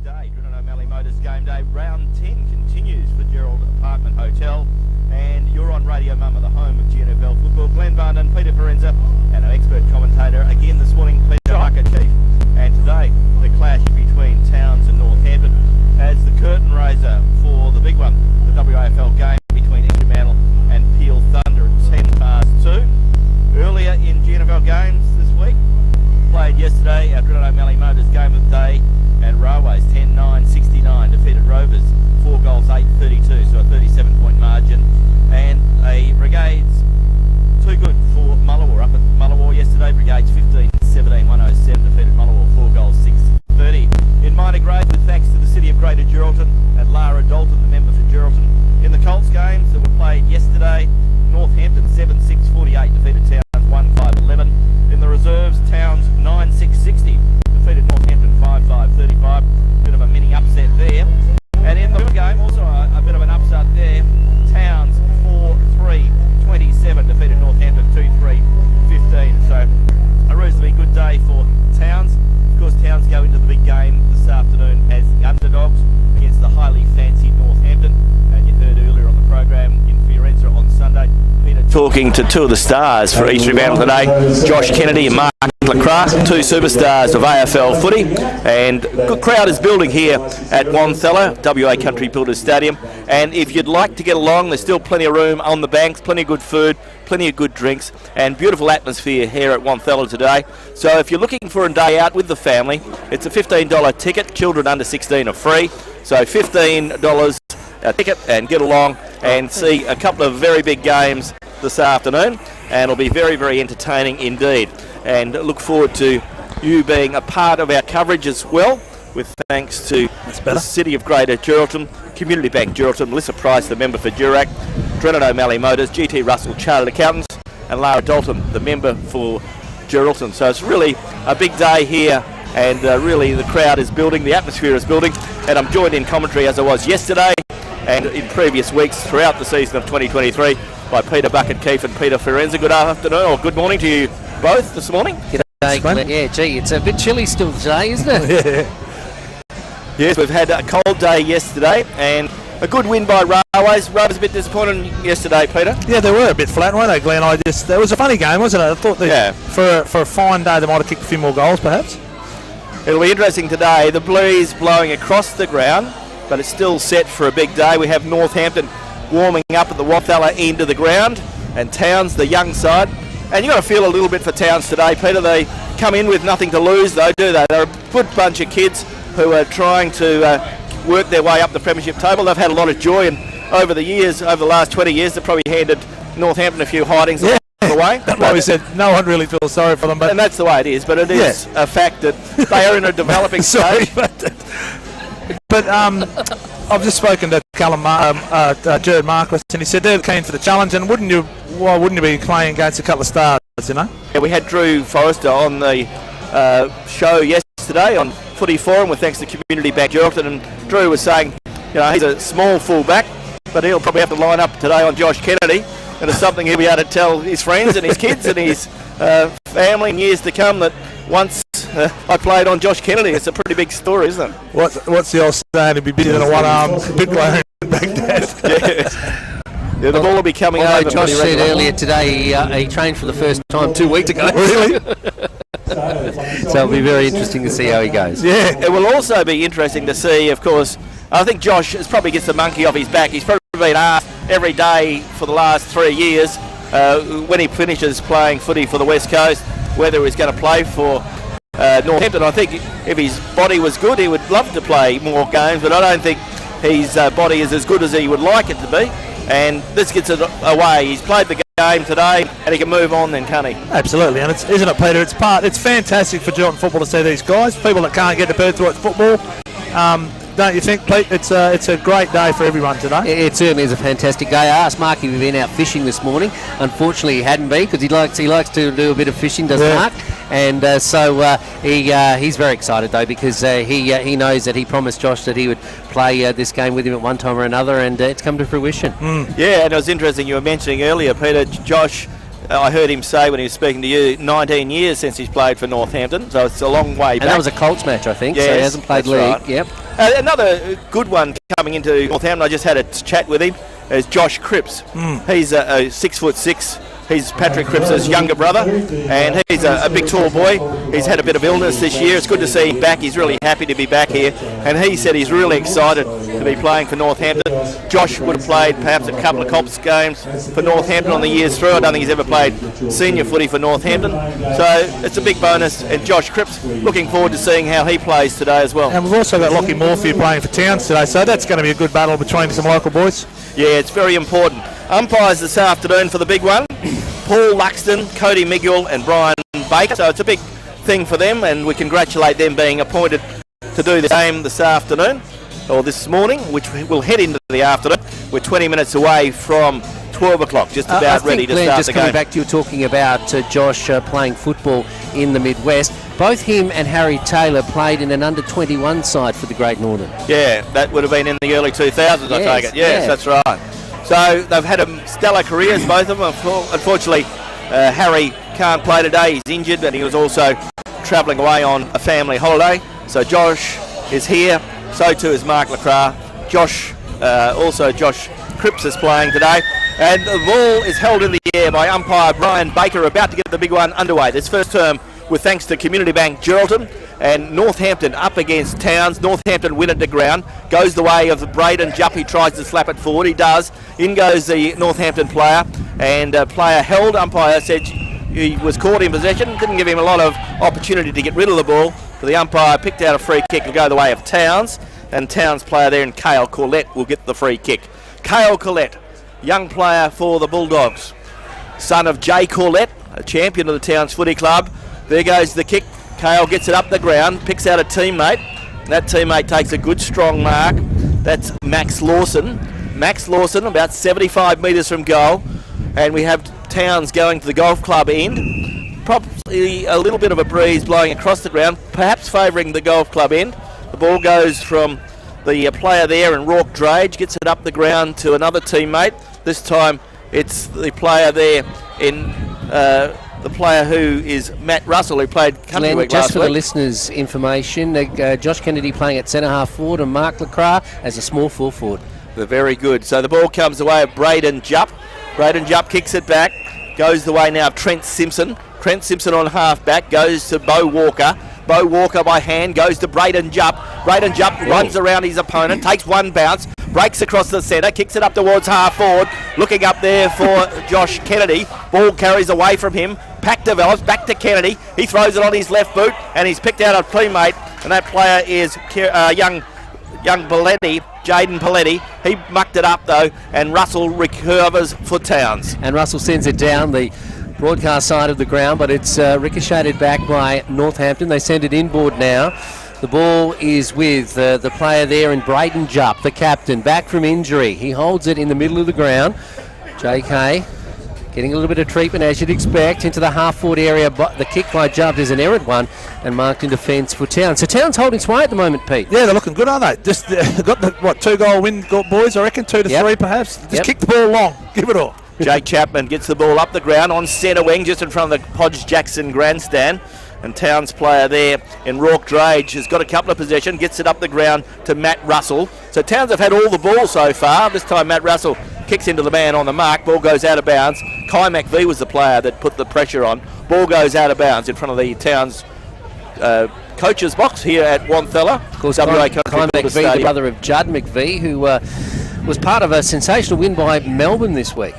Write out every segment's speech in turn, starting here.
day. Driven O'Malley Motors Game Day. Round 10 continues for Gerald Apartment Hotel. And you're on Radio Mama, the home of GNFL football. Glenn Barnden, Peter Forenza, and our expert commentator again this morning, Peter Bucket-Keefe. And today, the clash between Towns and Northampton as the curtain raiser for the big one, the WAFL game between Fremantle and Peel Thunder at 2:10. Earlier in GNFL games this week, played yesterday, our Driven O'Malley Motors game of the day, and Railways 10-9-69 defeated Rovers 4 goals 8-32, so a 37-point margin. And a Brigades too good for Mullawar up at Mullawar yesterday. Brigades 15-17-107 defeated Mullawar 4 goals 6-30. In minor grade, with thanks to the City of Greater Geraldton and Lara Dalton, the member for Geraldton. In the Colts games that were played yesterday, Northampton 7-6-48 defeated Towns 1-5-11. In the reserves, Towns 9-6-60 defeated Northampton 5-5-35. Bit of a mini upset there. And in the game, also a bit of an upset there. Towns 4-3-27 defeated Northampton 2-3-15. So a reasonably good day for Towns. Of course, Towns go into the big game this afternoon as the underdogs against the highly fancied Northampton. And you heard earlier on the program in Fiorenza on Sunday, Peter talking to two of the stars for East Fremantle today, Josh Kennedy and Mark LaCroix, two superstars of AFL footy, and a good crowd is building here at Wanthella, WA Country Builders Stadium. And if you'd like to get along, there's still plenty of room on the banks, plenty of good food, plenty of good drinks, and beautiful atmosphere here at Wanthella today. So if you're looking for a day out with the family, it's a $15 ticket. Children under 16 are free, so $15 a ticket, and get along and see a couple of very big games this afternoon, and it'll be very, very entertaining indeed. And look forward to you being a part of our coverage as well, with thanks to the City of Greater Geraldton, Community Bank Geraldton, Melissa Price, the member for Durack, Driven O'Malley Motors, GT Russell Chartered Accountants, and Lara Dalton, the member for Geraldton. So it's really a big day here, and really the crowd is building, the atmosphere is building, and I'm joined in commentary as I was yesterday and in previous weeks throughout the season of 2023 by Peter Bucket-Keefe and Peter Forenza. Good afternoon, or good morning to you both this morning. G'day, Glenn. Yeah, gee, it's a bit chilly still today, isn't it? Yeah. Yes, we've had a cold day yesterday and a good win by Railways. Rovers a bit disappointed yesterday, Peter. Yeah, they were a bit flat, weren't they, Glenn? It was a funny game, wasn't it? I thought for a fine day they might have kicked a few more goals, perhaps. It'll be interesting today. The breeze blowing across the ground, but it's still set for a big day. We have Northampton warming up at the Wanthella end of the ground, and Towns, the young side. And you've got to feel a little bit for Towns today, Peter. They come in with nothing to lose, though, do they? They're a good bunch of kids who are trying to work their way up the premiership table. They've had a lot of joy, and over the last 20 years, they've probably handed Northampton a few hidings along the way. That's why we said no one really feels sorry for them. And that's the way it is, but it is a fact that they are in a developing stage. But I've just spoken to Jared Marquis, and he said they're keen for the challenge, and why wouldn't you be playing against a couple of stars, you know? Yeah, we had Drew Forrester on the show yesterday on Footy Forum with thanks to Community Bank Geraldton, and Drew was saying, you know, he's a small fullback, but he'll probably have to line up today on Josh Kennedy, and it's something he'll be able to tell his friends and his kids and his family in years to come that once I played on Josh Kennedy. It's a pretty big story, isn't it? What's the old saying? He'd be busy than a one-armed big player in Baghdad. Yeah, the ball will be coming over. Josh said earlier today he trained for the first time 2 weeks ago. Really? So it'll be very interesting to see how he goes. Yeah, it will also be interesting to see, of course. I think Josh probably gets the monkey off his back. He's probably been asked every day for the last 3 years when he finishes playing footy for the West Coast whether he's going to play for Northampton. I think if his body was good, he would love to play more games, but I don't think his body is as good as he would like it to be. And this gets it away. He's played the game today, and he can move on then, can't he? Absolutely, and isn't it, Peter? It's fantastic for Geraldton football to see these guys, people that can't get to Perth to watch football. Don't you think, Pete? It's a great day for everyone today. It certainly is a fantastic day. I asked Mark if he'd been out fishing this morning. Unfortunately, he hadn't been, because he likes to do a bit of fishing, doesn't Mark? And so he's very excited though, because he knows that he promised Josh that he would play this game with him at one time or another, and it's come to fruition. Yeah, and it was interesting. You were mentioning earlier, Peter, Josh I heard him say when he was speaking to you, 19 years since he's played for Northampton, so it's a long way back. And that was a Colts match, I think, yes, so he hasn't played league. Right. Yep. Another good one coming into Northampton, I just had a chat with him, is Josh Cripps. He's a 6'6". He's Patrick Cripps' younger brother, and he's a big tall boy. He's had a bit of illness this year. It's good to see him back. He's really happy to be back here, and he said he's really excited to be playing for Northampton. Josh would have played perhaps a couple of Cops games for Northampton on the years through. I don't think he's ever played senior footy for Northampton, so it's a big bonus. And Josh Cripps, looking forward to seeing how he plays today as well. And we've also got Lockie Morphew playing for Towns today, so that's going to be a good battle between some local boys. Yeah, it's very important. Umpires this afternoon for the big one, Paul Luxton, Cody Miguel and Brian Baker. So it's a big thing for them, and we congratulate them being appointed to do the same this afternoon, or this morning, which we'll head into the afternoon. We're 20 minutes away from 12 o'clock, just about ready to Glenn, start just the coming game. back to you talking about Josh playing football in the Midwest. Both him and Harry Taylor played in an under-21 side for the Great Northern. Yeah, that would have been in the early 2000s, I take it. Yes, that's right. So they've had stellar careers, both of them. Unfortunately, Harry can't play today. He's injured, and he was also travelling away on a family holiday. So Josh is here. So too is Mark Lacroix. Josh Cripps is playing today. And the ball is held in the air by umpire Brian Baker, about to get the big one underway. This first term with thanks to Community Bank Geraldton, and Northampton up against Towns. Northampton win it to ground. Goes the way of Braden Jupp. He tries to slap it forward. He does. In goes the Northampton player, and player held. Umpire said he was caught in possession. Didn't give him a lot of opportunity to get rid of the ball. So the umpire picked out a free kick to go the way of Towns, and Towns player there in Cale Collette will get the free kick. Cale Collette, young player for the Bulldogs, son of Jay Collette, a champion of the Towns Footy Club. There goes the kick. Cale gets it up the ground, picks out a teammate. That teammate takes a good strong mark. That's Max Lawson. Max Lawson about 75 metres from goal. And we have Towns going to the golf club end. Probably a little bit of a breeze blowing across the ground, perhaps favouring the golf club end. The ball goes from the player there in Rourke Drage, gets it up the ground to another teammate. This time it's the player there in... the player who is Matt Russell, who played Country Week last week. Just for the listeners' information, Josh Kennedy playing at centre-half forward and Mark Lacroix as a small full forward. They're very good. So the ball comes away of Braden Jupp. Braden Jupp kicks it back. Goes the way now of Trent Simpson. Trent Simpson on half-back. Goes to Bo Walker. Bo Walker by hand goes to Braden Jupp. Braden Jupp runs around his opponent, takes one bounce, breaks across the centre, kicks it up towards half forward. Looking up there for Josh Kennedy. Ball carries away from him. Pack develops, back to Kennedy. He throws it on his left boot, and he's picked out a teammate, and that player is young Paletti, Jaden Paletti. He mucked it up though, and Russell recovers for Towns. And Russell sends it down the broadcast side of the ground, but it's ricocheted back by Northampton. They send it inboard now. The ball is with the player there in Braden Jupp, the captain, back from injury. He holds it in the middle of the ground. JK getting a little bit of treatment, as you'd expect, into the half-forward area. But the kick by Jupp is an errant one and marked in defence for Towns. So Towns holding sway at the moment, Pete. Yeah, they're looking good, aren't they? Just got the 2-goal win, boys, I reckon, 2 to 3 perhaps. Just kick the ball long, give it all. Jake Chapman gets the ball up the ground on centre wing, just in front of the Podge Jackson grandstand. And Towns player there in Rourke Drage has got a couple of possession, gets it up the ground to Matt Russell. So Towns have had all the ball so far. This time Matt Russell kicks into the man on the mark. Ball goes out of bounds. Kai McVie was the player that put the pressure on. Ball goes out of bounds in front of the Towns coach's box here at Wanthella. Of course, WA Kai McVie, the brother of Judd McVie, who was part of a sensational win by Melbourne this week.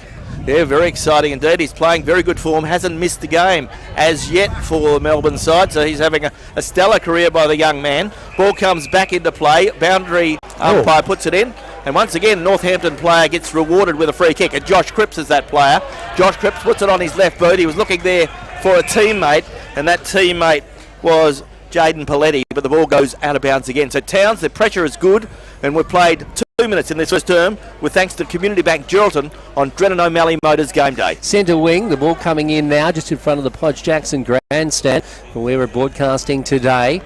Yeah, very exciting indeed. He's playing very good form, hasn't missed a game as yet for the Melbourne side, so he's having a stellar career by the young man. Ball comes back into play, boundary umpire puts it in, and once again Northampton player gets rewarded with a free kick, and Josh Cripps is that player. Josh Cripps puts it on his left boot. He was looking there for a teammate, and that teammate was Jaden Paletti, but the ball goes out of bounds again. So Towns, the pressure is good, and we've played 2 minutes in this first term with thanks to Community Bank Geraldton on Drennan O'Malley Motors game day. Centre wing, the ball coming in now just in front of the Podge Jackson grandstand where we're broadcasting today.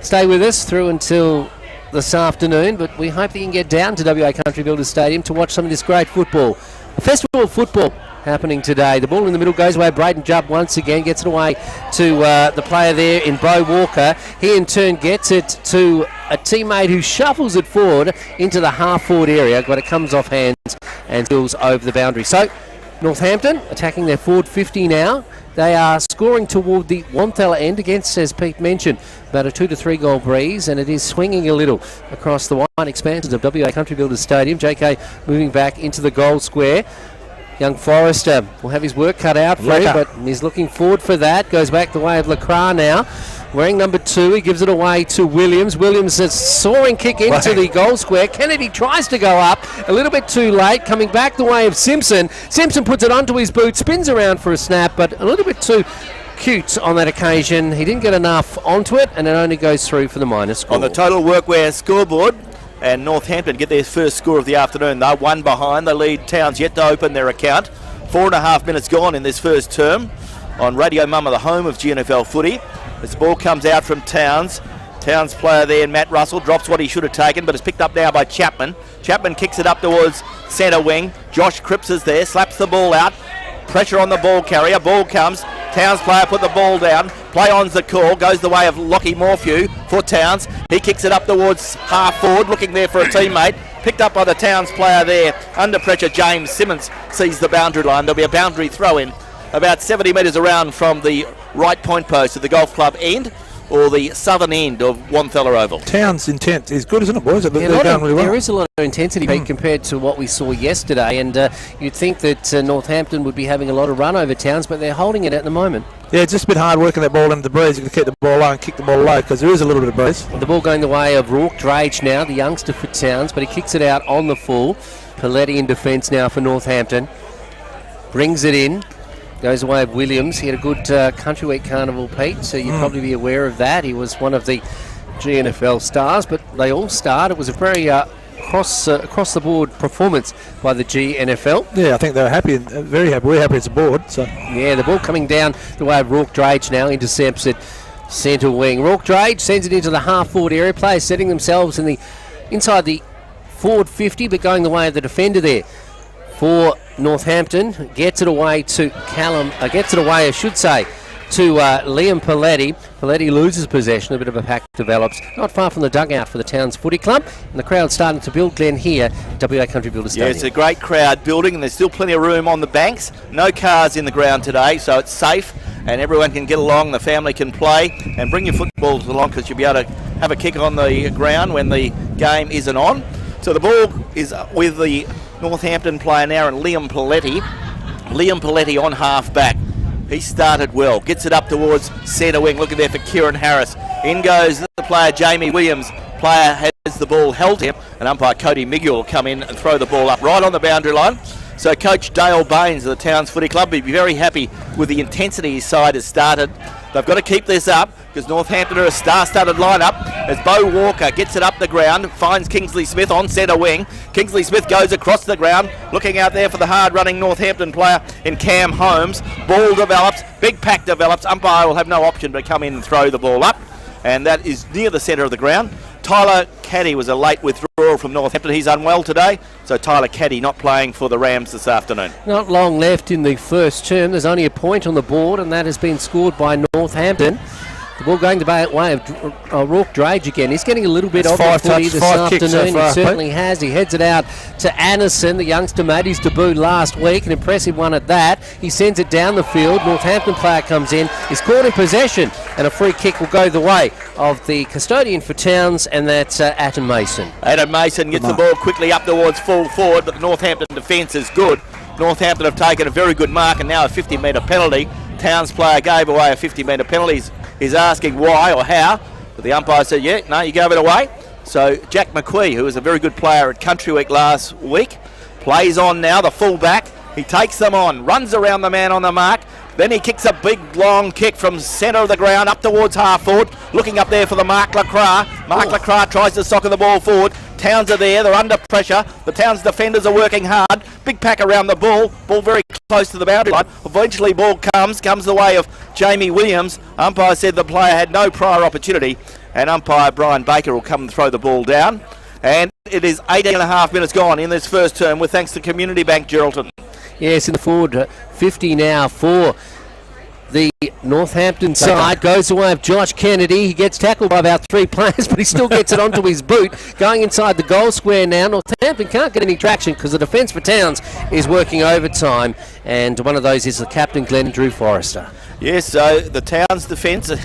Stay with us through until this afternoon, but we hope that you can get down to WA Country Builders Stadium to watch some of this great football. A festival of football happening today. The ball in the middle goes away. Braden Jubb once again gets it away to the player there in Bo Walker. He in turn gets it to a teammate who shuffles it forward into the half-forward area, but it comes off hands and spills over the boundary. So Northampton attacking their forward 50 now. They are scoring toward the Wanthella end against, as Pete mentioned, about a 2 to 3 goal breeze, and it is swinging a little across the wide expanses of WA Country Builders Stadium. JK moving back into the goal square. Young Forrester will have his work cut out for him, but he's looking forward for that. Goes back the way of Lacroix now. Wearing number 2, he gives it away to Williams. Williams, a soaring kick into the goal square. Kennedy tries to go up, a little bit too late, coming back the way of Simpson. Simpson puts it onto his boot, spins around for a snap, but a little bit too cute on that occasion. He didn't get enough onto it, and it only goes through for the minus score. On the total workwear scoreboard, and Northampton get their first score of the afternoon. They're one behind. The lead Towns yet to open their account. 4.5 minutes gone in this first term on Radio Mama, the home of GNFL footy. This ball comes out from Towns. Towns player there, Matt Russell, drops what he should have taken, but it's picked up now by Chapman. Chapman kicks it up towards centre wing. Josh Cripps is there, slaps the ball out. Pressure on the ball carrier. Ball comes. Towns player put the ball down. Play on's the call. Goes the way of Lockie Morphew for Towns. He kicks it up towards half forward, looking there for a teammate. Picked up by the Towns player there. Under pressure, James Simmons sees the boundary line. There'll be a boundary throw in about 70 metres around from the right point post of the golf club end, or the southern end of Wanthella Oval. Towns' intent is good, isn't it, boys? They're going really well. There is a lot of intensity Pete, compared to what we saw yesterday, and you'd think that Northampton would be having a lot of run over Towns, but they're holding it at the moment. Yeah, it's just a bit hard working that ball into the breeze. You can keep the ball low and kick the ball low, because there is a little bit of breeze. The ball going the way of Rourke Drage now, the youngster for Towns, but he kicks it out on the full. Paletti in defence now for Northampton. Brings it in. Goes away of Williams. He had a good Country Week Carnival, Pete, so you'd probably be aware of that. He was one of the GNFL stars, but they all starred. It was a very across-the-board performance by the GNFL. Yeah, I think they were happy, very happy. We're happy as a board. So yeah, the ball coming down the way of Rourke Drage now, intercepts it centre wing. Rourke Drage sends it into the half-forward area. Players setting themselves inside the forward 50, but going the way of the defender there. For Northampton, gets it away to Liam Paletti. Paletti loses possession, a bit of a pack develops not far from the dugout for the Towns Footy Club, and the crowd starting to build, Glenn, here at WA Country Builders Stadium. Yeah, it's a great crowd building, and there's still plenty of room on the banks. No cars in the ground today, so it's safe, and everyone can get along, the family can play, and bring your footballs along, because you'll be able to have a kick on the ground when the game isn't on. So the ball is with the Northampton player now, and Liam Paletti. Liam Paletti on half back. He started well. Gets it up towards centre wing. Looking there for Kieran Harris. In goes the player Jamie Williams. Player has the ball held him, and umpire Cody Miguel will come in and throw the ball up right on the boundary line. So Coach Dale Baines of the Towns Footy Club will be very happy with the intensity his side has started. They've got to keep this up, because Northampton are a star-studded lineup as Bo Walker gets it up the ground, finds Kingsley Smith on centre wing. Kingsley Smith goes across the ground, looking out there for the hard-running Northampton player in Cam Holmes. Ball develops, big pack develops. Umpire will have no option but come in and throw the ball up, and that is near the centre of the ground. Tyler Caddy was a late withdrawal from Northampton. He's unwell today, so Tyler Caddy not playing for the Rams this afternoon. Not long left in the first term. There's only a point on the board, and that has been scored by Northampton. The ball going the way of Rourke Drage again. He's getting a little bit of the footy this afternoon. He certainly has. He heads it out to Anderson, the youngster made his debut last week, an impressive one at that. He sends it down the field. Northampton player comes in, is caught in possession, and a free kick will go the way of the custodian for Towns, and that's Adam Mason. Adam Mason gets the ball quickly up towards full forward, but the Northampton defence is good. Northampton have taken a very good mark, and now a 50-metre penalty. Towns player gave away a 50-metre penalty. He's asking why or how, but the umpire said, yeah, no, you gave it away. So Jack McQuee, who was a very good player at Country Week last week, plays on now, the full-back. He takes them on, runs around the man on the mark. Then he kicks a big, long kick from centre of the ground up towards half-forward, looking up there for the Mark Lacroix. Mark Lacroix tries to soccer the ball forward. Towns are there, they're under pressure. The Towns defenders are working hard. Big pack around the ball very close to the boundary line. Eventually ball comes the way of Jamie Williams. Umpire said the player had no prior opportunity, and umpire Brian Baker will come and throw the ball down. And it is 18.5 minutes gone in this first term, with thanks to Community Bank Geraldton. Yes, in the forward 50 now for the Northampton side. Goes the way of Josh Kennedy. He gets tackled by about 3 players, but he still gets it onto his boot. Going inside the goal square now. Northampton can't get any traction because the defence for Towns is working overtime, and one of those is the captain, Glenn Drew Forrester. Yes, so the Towns defence are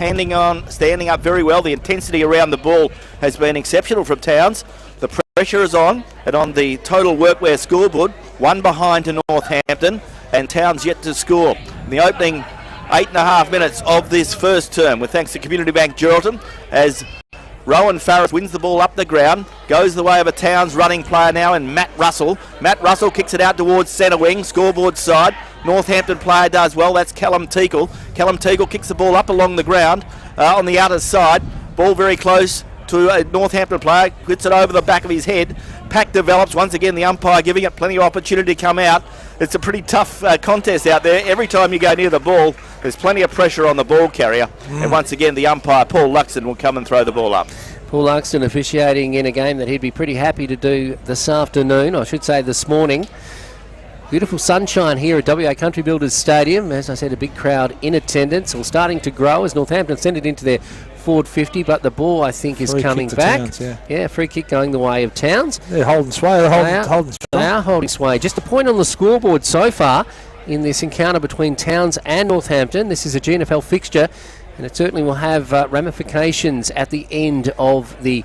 standing up very well. The intensity around the ball has been exceptional from Towns. The pressure is on, and on the total workwear scoreboard, 1 behind to Northampton, and Towns yet to score. In the opening 8.5 minutes of this first term, with thanks to Community Bank Geraldton, as Rowan Farris wins the ball up the ground, goes the way of a Towns running player now in Matt Russell. Matt Russell kicks it out towards centre wing, scoreboard side. Northampton player does well, that's Callum Teagle. Callum Teagle kicks the ball up along the ground on the outer side. Ball very close to a Northampton player, gets it over the back of his head. Pack develops, once again the umpire giving it plenty of opportunity to come out. It's a pretty tough contest out there. Every time you go near the ball, there's plenty of pressure on the ball carrier. And once again, the umpire, Paul Luxon, will come and throw the ball up. Paul Luxon officiating in a game that he'd be pretty happy to do this afternoon, I should say this morning. Beautiful sunshine here at WA Country Builders Stadium. As I said, a big crowd in attendance, all starting to grow as Northampton send it into their forward 50, but the ball, I think, is coming back. Towns, yeah, free kick going the way of Towns. They're holding sway. They are holding sway. Just a point on the scoreboard so far in this encounter between Towns and Northampton. This is a GNFL fixture, and it certainly will have ramifications at the end of the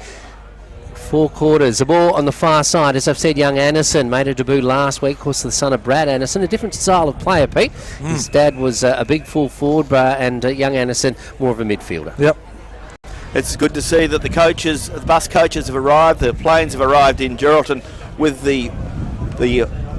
4 quarters. The ball on the far side, as I've said, young Anderson made a debut last week, of course, the son of Brad Anderson, a different style of player, Pete. His dad was a big full forward, and young Anderson more of a midfielder. Yep. It's good to see that the bus coaches have arrived, the planes have arrived in Geraldton with the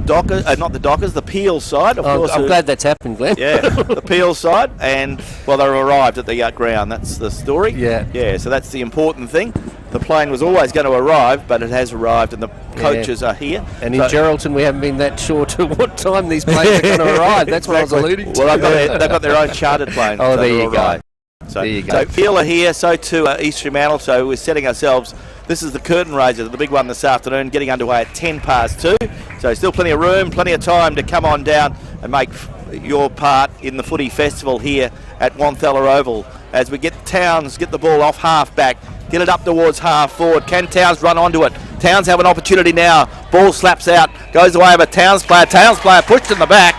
Dockers, not the Dockers, the Peel side. Of course, I'm glad that's happened, Glenn. Yeah, the Peel side, and well, they've arrived at the ground. That's the story. Yeah. So that's the important thing. The plane was always going to arrive, but it has arrived, and the coaches are here. And in Geraldton, we haven't been that sure to what time these planes are going to arrive. That's what I was alluding to. Well, they've got their own chartered plane. Oh, there you go. So Peel are here, so too East Fremantle, so we're setting ourselves. This is the curtain raiser, the big one this afternoon, getting underway at 2:10. So still plenty of room, plenty of time to come on down and make your part in the footy festival here at Wanthella Oval. As we get Towns, get the ball off half back, get it up towards half forward. Can Towns run onto it? Towns have an opportunity now. Ball slaps out, goes the way of a Towns player. Towns player pushed in the back,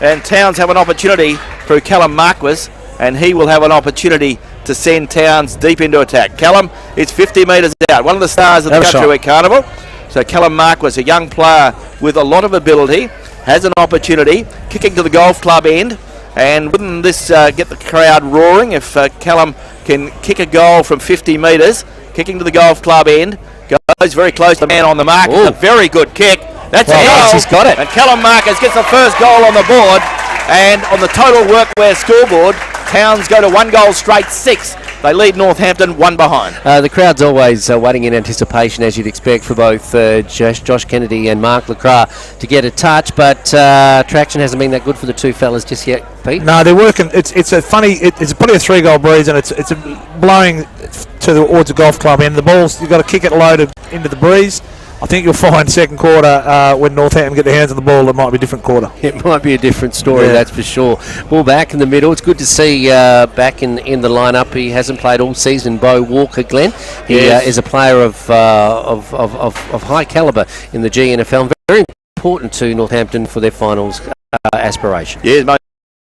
and Towns have an opportunity through Callum Marquis, and he will have an opportunity to send Towns deep into attack. Callum is 50 metres out, one of the stars of the Country Week Carnival. So Callum Marquis, a young player with a lot of ability, has an opportunity, kicking to the golf club end. And wouldn't this get the crowd roaring if Callum can kick a goal from 50 metres, kicking to the golf club end, goes very close to the man on the mark. It's a very good kick. That's a goal. He's got it. And Callum Marquis gets the first goal on the board. And on the total workwear scoreboard, Towns go to 1 goal straight 6. They lead Northampton 1 behind. The crowd's always waiting in anticipation, as you'd expect, for both Josh Kennedy and Mark Lacroix to get a touch, but traction hasn't been that good for the two fellas just yet, Pete. No, they're working. It's probably a 3-goal breeze, and it's blowing towards the golf club end. The ball's, you've got to kick it low into the breeze. I think you'll find second quarter when Northampton get their hands on the ball, it might be a different quarter. It might be a different story, that's for sure. Ball back in the middle. It's good to see back in the lineup. He hasn't played all season. Beau Walker, Glenn. He is a player of high calibre in the GNFL. Very important to Northampton for their finals aspiration. Yeah, most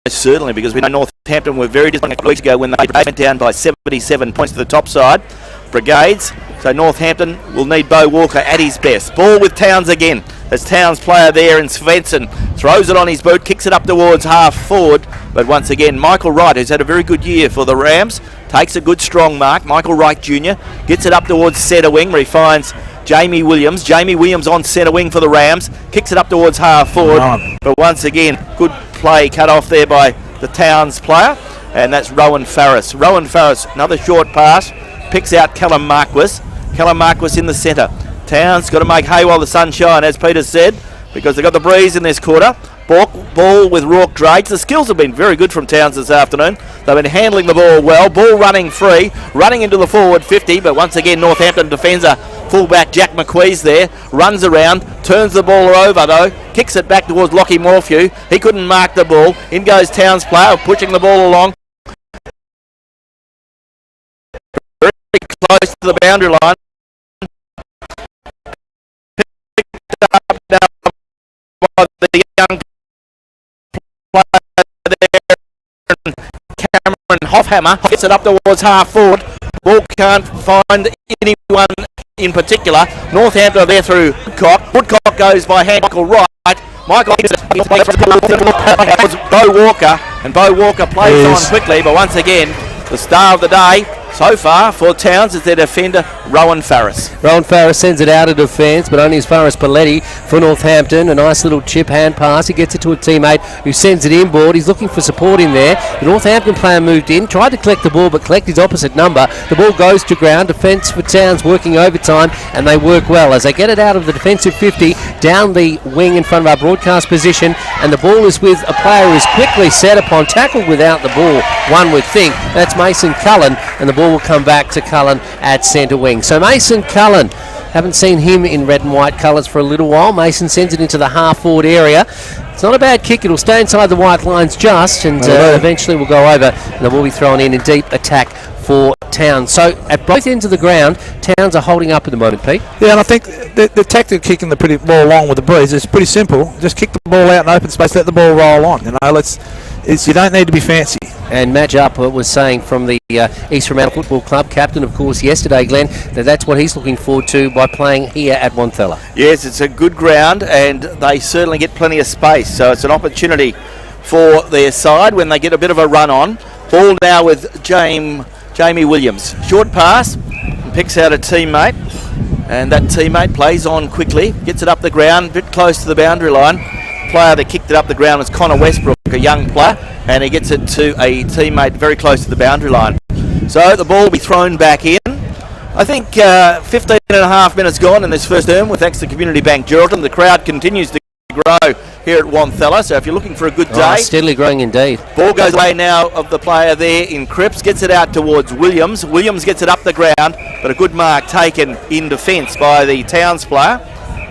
certainly, because we know Northampton were very disappointed a couple of weeks ago when they went down by 77 points to the top side. Brigades. So Northampton will need Beau Walker at his best. Ball with Towns again. As Towns player there, and Svensson throws it on his boot, kicks it up towards half forward. But once again, Michael Wright, who's had a very good year for the Rams, takes a good strong mark. Michael Wright Jr. gets it up towards centre wing, where he finds Jamie Williams. Jamie Williams on centre wing for the Rams, kicks it up towards half forward. But once again, good play cut off there by the Towns player, and that's Rowan Farris. Rowan Farris, another short pass, picks out Callum Marquis. Callum Marquis in the centre. Towns got to make hay while the sun shines, as Peter said, because they've got the breeze in this quarter. Ball with Rourke Drake. The skills have been very good from Towns this afternoon. They've been handling the ball well. Ball running free, running into the forward 50, but once again Northampton defender fullback Jack McQuee's there, runs around, turns the ball over though, kicks it back towards Lockie Morphew. He couldn't mark the ball. In goes Towns player, pushing the ball along. Very close to the boundary line. Picked up now by the young player there, Cameron Hoffhammer. Gets it up towards half forward. Ball can't find anyone in particular. Northampton are there through Woodcock. Woodcock goes by hand Michael Wright. Michael gets it. Bo Walker, and Bo Walker plays on quickly, but once again, the star of the day so far for Towns is their defender, Rowan Farris. Rowan Farris sends it out of defence, but only as far as Paletti for Northampton. A nice little chip hand pass. He gets it to a teammate who sends it inboard. He's looking for support in there. The Northampton player moved in, tried to collect the ball, but collect his opposite number. The ball goes to ground. Defence for Towns working overtime, and they work well as they get it out of the defensive 50 down the wing in front of our broadcast position, and the ball is with a player who is quickly set upon, tackled without the ball, one would think. That's Mason Cullen, and the ball will come back to Cullen at centre wing. So Mason Cullen, haven't seen him in red and white colours for a little while. Mason sends it into the half forward area. It's not a bad kick. It'll stay inside the white lines just, and eventually will go over, and the ball will be thrown in deep attack for Towns. So at both ends of the ground, Towns are holding up at the moment, Pete. Yeah, and I think the tactic of kicking the ball along with the breeze is pretty simple. Just kick the ball out in open space, let the ball roll on. You know, you don't need to be fancy. And Madge Upper was saying from the East Fremantle Football Club, captain of course yesterday, Glenn, that's what he's looking forward to by playing here at Wanthella. Yes, it's a good ground and they certainly get plenty of space, so it's an opportunity for their side when they get a bit of a run on. Ball now with Jamie Williams. Short pass, picks out a teammate, and that teammate plays on quickly, gets it up the ground, a bit close to the boundary line. Player that kicked it up the ground was Connor Westbrook, a young player, and he gets it to a teammate very close to the boundary line. So the ball will be thrown back in. I think 15 and a half minutes gone in this first term with thanks to Community Bank Geraldton. The crowd continues to grow here at Wanthella, so if you're looking for a good day... steadily growing indeed. Ball goes away now of the player there in Cripps, gets it out towards Williams. Williams gets it up the ground, but a good mark taken in defence by the Towns player.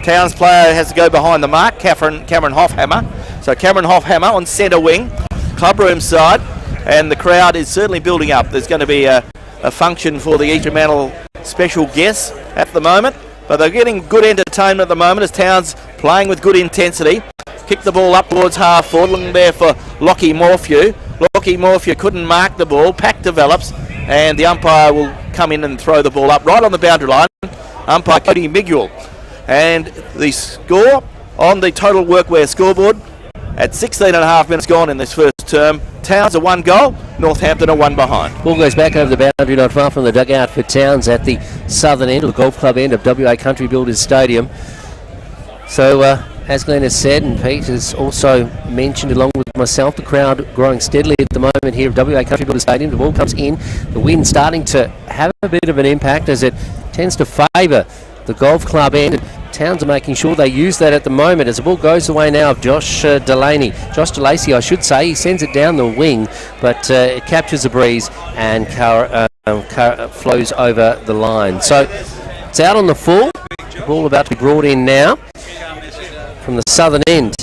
Towns player has to go behind the mark, Cameron Hoffhammer. So Cameron Hoffhammer on centre wing, clubroom side, and the crowd is certainly building up. There's going to be a function for the East Fremantle special guests at the moment, but they're getting good entertainment at the moment as Towns playing with good intensity. Kick the ball up towards half forward, looking there for Lockie Morphew. Lockie Morphew couldn't mark the ball, pack develops, and the umpire will come in and throw the ball up right on the boundary line. Umpire Cody Miguel. And the score on the Total Workwear scoreboard at 16 and a half minutes gone in this first term. Towns are 1 goal, Northampton are 1 behind. Ball goes back over the boundary not far from the dugout for Towns at the southern end, or the golf club end of WA Country Builders Stadium. So as Glenn has said, and Pete has also mentioned along with myself, the crowd growing steadily at the moment here at WA Country Builders Stadium. The ball comes in, the wind starting to have a bit of an impact as it tends to favour the golf club end. Towns are making sure they use that at the moment as the ball goes away now of Josh DeLacey, I should say. He sends it down the wing, but it captures the breeze and flows over the line. So it's out on the full. The ball about to be brought in now from the southern end.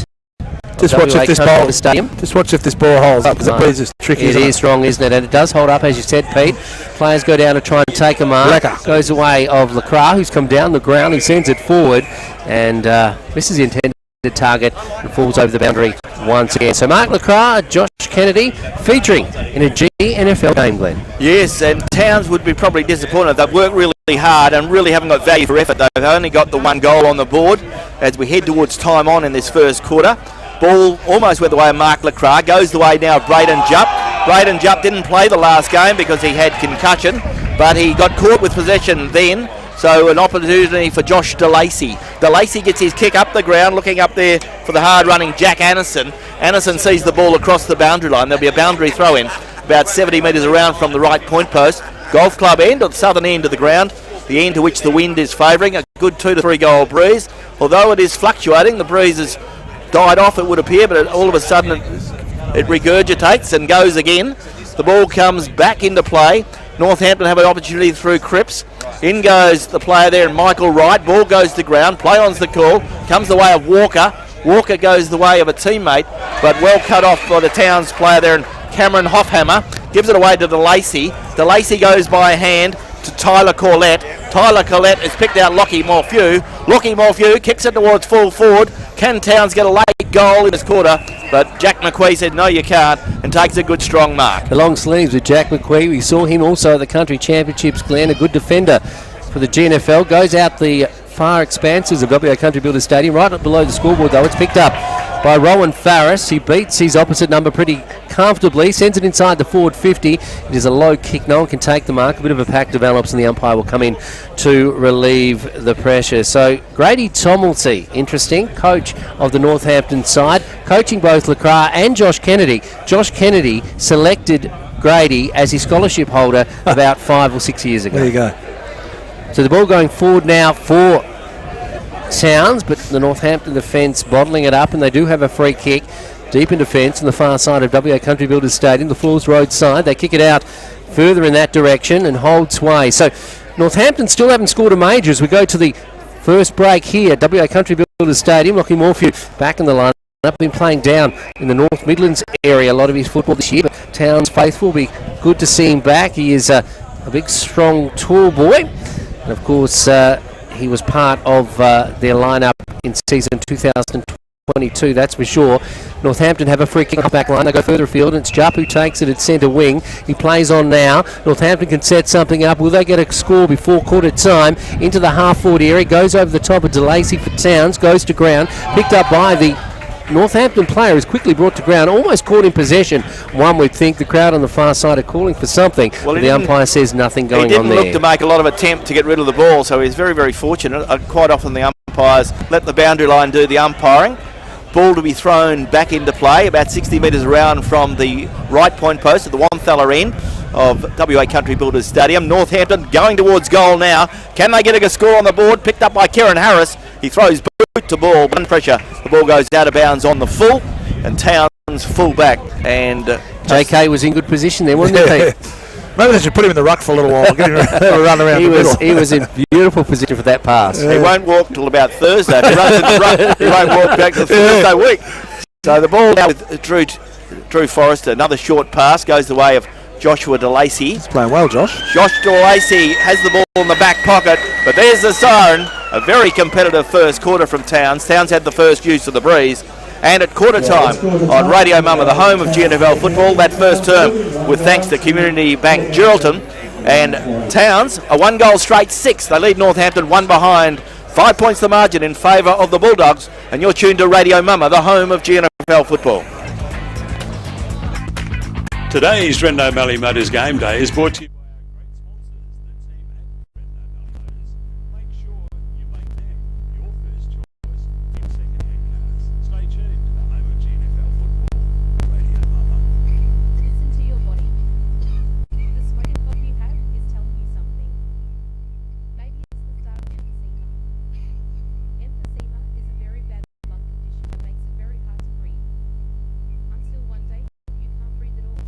Just watch if this ball holds up, because the breeze is tricky. It is strong, isn't it? And it does hold up, as you said, Pete. Players go down to try and take a mark. Goes away of Lacroix, who's come down the ground. He sends it forward, and misses the intended target and falls over the boundary once again. So Mark Lacroix, Josh Kennedy, featuring in a GNFL game, Glenn. Yes, and Towns would be probably disappointed. They've worked really hard and really haven't got value for effort. They've only got the 1 goal on the board as we head towards time on in this first quarter. Ball almost went the way of Mark Lacroix. Goes the way now of Braden Jupp. Braden Jupp didn't play the last game because he had concussion, but he got caught with possession then. So an opportunity for Josh DeLacey. DeLacey gets his kick up the ground, looking up there for the hard-running Jack Anderson. Anderson sees the ball across the boundary line. There'll be a boundary throw-in about 70 metres around from the right point post. Golf club end, or the southern end of the ground, the end to which the wind is favouring. A good 2 to 3 goal breeze. Although it is fluctuating, the breeze has died off, it would appear, but all of a sudden it regurgitates and goes again. The ball comes back into play. Northampton have an opportunity through Cripps. In goes the player there, Michael Wright. Ball goes to ground. Play on's the call. Comes the way of Walker. Walker goes the way of a teammate, but well cut off by the Towns player there, and Cameron Hoffhammer gives it away to DeLacy. DeLacy goes by hand to Tyler Corlett. Tyler Corlett has picked out Lockie Morphew. Lockie Morphew kicks it towards full forward. Can Towns get a late goal in this quarter? But Jack McQueen said no you can't, and takes a good strong mark. The long sleeves with Jack McQueen. We saw him also at the Country Championships, Glenn, a good defender for the GNFL. Goes out the far expanses of WA Country Builders Stadium, right up below the scoreboard though. It's picked up by Rowan Farris. He beats his opposite number pretty comfortably, sends it inside the forward 50. It is a low kick, no one can take the mark. A bit of a pack develops and the umpire will come in to relieve the pressure. So Grady Tomilty, interesting, coach of the Northampton side, coaching both LeCras and Josh Kennedy. Josh Kennedy selected Grady as his scholarship holder about 5 or 6 years ago. There you go. So the ball going forward now for Towns, but the Northampton defence bottling it up, and they do have a free kick deep in defence on the far side of WA Country Builders Stadium, the Falls Road side. They kick it out further in that direction and hold sway. So Northampton still haven't scored a major as we go to the first break here at WA Country Builders Stadium. Lockie Morphew back in the line. Been playing down in the North Midlands area a lot of his football this year, but Towns faithful will be good to see him back. He is a big, strong, tall boy. And of course, he was part of their lineup in season 2022, that's for sure. Northampton have a free kick back line. They go further afield, and it's Jupp who takes it at centre wing. He plays on now. Northampton can set something up. Will they get a score before quarter time? Into the half-forward area. Goes over the top of DeLacy for Towns. Goes to ground. Picked up by the Northampton player, is quickly brought to ground, almost caught in possession. One would think the crowd on the far side are calling for something. Well, the umpire says nothing going on there. He didn't look to make a lot of attempt to get rid of the ball, so he's very, very fortunate. Quite often the umpires let the boundary line do the umpiring. Ball to be thrown back into play, about 60 metres around from the right point post at the Wanthala end of WA Country Builders Stadium. Northampton going towards goal now. Can they get a score on the board? Picked up by Kieran Harris. He throws boot to ball, one pressure. The ball goes out of bounds on the full, and Towns full back. And JK was in good position there, wasn't he? Maybe they should put him in the ruck for a little while. Get him a run around the middle. He was in beautiful position for that pass. Yeah. He won't walk till about Thursday. If he runs in the ruck, he won't walk back till Thursday week. So the ball now with Drew Forrester. Another short pass goes the way of Joshua DeLacy. He's playing well, Josh. Josh DeLacy has the ball in the back pocket, but there's the siren. A very competitive first quarter from Towns. Towns had the first use of the breeze. And at quarter time on Radio Mama, the home of GNFL football, that first term with thanks to Community Bank Geraldton. And Towns, a 1-goal straight 6. They lead Northampton 1 behind. 5 points the margin in favour of the Bulldogs. And you're tuned to Radio Mama, the home of GNFL football. Today's Rendo Valley Motors Game Day is brought to you by our great sponsors, the team at Rendo Valley Motors. Make sure you make them your first choice in second-hand cars. Stay tuned to the home of GNFL football, Radio Mama. Listen to your body. The smoking cough you have is telling you something. Maybe it's the start of emphysema. Emphysema is a very bad lung condition that makes it very hard to breathe. Until one day, you can't breathe at all.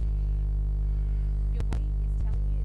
Your body is telling you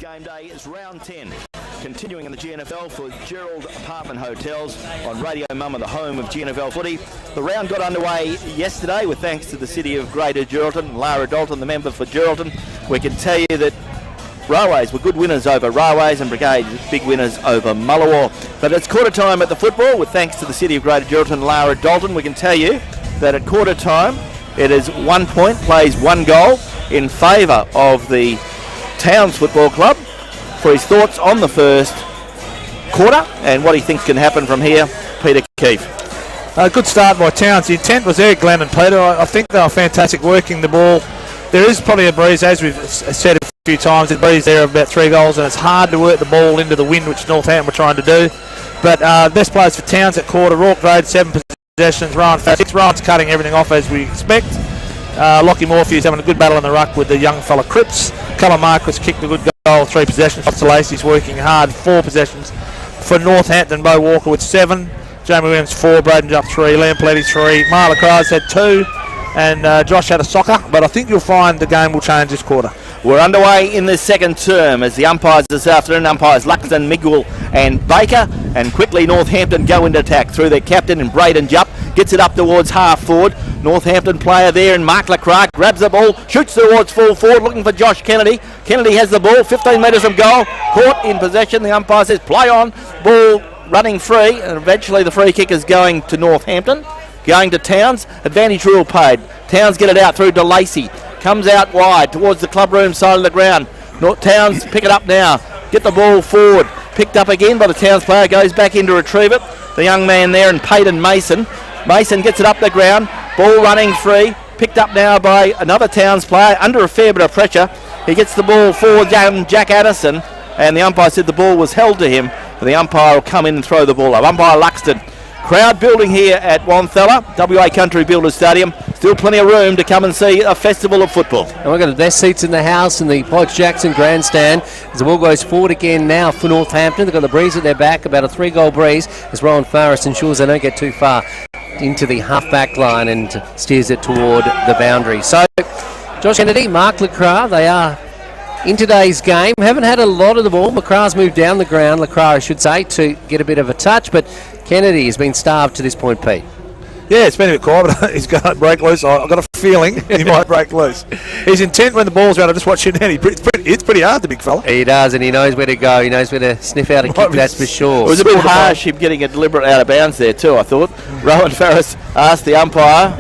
game day is round 10. Continuing in the GNFL for Gerald Apartment Hotels on Radio Mama, the home of GNFL footy. The round got underway yesterday with thanks to the City of Greater Geraldton. Lara Dalton, the member for Geraldton. We can tell you that Railways were good winners over Railways and Brigade big winners over Mullawar. But it's quarter time at the football with thanks to the City of Greater Geraldton, Lara Dalton. We can tell you that at quarter time it is 1 point, plays 1 goal in favour of the Towns Football Club. For his thoughts on the first quarter and what he thinks can happen from here, Peter Keefe. Good start by Towns. The intent was there, Glenn and Peter. I think they were fantastic working the ball. There is probably a breeze, as we've said a few times, the breeze there of about 3 goals, and it's hard to work the ball into the wind, which Northampton were trying to do. But best players for Towns at quarter, Rourke Road, 7 possessions, Rowan 6. Rowan's cutting everything off as we expect. Lockie Morphew's having a good battle in the ruck with the young fella Cripps. Callum Marquis kicked a good goal, 3 possessions. Lacey's working hard, 4 possessions. For Northampton, Bo Walker with 7. Jamie Williams 4, Braden Jupp 3, Liam Pletty 3, Marla Kraz had 2. And Josh had a soccer, but I think you'll find the game will change this quarter. We're underway in the second term as the umpires this afternoon, umpires Luxon, Miguel and Baker, and quickly Northampton go into attack through their captain and Braden Jupp, gets it up towards half forward. Northampton player there and Mark Leclerc grabs the ball, shoots towards full forward looking for Josh Kennedy. Kennedy has the ball, 15 metres from goal, caught in possession. The umpire says play on, ball running free, and eventually the free kick is going to Northampton. Going to Towns, advantage rule paid. Towns get it out through to Lacey. Comes out wide towards the club room side of the ground. Towns pick it up now. Get the ball forward. Picked up again by the Towns player. Goes back in to retrieve it. The young man there and Peyton Mason. Mason gets it up the ground. Ball running free. Picked up now by another Towns player under a fair bit of pressure. He gets the ball forward down Jack Addison. And the umpire said the ball was held to him. The umpire will come in and throw the ball up. Umpire Luxton. Crowd building here at Wonthella, WA Country Builders Stadium. Still plenty of room to come and see a festival of football. And we've got the best seats in the house in the Podge Jackson grandstand as the ball goes forward again now for Northampton. They've got the breeze at their back, about a 3-goal breeze as Rowan Farris ensures they don't get too far into the half-back line and steers it toward the boundary. So, Josh Kennedy, Mark Leclerc, they are in today's game. Haven't had a lot of the ball. McCrath's moved down the ground, Leclerc I should say, to get a bit of a touch, but Kennedy has been starved to this point, Pete. Yeah, it's been a bit quiet, but he's going to break loose. I've got a feeling he might break loose. He's intent when the ball's around. I just watch him now. It's pretty hard, the big fella. He does, and he knows where to go. He knows where to sniff out a kick, that's for sure. It was a bit harsh, him getting a deliberate out of bounds there too, I thought. Rowan Farris asked the umpire,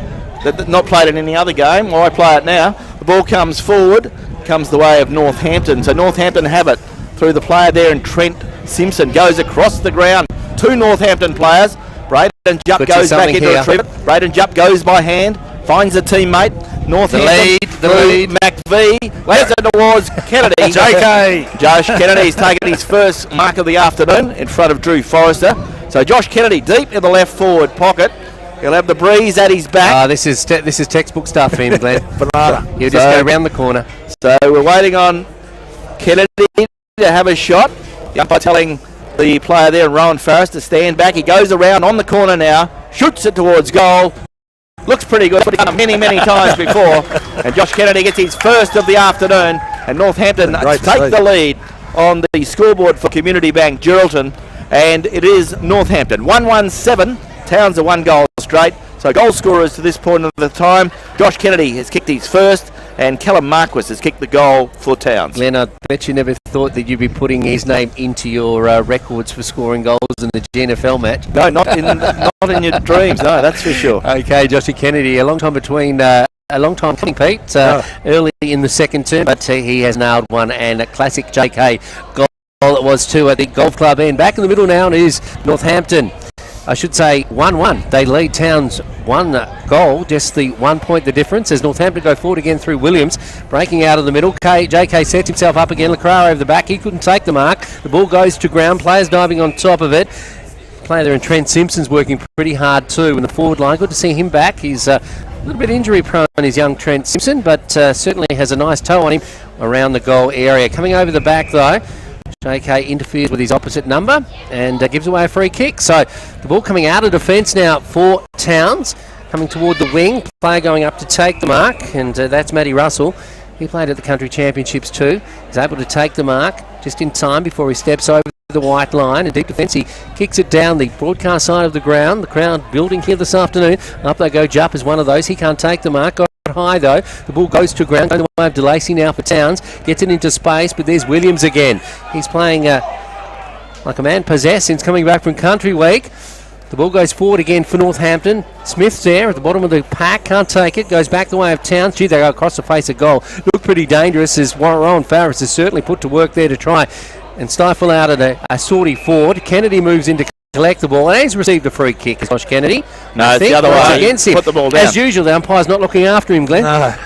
that not played in any other game, why play it now? The ball comes forward, comes the way of Northampton. So Northampton have it through the player there, and Trent Simpson goes across the ground. 2 Northampton players. Braden Jupp goes back into retrieve it. Braden Jupp goes by hand, finds a teammate. Northampton the lead. McVee lays it towards Kennedy. JK. Josh Kennedy's taken his first mark of the afternoon in front of Drew Forrester. So Josh Kennedy deep in the left forward pocket. He'll have the breeze at his back. This is textbook stuff for him, Glenn. Banana. He'll just go around the corner. So we're waiting on Kennedy to have a shot. The umpire telling the player there, Rowan Farris, to stand back. He goes around on the corner now, shoots it towards goal. Looks pretty good. He's done it many, many times before. And Josh Kennedy gets his first of the afternoon. And Northampton take the lead on the scoreboard for Community Bank Geraldton. And it is Northampton 1-1-7. Towns are 1 goal straight. So goal scorers to this point of the time. Josh Kennedy has kicked his first, and Callum Marquis has kicked the goal for Towns. Glenn, I bet you never thought that you'd be putting his name into your records for scoring goals in the GNFL match. No, not in your dreams. No, that's for sure. Okay, Joshy Kennedy, a long time coming, Pete. Early in the second term, but he has nailed one, and a classic JK goal it was too at the golf club end. Back in the middle now is Northampton. I should say 1-1. They lead Towns 1 goal, just the 1 point the difference as Northampton go forward again through Williams, breaking out of the middle. JK sets himself up again. Leclerc over the back. He couldn't take the mark. The ball goes to ground. Players diving on top of it. Player there, and Trent Simpson's working pretty hard too in the forward line. Good to see him back. He's a little bit injury prone, his young Trent Simpson, but certainly has a nice toe on him around the goal area. Coming over the back though, JK interferes with his opposite number and gives away a free kick. So the ball coming out of defence now for Towns, coming toward the wing. Player going up to take the mark, and that's Matty Russell. He played at the Country Championships too. He's able to take the mark just in time before he steps over the white line. In deep defence, he kicks it down the broadcast side of the ground. The crowd building here this afternoon. Up they go. Jupp is one of those. He can't take the mark. Got high though. The ball goes to ground. Going the way of DeLacy now for Towns. Gets it into space, but there's Williams again. He's playing like a man possessed since coming back from Country Week. The ball goes forward again for Northampton. Smith's there at the bottom of the pack. Can't take it. Goes back the way of Towns. Gee, they go across the face of goal. Look pretty dangerous as Rowan Farris is certainly put to work there to try and stifle out at a sortie forward. Kennedy moves in to collect the ball, and he's received a free kick. Josh Kennedy. No, it's the other way. Against him. Put the ball down. As usual, the umpire's not looking after him, Glenn. No.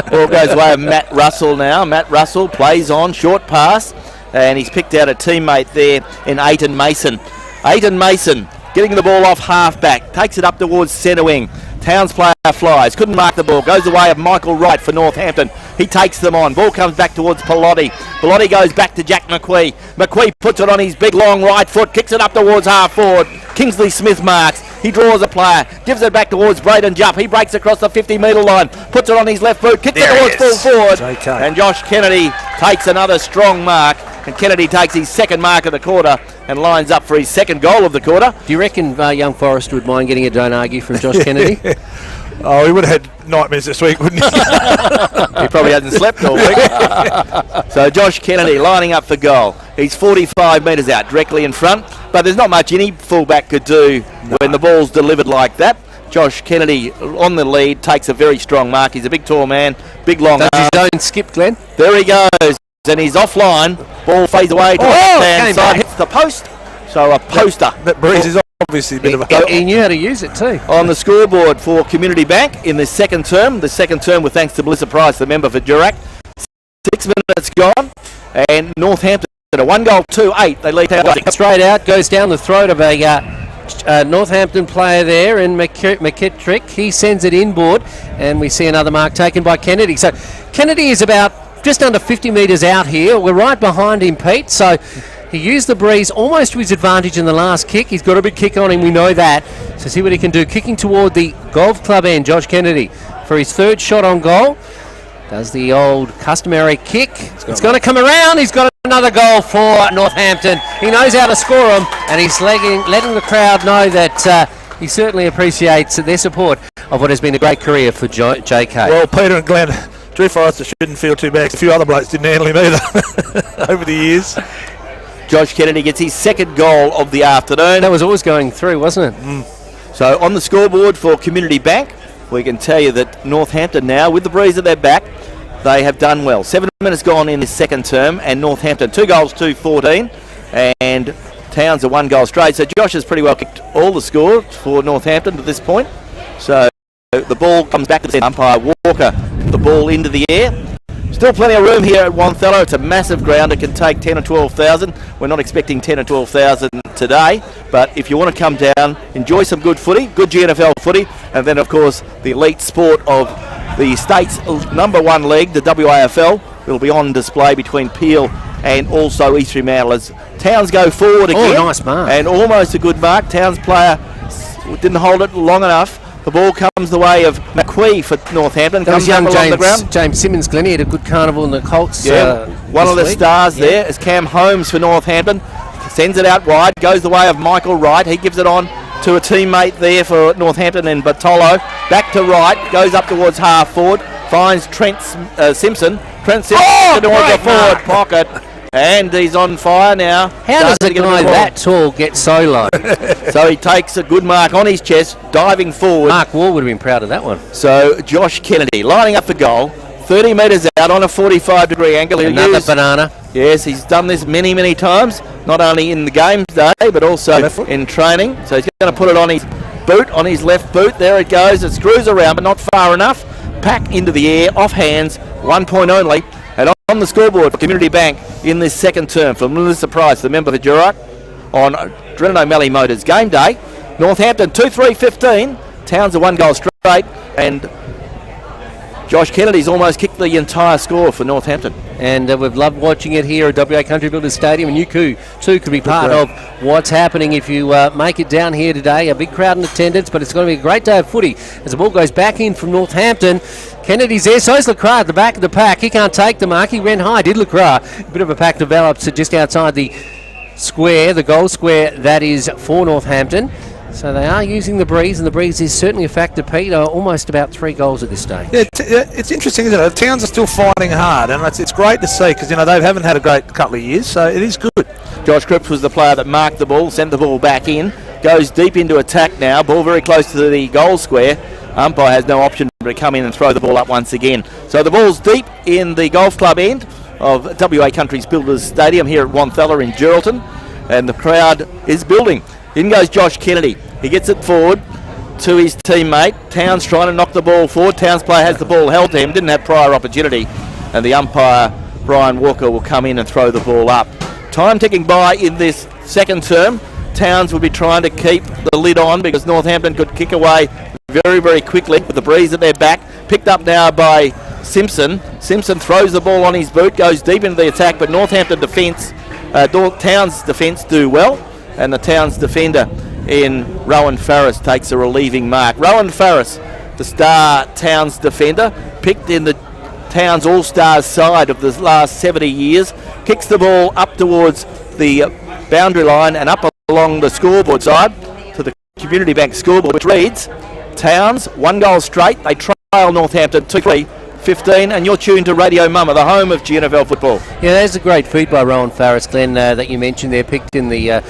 Ball goes away of Matt Russell now. Matt Russell plays on, short pass, and he's picked out a teammate there in Aiton Mason. Aiton Mason getting the ball off half-back, takes it up towards centre wing. Towns player flies, couldn't mark the ball, goes the way of Michael Wright for Northampton. He takes them on, ball comes back towards Pilotti. Pilotti goes back to Jack McQuee. McQuee puts it on his big long right foot, kicks it up towards half forward. Kingsley Smith marks, he draws a player, gives it back towards Braden Jupp. He breaks across the 50-metre line, puts it on his left boot, kicks it towards full forward. JK. And Josh Kennedy takes another strong mark. And Kennedy takes his second mark of the quarter and lines up for his second goal of the quarter. Do you reckon young Forrester would mind getting a don't argue from Josh Kennedy? Oh, he would have had nightmares this week, wouldn't he? He probably hasn't slept all week. So Josh Kennedy lining up for goal. He's 45 metres out, directly in front. But there's not much any fullback could do when the ball's delivered like that. Josh Kennedy on the lead, takes a very strong mark. He's a big tall man, big long Does arm. his own skip, Glenn? There he goes. And he's offline. Ball fades away to the left-hand came side. back. Hits the post. So a poster. That breeze is obviously a bit of a... He knew how to use it too. On the scoreboard for Community Bank in the second term. The second term with thanks to Melissa Price, the member for Durack. 6 minutes gone. And Northampton, a 1-goal, 2-8. They lead Town. Straight out, goes down the throat of a Northampton player there, and McKittrick. He sends it inboard, and we see another mark taken by Kennedy. So Kennedy is about just under 50 metres out here. We're right behind him, Pete. So he used the breeze almost to his advantage in the last kick. He's got a big kick on him, we know that. So see what he can do. Kicking toward the golf club end, Josh Kennedy for his third shot on goal. Does the old customary kick. It's going to come around. He's got another goal for Northampton. He knows how to score them, and he's letting the crowd know that he certainly appreciates their support of what has been a great career for JK. Well, Peter and Glenn, Drew Forrester shouldn't feel too bad. A few other blokes didn't handle him either over the years. Josh Kennedy gets his second goal of the afternoon. That was always going through, wasn't it? So on the scoreboard for Community Bank, we can tell you that Northampton now, with the breeze at their back, they have done well. 7 minutes gone in the second term, and Northampton 2 goals, 2-14, and Towns a 1-goal straight. So Josh has pretty well kicked all the scores for Northampton to this point. So the ball comes back to the umpire Walker, the ball into the air. Still plenty of room here at Wanthello. It's a massive ground. It can take 10 or 12,000. We're not expecting 10 or 12,000 today, but if you want to come down, enjoy some good footy, good GNFL footy, and then of course the elite sport of the state's #1 league, the WAFL, will be on display between Peel and also East Fremantle as Towns go forward again. Oh, nice mark. And almost a good mark. Towns player didn't hold it long enough. The ball comes the way of McQuee for Northampton. That was Comes young up along the ground. James Simmons, Glenn. He had a good carnival in the Colts. One of the this week. stars there is Cam Holmes for Northampton. Sends it out wide, goes the way of Michael Wright. He gives it on to a teammate there for Northampton and Bartolo. Back to Wright, goes up towards half forward, finds Trent Simpson. Trent Simpson towards the forward pocket. And he's on fire now. How does a guy that tall get so low? So he takes a good mark on his chest, diving forward. Mark Wall would have been proud of that one. So Josh Kennedy lining up for goal, 30 metres out on a 45-degree angle. He'll Another use- banana. Yes, he's done this many, many times, not only in the games day, but also Left foot. in training. So he's going to put it on his boot, on his left boot. There it goes. It screws around, but not far enough. Pack into the air, off hands, 1 point only. And on the scoreboard for Community Bank in this second term for Melissa Price, the member for Durack, on Drennan O'Malley Motors game day. Northampton 2-3-15. Towns a 1-goal straight, and Josh Kennedy's almost kicked the entire score for Northampton. And we've loved watching it here at WA Country Builders Stadium, and you too could be part of what's happening if you make it down here today. A big crowd in attendance, but it's going to be a great day of footy as the ball goes back in from Northampton. Kennedy's there, so's Lacroix at the back of the pack. He can't take the mark. He went high, did Lacroix. A bit of a pack develops just outside the square, the goal square that is for Northampton. So they are using the breeze, and the breeze is certainly a factor, Pete. Almost about 3 goals at this stage. Yeah, it's interesting, isn't it? The Towns are still fighting hard, and it's great to see because, they haven't had a great couple of years, so it is good. Josh Cripps was the player that marked the ball, sent the ball back in, goes deep into attack now, ball very close to the goal square. Umpire has no option but to come in and throw the ball up once again. So the ball's deep in the golf club end of WA Country's Builders Stadium here at Wanthella in Geraldton, and the crowd is building. In goes Josh Kennedy. He gets it forward to his teammate. Towns trying to knock the ball forward. Towns player has the ball held to him, didn't have prior opportunity, and the umpire, Brian Walker, will come in and throw the ball up. Time ticking by in this second term. Towns will be trying to keep the lid on because Northampton could kick away very, very quickly with the breeze at their back. Picked up now by Simpson. Simpson throws the ball on his boot, goes deep into the attack, but Northampton defence, Towns defence do well, and the Towns defender in Rowan Farris takes a relieving mark. Rowan Farris, the star Towns defender, picked in the Towns All-Stars side of the last 70 years, kicks the ball up towards the boundary line and up along the scoreboard side to the Community Bank scoreboard, which reads Towns 1 goal straight. They trail Northampton 2-3-15, and you're tuned to Radio Mama, the home of GNFL football. Yeah, there's a great feed by Rowan Farris, Glenn, that you mentioned there, picked in the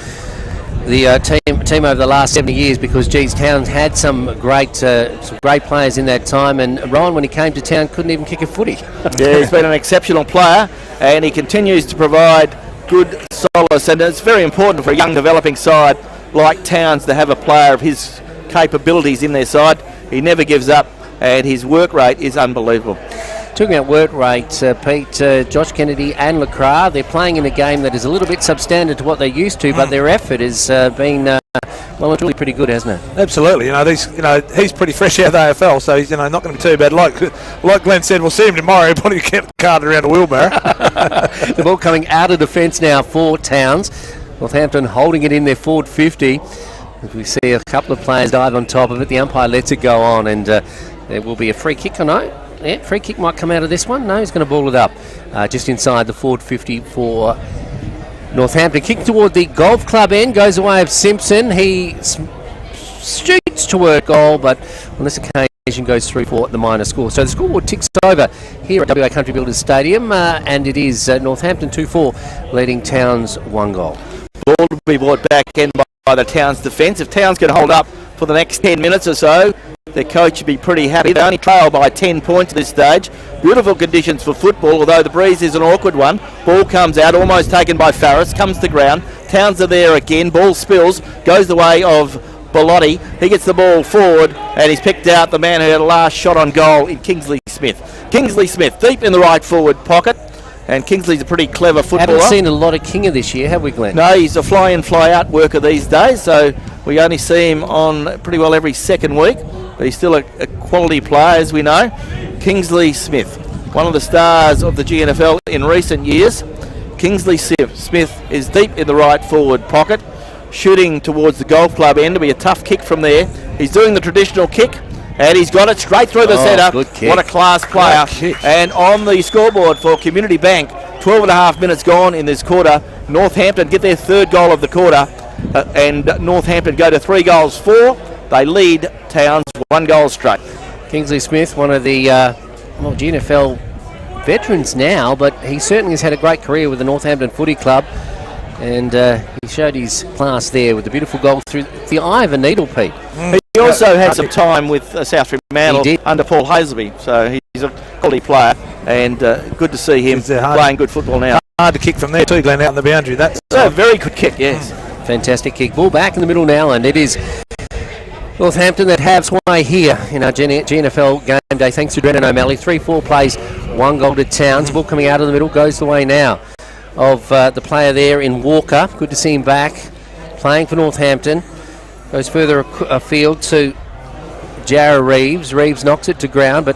team over the last 70 years because, Towns had some great players in that time, and Rowan, when he came to town, couldn't even kick a footy. Yeah, he's been an exceptional player, and he continues to provide good solace, and it's very important for a young developing side like Towns to have a player of his capabilities in their side. He never gives up, and his work rate is unbelievable. Talking about work rate, Pete, Josh Kennedy and Lacroix, they're playing in a game that is a little bit substandard to what they're used to, but their effort has been well and truly pretty good, hasn't it? Absolutely. He's pretty fresh out of the AFL, so he's not going to be too bad. Like Glenn said, we'll see him tomorrow. He'll probably get carted around a wheelbarrow. The ball coming out of defence now for Towns. Northampton holding it in their forward 50. As we see a couple of players dive on top of it, the umpire lets it go on, and there will be a free kick, I know. Yeah, free kick might come out of this one. No, he's going to ball it up just inside the forward 50 for Northampton. Kick toward the golf club end, goes away of Simpson. He shoots toward goal, but on this occasion goes through for the minor score. So the scoreboard ticks over here at WA Country Builders Stadium, and it is Northampton 2-4, leading Towns 1 goal. Ball to be brought back in by the Towns defence. If Towns can hold up for the next 10 minutes or so, their coach would be pretty happy. They only trail by 10 points at this stage. Beautiful conditions for football, although the breeze is an awkward one. Ball comes out, almost taken by Farris, comes to ground. Towns are there again. Ball spills, goes the way of Bellotti. He gets the ball forward, and he's picked out the man who had a last shot on goal in Kingsley Smith. Kingsley Smith, deep in the right forward pocket, and Kingsley's a pretty clever footballer. Haven't seen a lot of Kinga this year, have we, Glenn? No, he's a fly-in, fly-out worker these days, so we only see him on pretty well every second week. But he's still a quality player, as we know. Kingsley Smith, one of the stars of the GNFL in recent years. Kingsley Smith is deep in the right forward pocket, shooting towards the golf club end. It'll be a tough kick from there. He's doing the traditional kick, and he's got it straight through the centre. Good kick. What a class player. And on the scoreboard for Community Bank, 12 and a half minutes gone in this quarter. Northampton get their 3rd goal of the quarter, and Northampton go to 3 goals 4. They lead Towns 1 goal straight. Kingsley Smith, one of the GNFL veterans now, but he certainly has had a great career with the Northampton Footy Club, and he showed his class there with the beautiful goal through the eye of a needle, Pete. He also had some time with South Fremantle under Paul Hazelby, so he's a quality player, and good to see him playing good football now. Hard to kick from there too, Glenn, out in the boundary. That's a very good kick, yes. Fantastic kick. Ball back in the middle now, and it is Northampton that halves way here in our GNFL game day, thanks to Brendan O'Malley. 3-4 plays, 1 goal to Towns. Ball coming out of the middle, goes the way now of the player there in Walker. Good to see him back, playing for Northampton. Goes further afield to Jarrah Reeves. Reeves knocks it to ground, but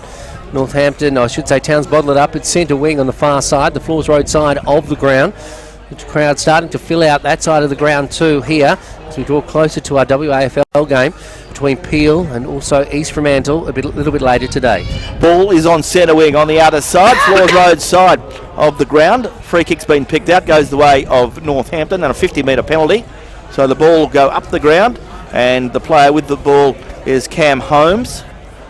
Northampton, I should say Towns bottle it up. It's centre wing on the far side, the Floors Road side of the ground. The crowd starting to fill out that side of the ground too here as we draw closer to our WAFL game between Peel and also East Fremantle a little bit later today. Ball is on centre wing on the outer side, Floors Road side of the ground. Free kick's been picked out, goes the way of Northampton, and a 50-metre penalty. So the ball will go up the ground, and the player with the ball is Cam Holmes.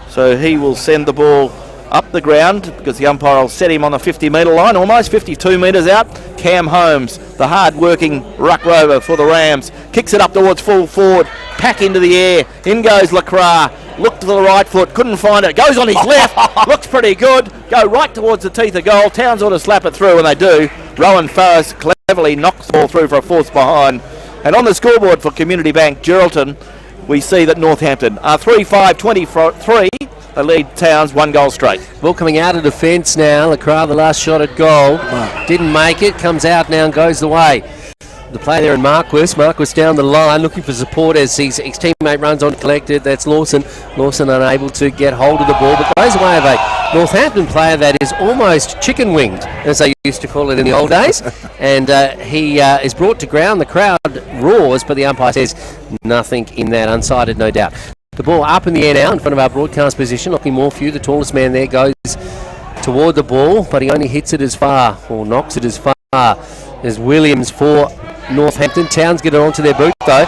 So he will send the ball up the ground because the umpire will set him on the 50-metre line, almost 52 metres out. Cam Holmes, the hard-working ruck rover for the Rams, kicks it up towards full forward, pack into the air. In goes Lacroix, looked to the right foot, couldn't find it, goes on his left, looks pretty good, go right towards the teeth of goal. Towns ought to slap it through, and they do. Rowan Farris cleverly knocks the ball through for a force behind. And on the scoreboard for Community Bank Geraldton, we see that Northampton are 3-5-23. They lead Towns 1 goal straight. Ball coming out of defence now. Lacroix, the last shot at goal. Didn't make it. Comes out now and goes the way. The player there in Marquis. Marquis down the line looking for support as his teammate runs on collected. That's Lawson. Lawson unable to get hold of the ball, but goes away of a Northampton player that is almost chicken winged, as they used to call it in the old days. And he is brought to ground. The crowd roars, but the umpire says nothing in that. Unsighted, no doubt. The ball up in the air now in front of our broadcast position. Lockie Morphew, the tallest man there, goes toward the ball, but he only hits it as far, or knocks it as far as Williams for Northampton. Towns get it onto their boot though.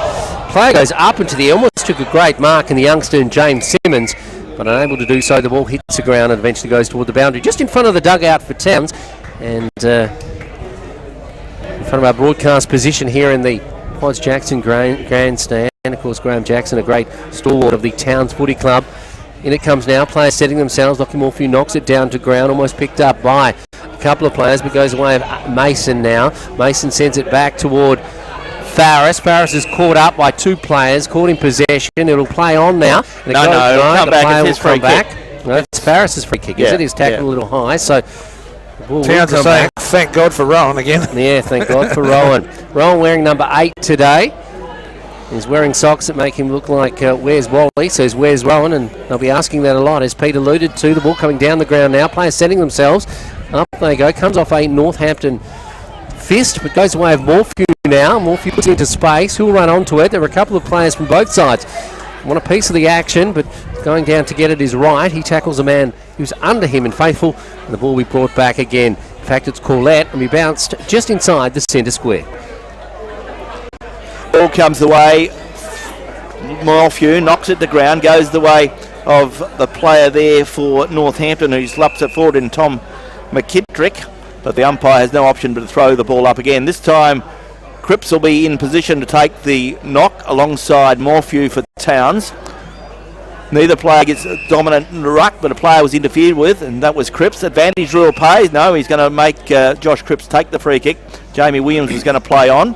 Player goes up into the air, almost took a great mark in the youngster James Simmons, but unable to do so. The ball hits the ground and eventually goes toward the boundary, just in front of the dugout for Towns, and in front of our broadcast position here in the Pods Jackson grandstand. And of course Graham Jackson, a great stalwart of the Towns Footy Club. In it comes now, players setting themselves. Lockie Morphew knocks it down to ground, almost picked up by a couple of players, but goes away of Mason now. Mason sends it back toward Farris. Farris is caught up by two players, caught in possession. It'll play on now. It'll come back. It's his free kick. No, it's Farris's free kick, is it? He's tackled a little high, so Towns are saying, thank God for Rowan again. Yeah, thank God for Rowan. Rowan wearing number 8 today. He's wearing socks that make him look like where's Wally, says where's Rowan, and they'll be asking that a lot, as Pete alluded to. The ball coming down the ground now, players setting themselves. Up they go, comes off a Northampton fist, but goes away of Morphew now. Morphew puts it into space, who'll run onto it. There are a couple of players from both sides. Want a piece of the action, but going down to get it is right. He tackles a man who's under him in Faithful, and the ball will be brought back again. In fact, it's Corlett, and we bounced just inside the centre square. Ball comes the way. Morphew knocks it to ground, goes the way of the player there for Northampton, who slaps it forward in Tom McKittrick, but the umpire has no option but to throw the ball up again. This time Cripps will be in position to take the knock alongside Morphew for Towns. Neither player gets dominant in the ruck, but a player was interfered with, and that was Cripps. Advantage rule pays. No, he's going to make Josh Cripps take the free kick. Jamie Williams was going to play on.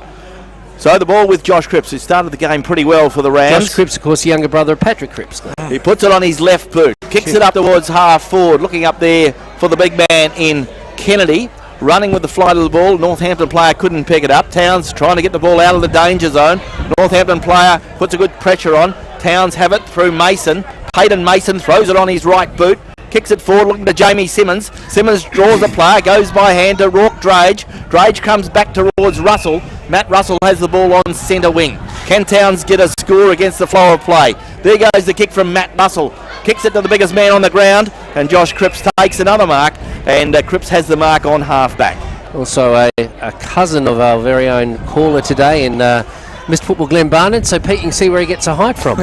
So the ball with Josh Cripps, who started the game pretty well for the Rams. Josh Cripps, of course, younger brother of Patrick Cripps. He puts it on his left boot, kicks it up towards half forward, looking up there for the big man in Kennedy. Running with the flight of the ball. Northampton player couldn't pick it up. Towns trying to get the ball out of the danger zone. Northampton player puts a good pressure on. Towns have it through Mason. Hayden Mason throws it on his right boot. Kicks it forward, looking to Jamie Simmons. Simmons draws the player, goes by hand to Rourke Drage. Drage comes back towards Russell. Matt Russell has the ball on centre wing. Can Towns get a score against the flow of play? There goes the kick from Matt Russell. Kicks it to the biggest man on the ground, and Josh Cripps takes another mark, and Cripps has the mark on half-back. Also a cousin of our very own caller today in Mr. Football Glenn Barnard, so Pete, you can see where he gets a height from.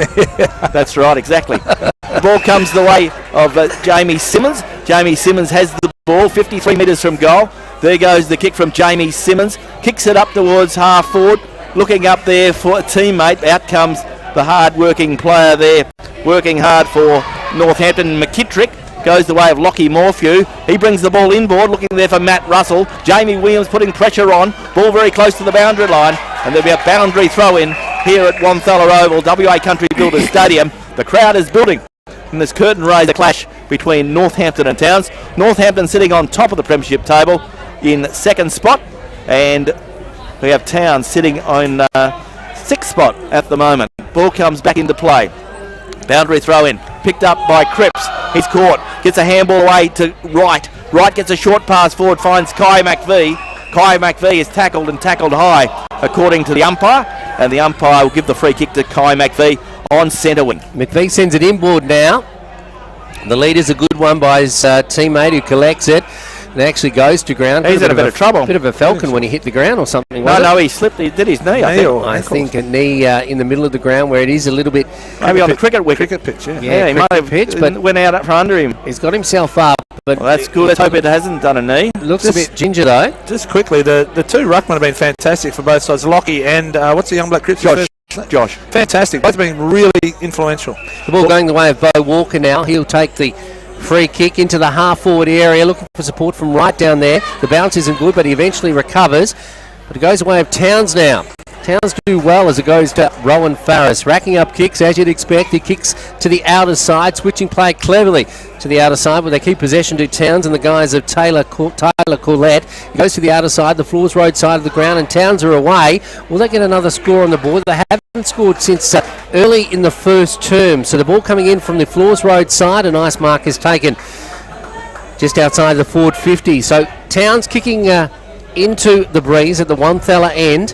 That's right, exactly. The ball comes the way of Jamie Simmons. Jamie Simmons has the ball 53 metres from goal. There goes the kick from Jamie Simmons. Kicks it up towards half forward. Looking up there for a teammate. Out comes the hard-working player there, working hard for Northampton. McKittrick goes the way of Lockie Morphew. He brings the ball inboard, looking there for Matt Russell. Jamie Williams putting pressure on. Ball very close to the boundary line, and there'll be a boundary throw-in here at Wonthalla Oval, WA Country Builders Stadium. The crowd is building in this curtain raiser clash between Northampton and Towns. Northampton sitting on top of the premiership table in second spot, and we have Towns sitting on sixth spot at the moment. Ball comes back into play. Boundary throw in, picked up by Cripps. He's caught. Gets a handball away to Wright. Wright gets a short pass forward, finds Kai McVie. Kai McVie is tackled and tackled high, according to the umpire. And the umpire will give the free kick to Kai McVie on centre wing. McVie sends it inboard now. The lead is a good one by his teammate who collects it and actually goes to ground. He's in a bit of trouble. Bit of a falcon when he hit the ground or something. No, he slipped. He did his knee, I think a knee in the middle of the ground where it is a little bit. Maybe on the cricket wicket. Cricket pitch, Yeah, he might have pitch, but went out from under him. He's got himself up. But Well, that's good. Let's hope it hasn't done a knee. Looks a bit ginger though. Just quickly, the two ruckmen have been fantastic for both sides. Lockie and what's the young black Cripps? Josh. Fantastic. Both been really influential. The ball going the way of Bo Walker now. He'll take the free kick into the half-forward area, looking for support from right down there. The bounce isn't good, but he eventually recovers. But it goes away of Towns now. Towns do well as it goes to Rowan Farris, racking up kicks as you'd expect. He kicks to the outer side, switching play cleverly to the outer side, where they keep possession to Towns and the guys of Tyler Collette. He goes to the outer side, the Floors Road side of the ground, and Towns are away. Will they get another score on the board? They haven't scored since early in the first term. So the ball coming in from the Floors Road side. A nice mark is taken just outside the forward 50. So Towns kicking into the breeze at the Wonthella end.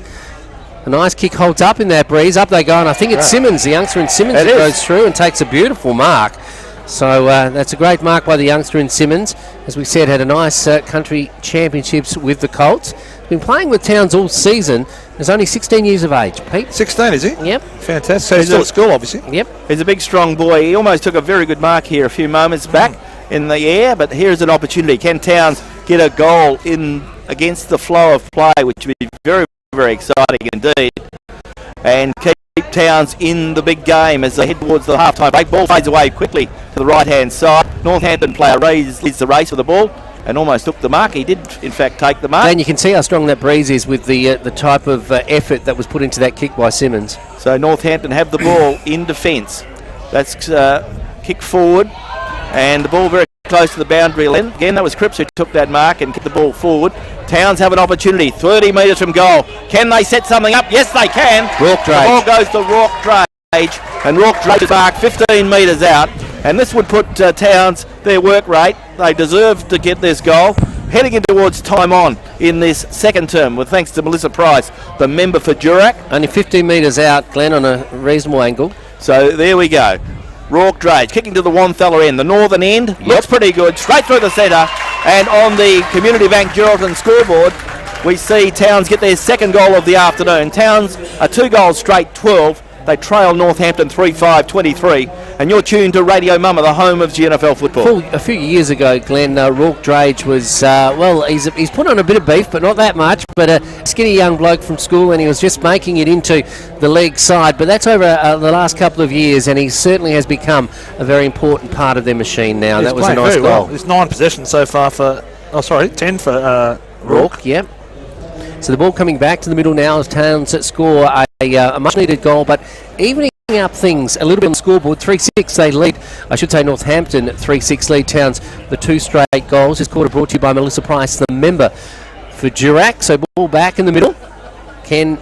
A nice kick holds up in that breeze. Up they go, and I think it's Simmons, the youngster in Simmons, that goes through and takes a beautiful mark. So that's a great mark by the youngster in Simmons. As we said, had a nice country championships with the Colts. Been playing with Towns all season. He's only 16 years of age. Pete? 16, is he? Yep. Fantastic. So he's still at school, obviously. Yep. He's a big, strong boy. He almost took a very good mark here a few moments back in the air, but here's an opportunity. Can Towns get a goal in against the flow of play, which would be very, very exciting indeed, and keep Towns in the big game as they head towards the half-time break. Ball fades away quickly to the right-hand side. Northampton player leads the race for the ball and almost took the mark. He did, in fact, take the mark. And you can see how strong that breeze is with the type of effort that was put into that kick by Simmons. So Northampton have the ball in defence. That's kick forward, and the ball very close to the boundary line. Again, that was Cripps who took that mark and kicked the ball forward. Towns have an opportunity, 30 metres from goal. Can they set something up? Yes, they can. Rourke The ball goes to Rourke Drage, and Rourke Drage is marked 15 metres out. And this would put Towns, their work rate, they deserve to get this goal, heading in towards time on in this second term, with thanks to Melissa Price, the member for Durack. Only 15 metres out, Glenn, on a reasonable angle. So there we go. Rourke Drage kicking to the Wonthella end. The northern end looks pretty good. Straight through the centre. And on the Community Bank Geraldton scoreboard, we see Towns get their second goal of the afternoon. Towns are 2 goals straight, 12. They trail Northampton 3-5, 23. And you're tuned to Radio Mama, the home of GNFL football. A few years ago, Glenn, Rourke Drage was, he's put on a bit of beef, but not that much. But a skinny young bloke from school, and he was just making it into the league side. But that's over the last couple of years, and he certainly has become a very important part of their machine now. He's that was a nice goal. Well. There's 9 possessions so far for, 10 for Rourke. Yep. So the ball coming back to the middle now as Towns score a much-needed goal, but evening up things a little bit on the scoreboard. 3-6 they lead. I should say Northampton 3-6 lead Towns. The 2 straight goals. This quarter brought to you by Melissa Price, the member for Durack. So ball back in the middle. Can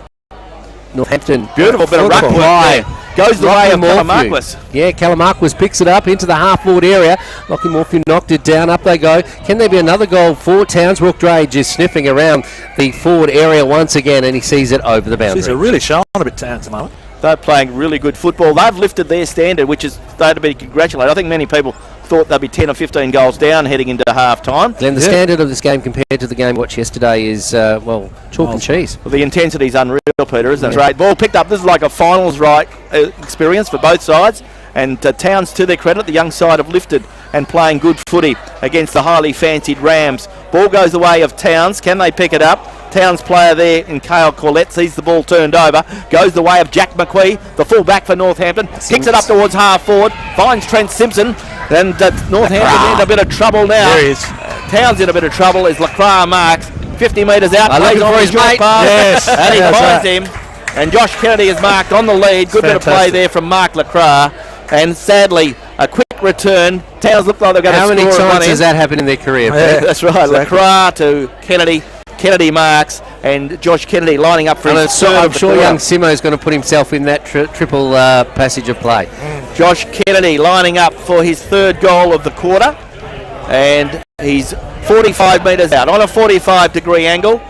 Northampton... Beautiful bit of ruck work there. Goes the way of Calamarquis. Yeah, Calamarquis picks it up into the half-forward area. Lockie Morphew knocked it down. Up they go. Can there be another goal for Towns? Rourke Drage is sniffing around the forward area once again, and he sees it over the boundary. She's really showing a bit Towns at the moment. They're playing really good football. They've lifted their standard, which is they're to be congratulated. I think many people thought they'd be 10 or 15 goals down heading into half-time. Glenn, the standard of this game compared to the game watched yesterday is, chalk and cheese. Well, the intensity's unreal, Peter, isn't it? Right. Ball picked up. This is like a finals experience for both sides. And Towns, to their credit, the young side have lifted and playing good footy against the highly fancied Rams. Ball goes the way of Towns. Can they pick it up? Towns player there in Kale Corlett sees the ball turned over. Goes the way of Jack McQuee, the full back for Northampton. Kicks it up towards half forward. Finds Trent Simpson. And Northampton in a bit of trouble now. There he is. Towns in a bit of trouble as Lacroix marks 50 metres out. Looking for his mate. Yes. And he finds him. And Josh Kennedy is marked on the lead. Good bit of play there from Mark Lacroix. And sadly, a quick return. Towns look like they're going to score. How many times has that happened in their career? Yeah, that's right. Exactly. Lacroix to Kennedy. Kennedy marks, and Josh Kennedy lining up for And his third I'm of the sure quarter. young Simo is going to put himself in that triple passage of play. Josh Kennedy lining up for his third goal of the quarter, and he's 45 metres out on a 45-degree angle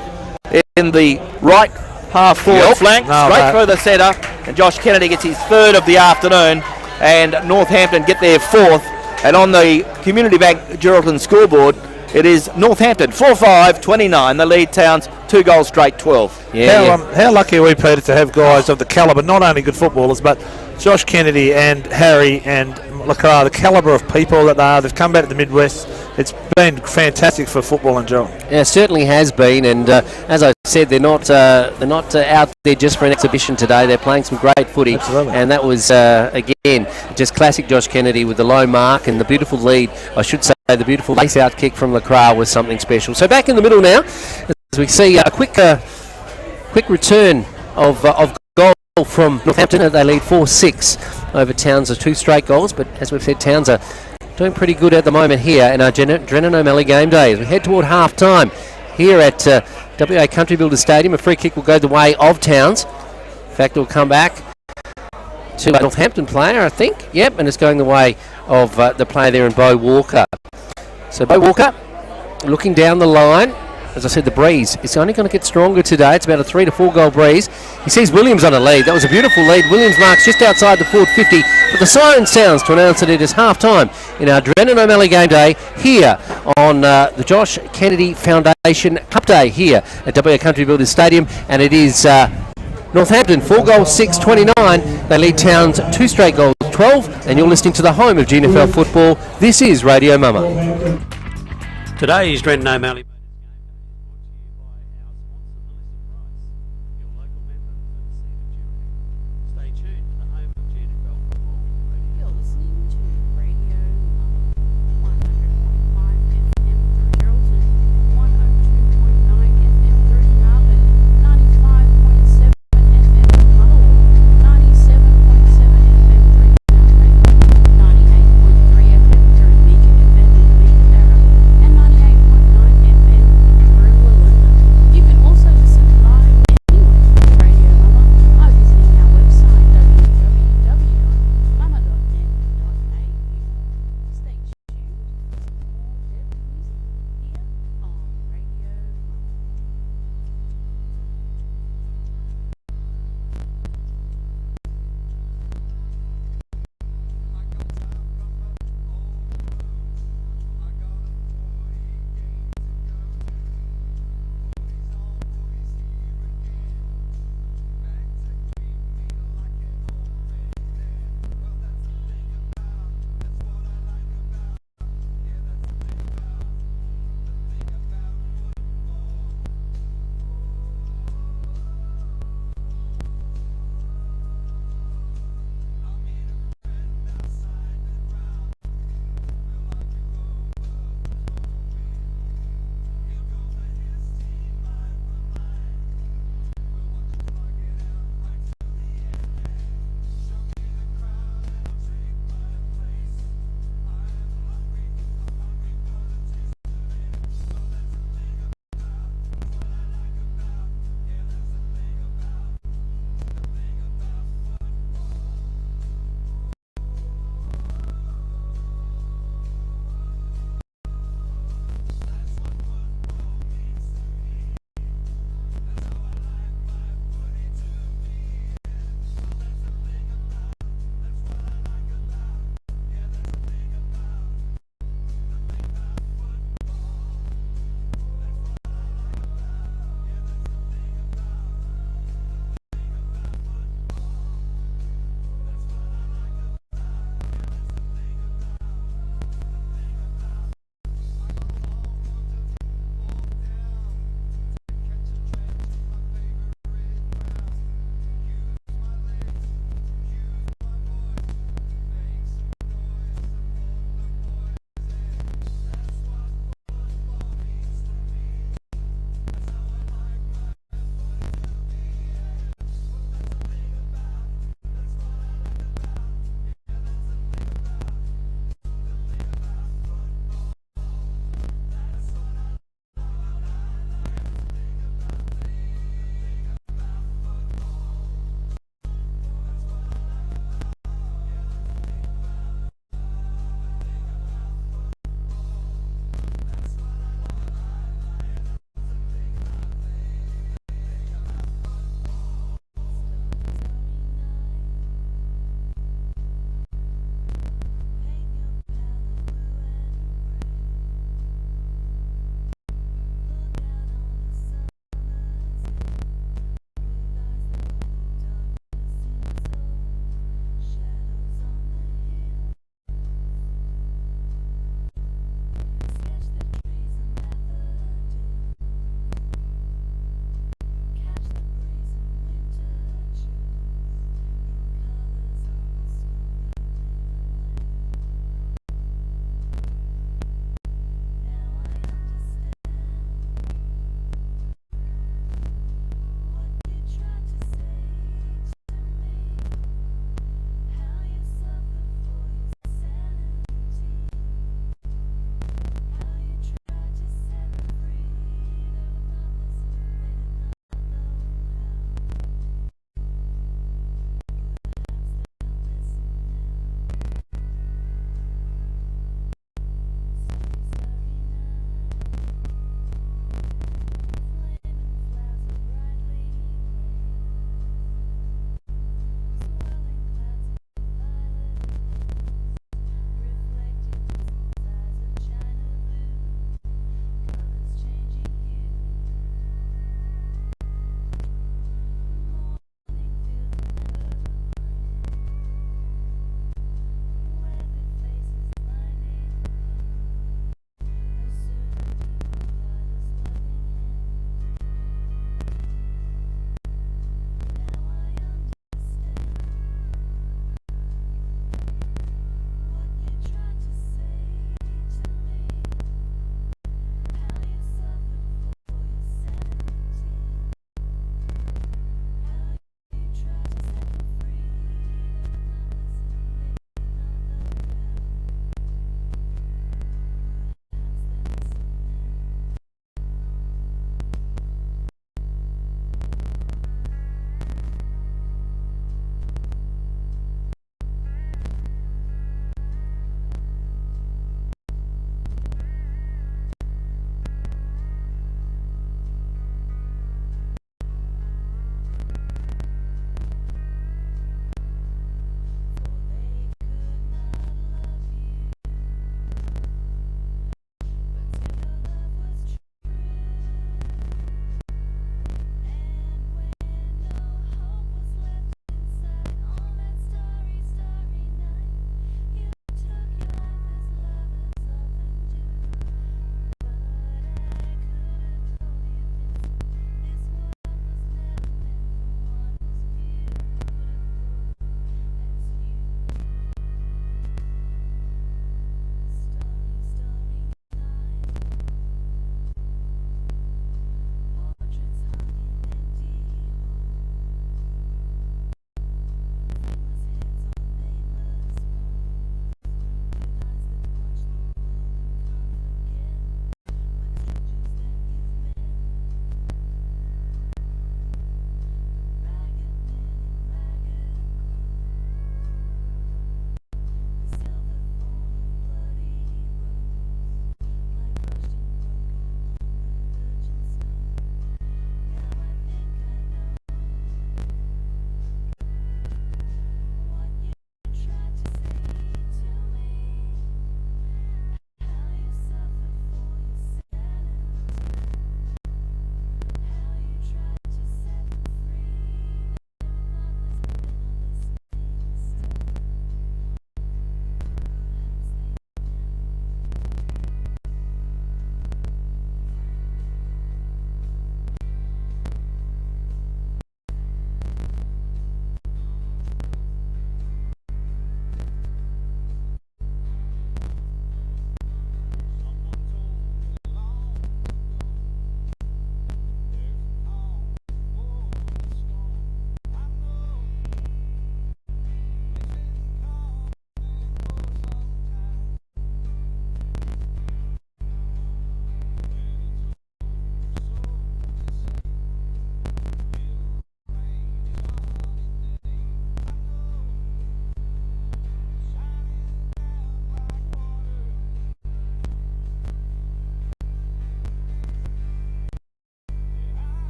in the right half forward flank, straight through the centre, and Josh Kennedy gets his third of the afternoon, and Northampton get their fourth. And on the Community Bank Geraldton scoreboard, it is Northampton 4-5-29. The lead Towns 2 goals straight 12. How lucky are we, Peter, to have guys of the calibre, not only good footballers, but Josh Kennedy and Harry and Lacroix, the calibre of people that they are. They've come back to the Midwest. It's been fantastic for football in Geraldton. Yeah, it certainly has been, and as I said, they're not out there just for an exhibition today. They're playing some great footy. Absolutely. And that was again just classic Josh Kennedy with the low mark and the beautiful lead. I should say the beautiful lace out kick from Lacroix was something special. So back in the middle now, as we see a quick return of goal from Northampton. They lead 4-6 over Towns of 2 straight goals, but as we've said, Towns are doing pretty good at the moment here in our Drennan O'Malley game day. As we head toward half time here at WA Country Builders Stadium, a free kick will go the way of Towns. In fact, it will come back to a Northampton player, I think. Yep, and it's going the way of the player there in Bo Walker. So Bo Walker looking down the line. As I said, the breeze is only going to get stronger today. It's about a 3 to 4 goal breeze. He sees Williams on a lead. That was a beautiful lead. Williams marks just outside the forward 50, but the siren sounds to announce that it is half time in our Drennan O'Malley game day here on the Josh Kennedy Foundation Cup Day here at WA Country Builders Stadium, and it is Northampton 4 goals 6-29. They lead Towns 2 straight goals 12, and you're listening to the home of GNFL football. This is Radio Mama. Today's Drennan O'Malley. You're listening to Radio Mama, 100.5 FM through Geraldton, 102.9 FM through Harvard, 95.7 FM through Muddle, 97.7 FM through Mount 98.3 FM through Meeka FM in Meekatharra, and 98.9 FM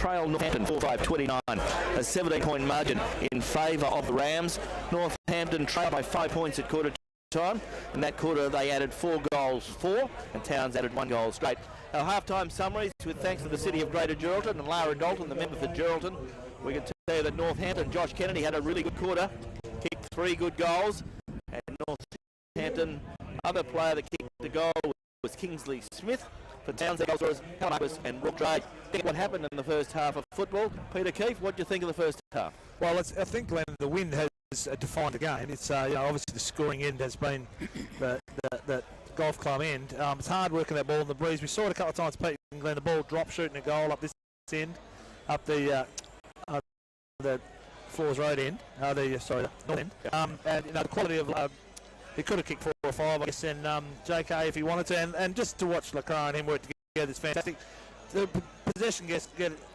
trail Northampton 4-5-29, a 17-point margin in favour of the Rams. Northampton trailed by 5 points at quarter time. In that quarter they added 4 goals, and Towns added 1 goal straight. Our half-time summaries, with thanks to the City of Greater Geraldton and Lara Dalton, the member for Geraldton. We can tell you that Northampton, Josh Kennedy, had a really good quarter, kicked 3 good goals, and Northampton, other player that kicked the goal was Kingsley Smith. For Towns, the goal scorers, Helen and Rook Drake. Think what happened in the first half of football. Peter Keefe, what do you think of the first half? Well, I think, Glenn, the wind has defined the game. It's obviously the scoring end has been the golf club end. It's hard working that ball in the breeze. We saw it a couple of times, Pete and Glenn, the ball drop shooting a goal up this end, up the Floors Road end, the north end. And the quality of he could have kicked 4 or 5, I guess, and JK if he wanted to, and just to watch Lacroix and him work together is fantastic. The possession get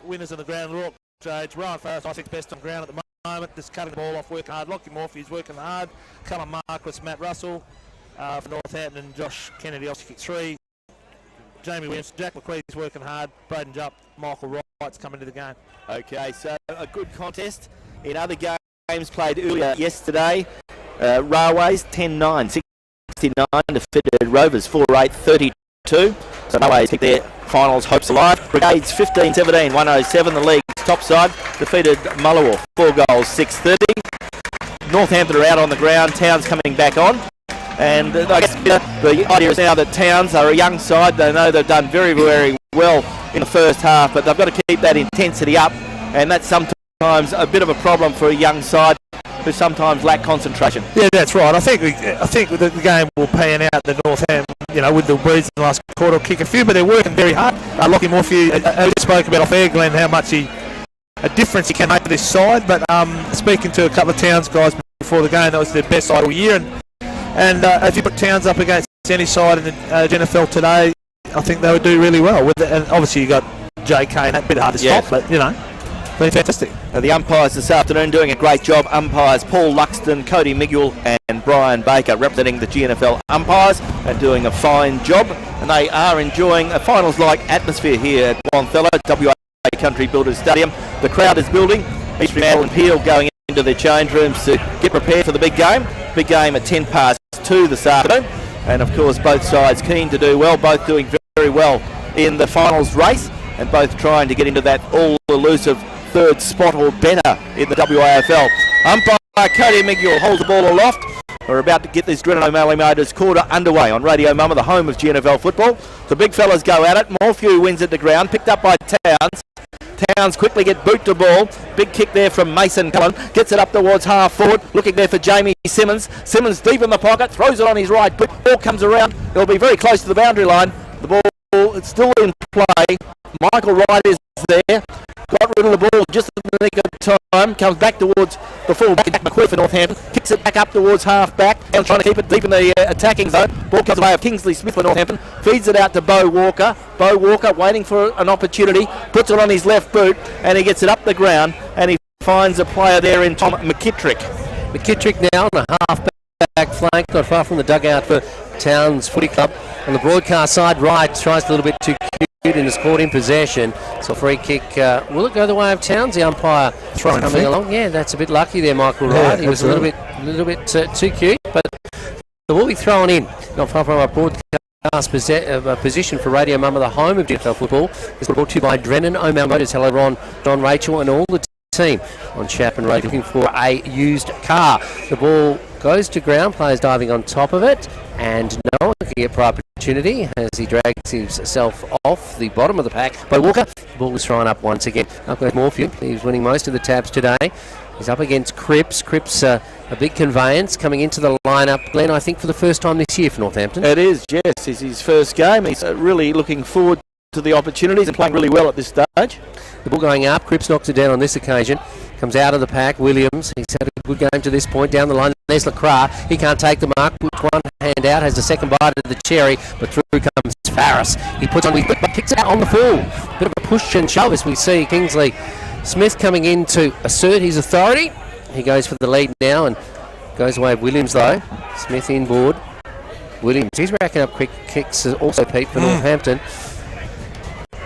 winners on the ground. Rock Jades, Ryan Farris, I think best on ground at the moment, just cutting the ball off, working hard. Lockie Morphy's working hard. Callum Marquis, Matt Russell for Northampton, and Josh Kennedy also kicked 3. Jamie Williams, Jack McQuee's working hard. Braden Jupp, Michael Wright's come into the game. Okay, so a good contest. In other games played earlier yesterday, Railways 10-9, 69 defeated Rovers 4-8, 32. So Railways keep their finals hopes alive. Brigades 15-17, 107, the league's top side, defeated Mullawa 4 goals, 6-30. Northampton are out on the ground, Towns coming back on. And I guess the idea is now that Towns are a young side. They know they've done very, very well in the first half, but they've got to keep that intensity up, and that's sometimes a bit of a problem for a young side who sometimes lack concentration. Yeah, that's right. I think the game will pan out the Northampton, with the Breeds in the last quarter, will kick a few, but they're working very hard. Lockie Morphy, we spoke about off air, Glenn, how much a difference he can make to this side, but speaking to a couple of Towns guys before the game, that was their best side all year, and if you put Towns up against any side in the NFL today, I think they would do really well with it. And obviously you got JK, and that's a bit hard to stop, but been fantastic. The umpires this afternoon doing a great job. Umpires Paul Luxton, Cody Miguel and Brian Baker representing the GNFL umpires and doing a fine job, and they are enjoying a finals-like atmosphere here at Wonthella, WA Country Builders Stadium. The crowd is building. Eastern and Peel going into their change rooms to get prepared for the big game. Big game at 2:10 this afternoon, and of course both sides keen to do well, both doing very well in the finals race, and both trying to get into that all-elusive third spot or better in the WAFL. Umpire Cody Miguel holds the ball aloft. We're about to get this Drennan O'Malley Motors quarter underway on Radio Mama, the home of GNFL football. The big fellas go at it. Morphew wins at the ground, picked up by Towns. Towns quickly get boot to ball. Big kick there from Mason Cullen. Gets it up towards half forward. Looking there for Jamie Simmons. Simmons deep in the pocket. Throws it on his right boot. Ball comes around. It'll be very close to the boundary line. The ball is still in play. Michael Wright is there. Got rid of the ball just in the nick of time. Comes back towards the full-back. Jack McQueen for Northampton. Kicks it back up towards half-back. And trying to keep it deep in the attacking zone. Ball comes away of Kingsley Smith for Northampton. Feeds it out to Bo Walker. Bo Walker waiting for an opportunity. Puts it on his left boot. And he gets it up the ground. And he finds a player there in Tom McKittrick. McKittrick now on the half-back flank. Not far from the dugout for Towns Footy Club. On the broadcast side, Wright tries a little bit too cute and is caught in possession. So free kick, will it go the way of Towns? The umpire coming along. Yeah, that's a bit lucky there, Michael Wright. He was a little bit too cute, but the ball be thrown in. Not far from our broadcast position for Radio Mama, the home of GFL football. It's brought to you by Drennan O'Malley Motors. Hello, Ron, John, Rachel, and all the team on Chapman Road looking for a used car. The ball goes to ground, players diving on top of it, and no one can get prior opportunity as he drags himself off the bottom of the pack. By Walker, the ball is thrown up once again. Up with Morphew, he's winning most of the taps today. He's up against Cripps. Cripps, a big conveyance coming into the lineup, Glenn, I think for the first time this year for Northampton. It is, yes. It's his first game. He's really looking forward to the opportunities and playing really well at this stage. The ball going up. Cripps knocks it down on this occasion. Comes out of the pack. Williams, he's had a good game to this point. Down the line, there's Lacroix. He can't take the mark. Puts one hand out, has the second bite of the cherry, but through comes Farris. He puts on his whip, but kicks it out on the full. Bit of a push and shove as we see Kingsley Smith coming in to assert his authority. He goes for the lead now and goes away. Williams though. Smith inboard. Williams, he's racking up quick kicks also, Pete, for Northampton.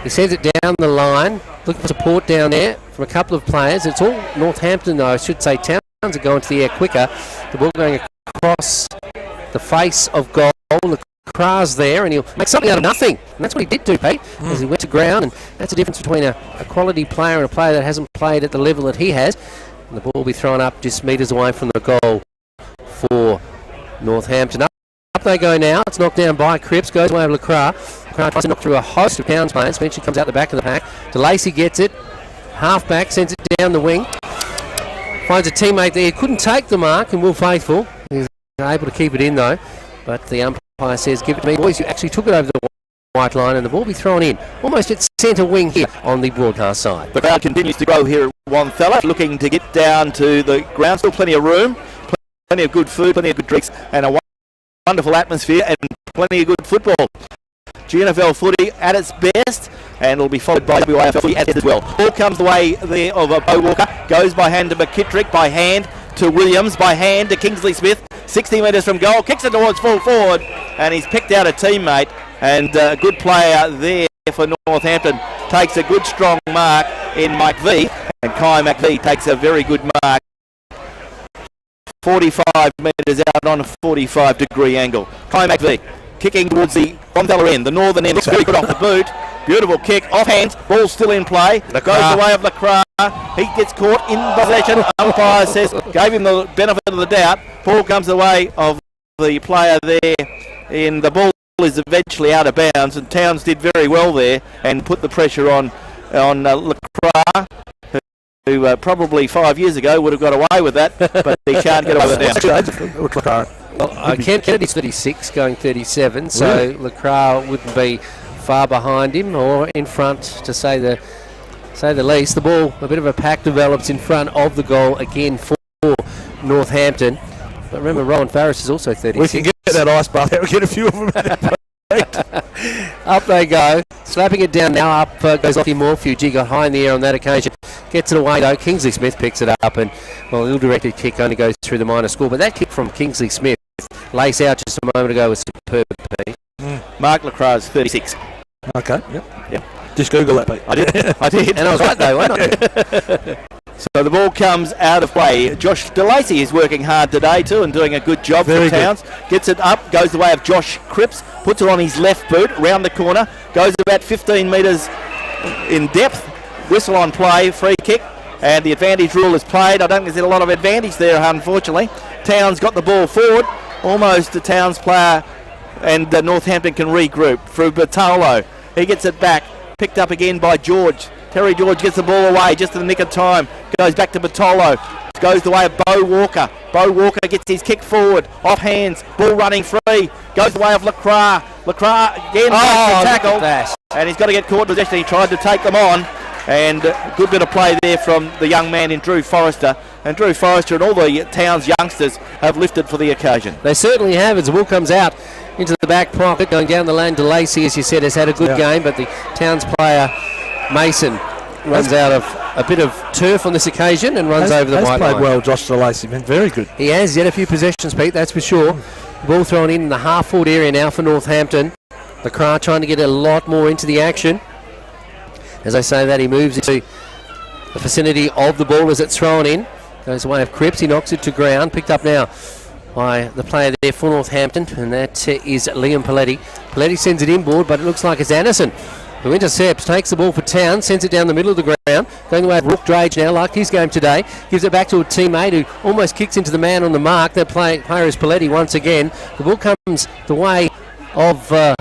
He sends it down the line, looking for support down there from a couple of players. It's all Northampton, though. I should say Towns are going to the air quicker. The ball going across the face of goal. LeCras there, and he'll make something out of nothing. And that's what he did do, Pete, as he went to ground. And that's the difference between a quality player and a player that hasn't played at the level that he has. And the ball will be thrown up just metres away from the goal for Northampton. Up they go now. It's knocked down by Cripps. Goes away of LeCras. LeCras tries to knock through a host of Towns players. Eventually comes out the back of the pack. DeLacy gets it. Half back, sends it down the wing. Finds a teammate there. Couldn't take the mark, and Will Faithful is able to keep it in, though. But the umpire says, give it to me. Boys, you actually took it over the white line, and the ball will be thrown in. Almost at centre wing here on the broadcast side. The crowd continues to grow here at Wonthella, looking to get down to the ground. Still plenty of room, plenty of good food, plenty of good drinks, and a wonderful atmosphere, and plenty of good football. GNFL footy at its best, and it'll be followed by WAFL footy at its as well. Ball comes the way there of a Bo Walker, goes by hand to McKittrick, by hand to Williams, by hand to Kingsley Smith, 60 metres from goal, kicks it towards full forward, and he's picked out a teammate, and a good player there for Northampton takes a good strong mark in Mike V, and Kai McVie takes a very good mark, 45 metres out on a 45-degree angle. Kai McVie kicking towards the Wonthella end, the northern end, looks very good off the boot, beautiful kick, off hands, ball still in play, goes the way of LeCras, he gets caught in possession, umpire says, gave him the benefit of the doubt, ball comes the way of the player there, and the ball is eventually out of bounds, and Towns did very well there, and put the pressure on LeCras, who probably 5 years ago would have got away with that, but he can't get away with it now. Well, Kennedy's 36, going 37, so LeCras wouldn't be far behind him or in front, to say the least. The ball, a bit of a pack develops in front of the goal again for Northampton. But remember, Rowan Farris is also 36. We can get that ice bath out. We'll get a few of them. Up they go, slapping it down now. Up goes Lockie Morphew. Got high in the air on that occasion. Gets it away though. Kingsley Smith picks it up, and well, the ill-directed kick only goes through the minor score. But that kick from Kingsley Smith, lace out just a moment ago, was superb. Mark LeCras, 36. Okay, yep. Just Google that, Pete. I did. And I was right though, wasn't I? So the ball comes out of play. Josh DeLacy is working hard today too and doing a good job for Towns. Gets it up, goes the way of Josh Cripps, puts it on his left boot, round the corner, goes about 15 metres in depth, whistle on play, free kick, and the advantage rule is played. I don't think there's a lot of advantage there, unfortunately. Towns got the ball forward, almost a Towns player, and Northampton can regroup through Bartolo. He gets it back, picked up again by George. Terry George gets the ball away just in the nick of time. Goes back to Bartolo. Goes the way of Bo Walker. Bo Walker gets his kick forward. Off hands. Ball running free. Goes the way of LeCras. LeCras again tackled. And he's got to get caught in possession. He tried to take them on. And a good bit of play there from the young man in Drew Forrester. And Drew Forrester and all the Towns youngsters have lifted for the occasion. They certainly have, as the ball comes out into the back pocket. Going down the lane to Lacey, as you said, has had a good game. But the Towns player, Mason, runs out of a bit of turf on this occasion and runs over the white line. Has played well, Josh DeLacy, been very good. He has, had a few possessions, Pete, that's for sure. Ball thrown in the half-forward area now for Northampton. LeCras trying to get a lot more into the action. As I say that, he moves into the vicinity of the ball as it's thrown in. Goes away of Cripps, he knocks it to ground. Picked up now by the player there for Northampton, and that is Liam Paletti. Paletti sends it inboard, but it looks like it's Anderson who intercepts, takes the ball for Town, sends it down the middle of the ground, going away Rook Drage now, like his game today, gives it back to a teammate who almost kicks into the man on the mark. That player is Paletti once again. The ball comes the way of the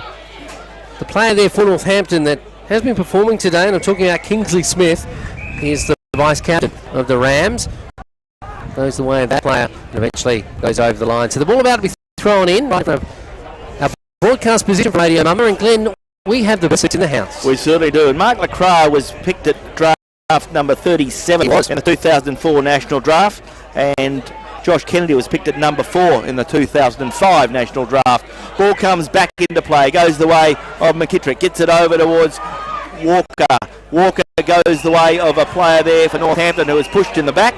player there for Northampton that has been performing today, and I'm talking about Kingsley Smith. He is the vice captain of the Rams. Goes the way of that player and eventually goes over the line. So the ball about to be thrown in right from our broadcast position from Radio Mummer, and Glenn, we have the best seats in the house. We certainly do. And Mark LeCras was picked at draft number 37 in the 2004 National Draft, and Josh Kennedy was picked at number 4 in the 2005 National Draft. Ball comes back into play, goes the way of McKittrick, gets it over towards Walker. Walker goes the way of a player there for Northampton who was pushed in the back.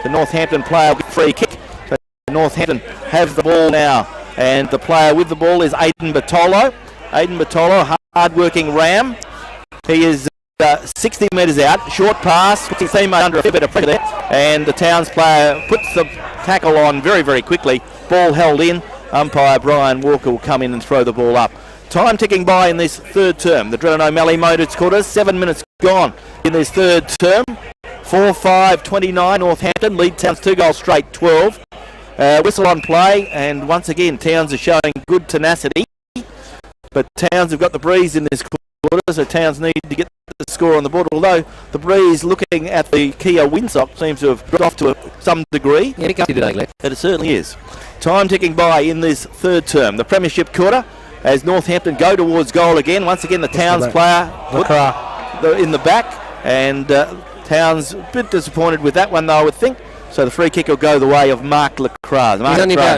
The Northampton player with free kick. So Northampton have the ball now, and the player with the ball is Aidan Bartolo. Aidan Bartolo, hard-working Ram. He is 60 metres out. Short pass. Puts his teammate under a fair bit of pressure there. And the Towns player puts the tackle on very, very quickly. Ball held in. Umpire Brian Walker will come in and throw the ball up. Time ticking by in this third term. The Drennan O'Malley Motors quarters. 7 minutes gone in this third term. 4-5-29 Northampton. Lead Towns 2 goals straight, 12. Whistle on play, and once again Towns are showing good tenacity. But Towns have got the breeze in this quarter, so Towns need to get the score on the board. Although the breeze, looking at the Kia windsock, seems to have dropped off to some degree. Yeah, it today, Glenn. But it certainly is. Time ticking by in this third term. The Premiership quarter, as Northampton go towards goal again. Once again, the Towns player in the back, and Towns a bit disappointed with that one, though, I would think. So the free kick will go the way of Mark Lacroix.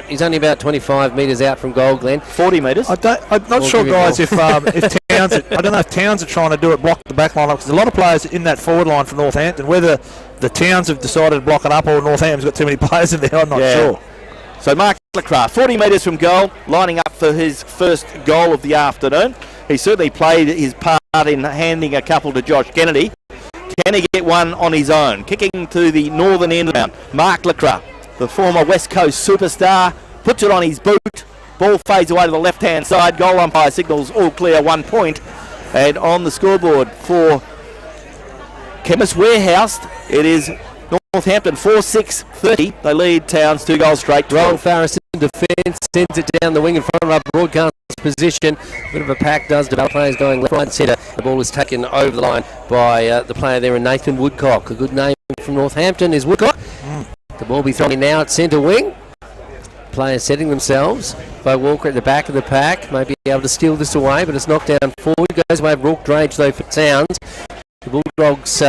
He's only about 25 metres out from goal, Glenn. 40 metres. I'm not sure, guys, if Towns. I don't know if Towns are trying to do it, block the back line up, because a lot of players in that forward line for Northampton. Whether the Towns have decided to block it up or Northampton's got too many players in there, I'm not sure. So Mark Lacroix, 40 metres from goal, lining up for his first goal of the afternoon. He certainly played his part in handing a couple to Josh Kennedy. Can he get one on his own? Kicking to the northern end round. Mark Lacroix, the former West Coast superstar, puts it on his boot. Ball fades away to the left-hand side. Goal umpire signals all clear, 1 point. And on the scoreboard for Chemist Warehouse, it is Northampton 4-6-30. They lead Towns 2 goals straight. Ron Farris in defence, sends it down the wing in front of our broadcast position. A bit of a pack does develop. Players going left, right and centre. The ball is taken over the line by the player there, Nathan Woodcock. A good name from Northampton is Woodcock. The ball will be thrown in now at centre wing. Players setting themselves. Bo Walker at the back of the pack. May be able to steal this away, but it's knocked down forward. Goes away Rourke Drage though for Towns. The Bulldogs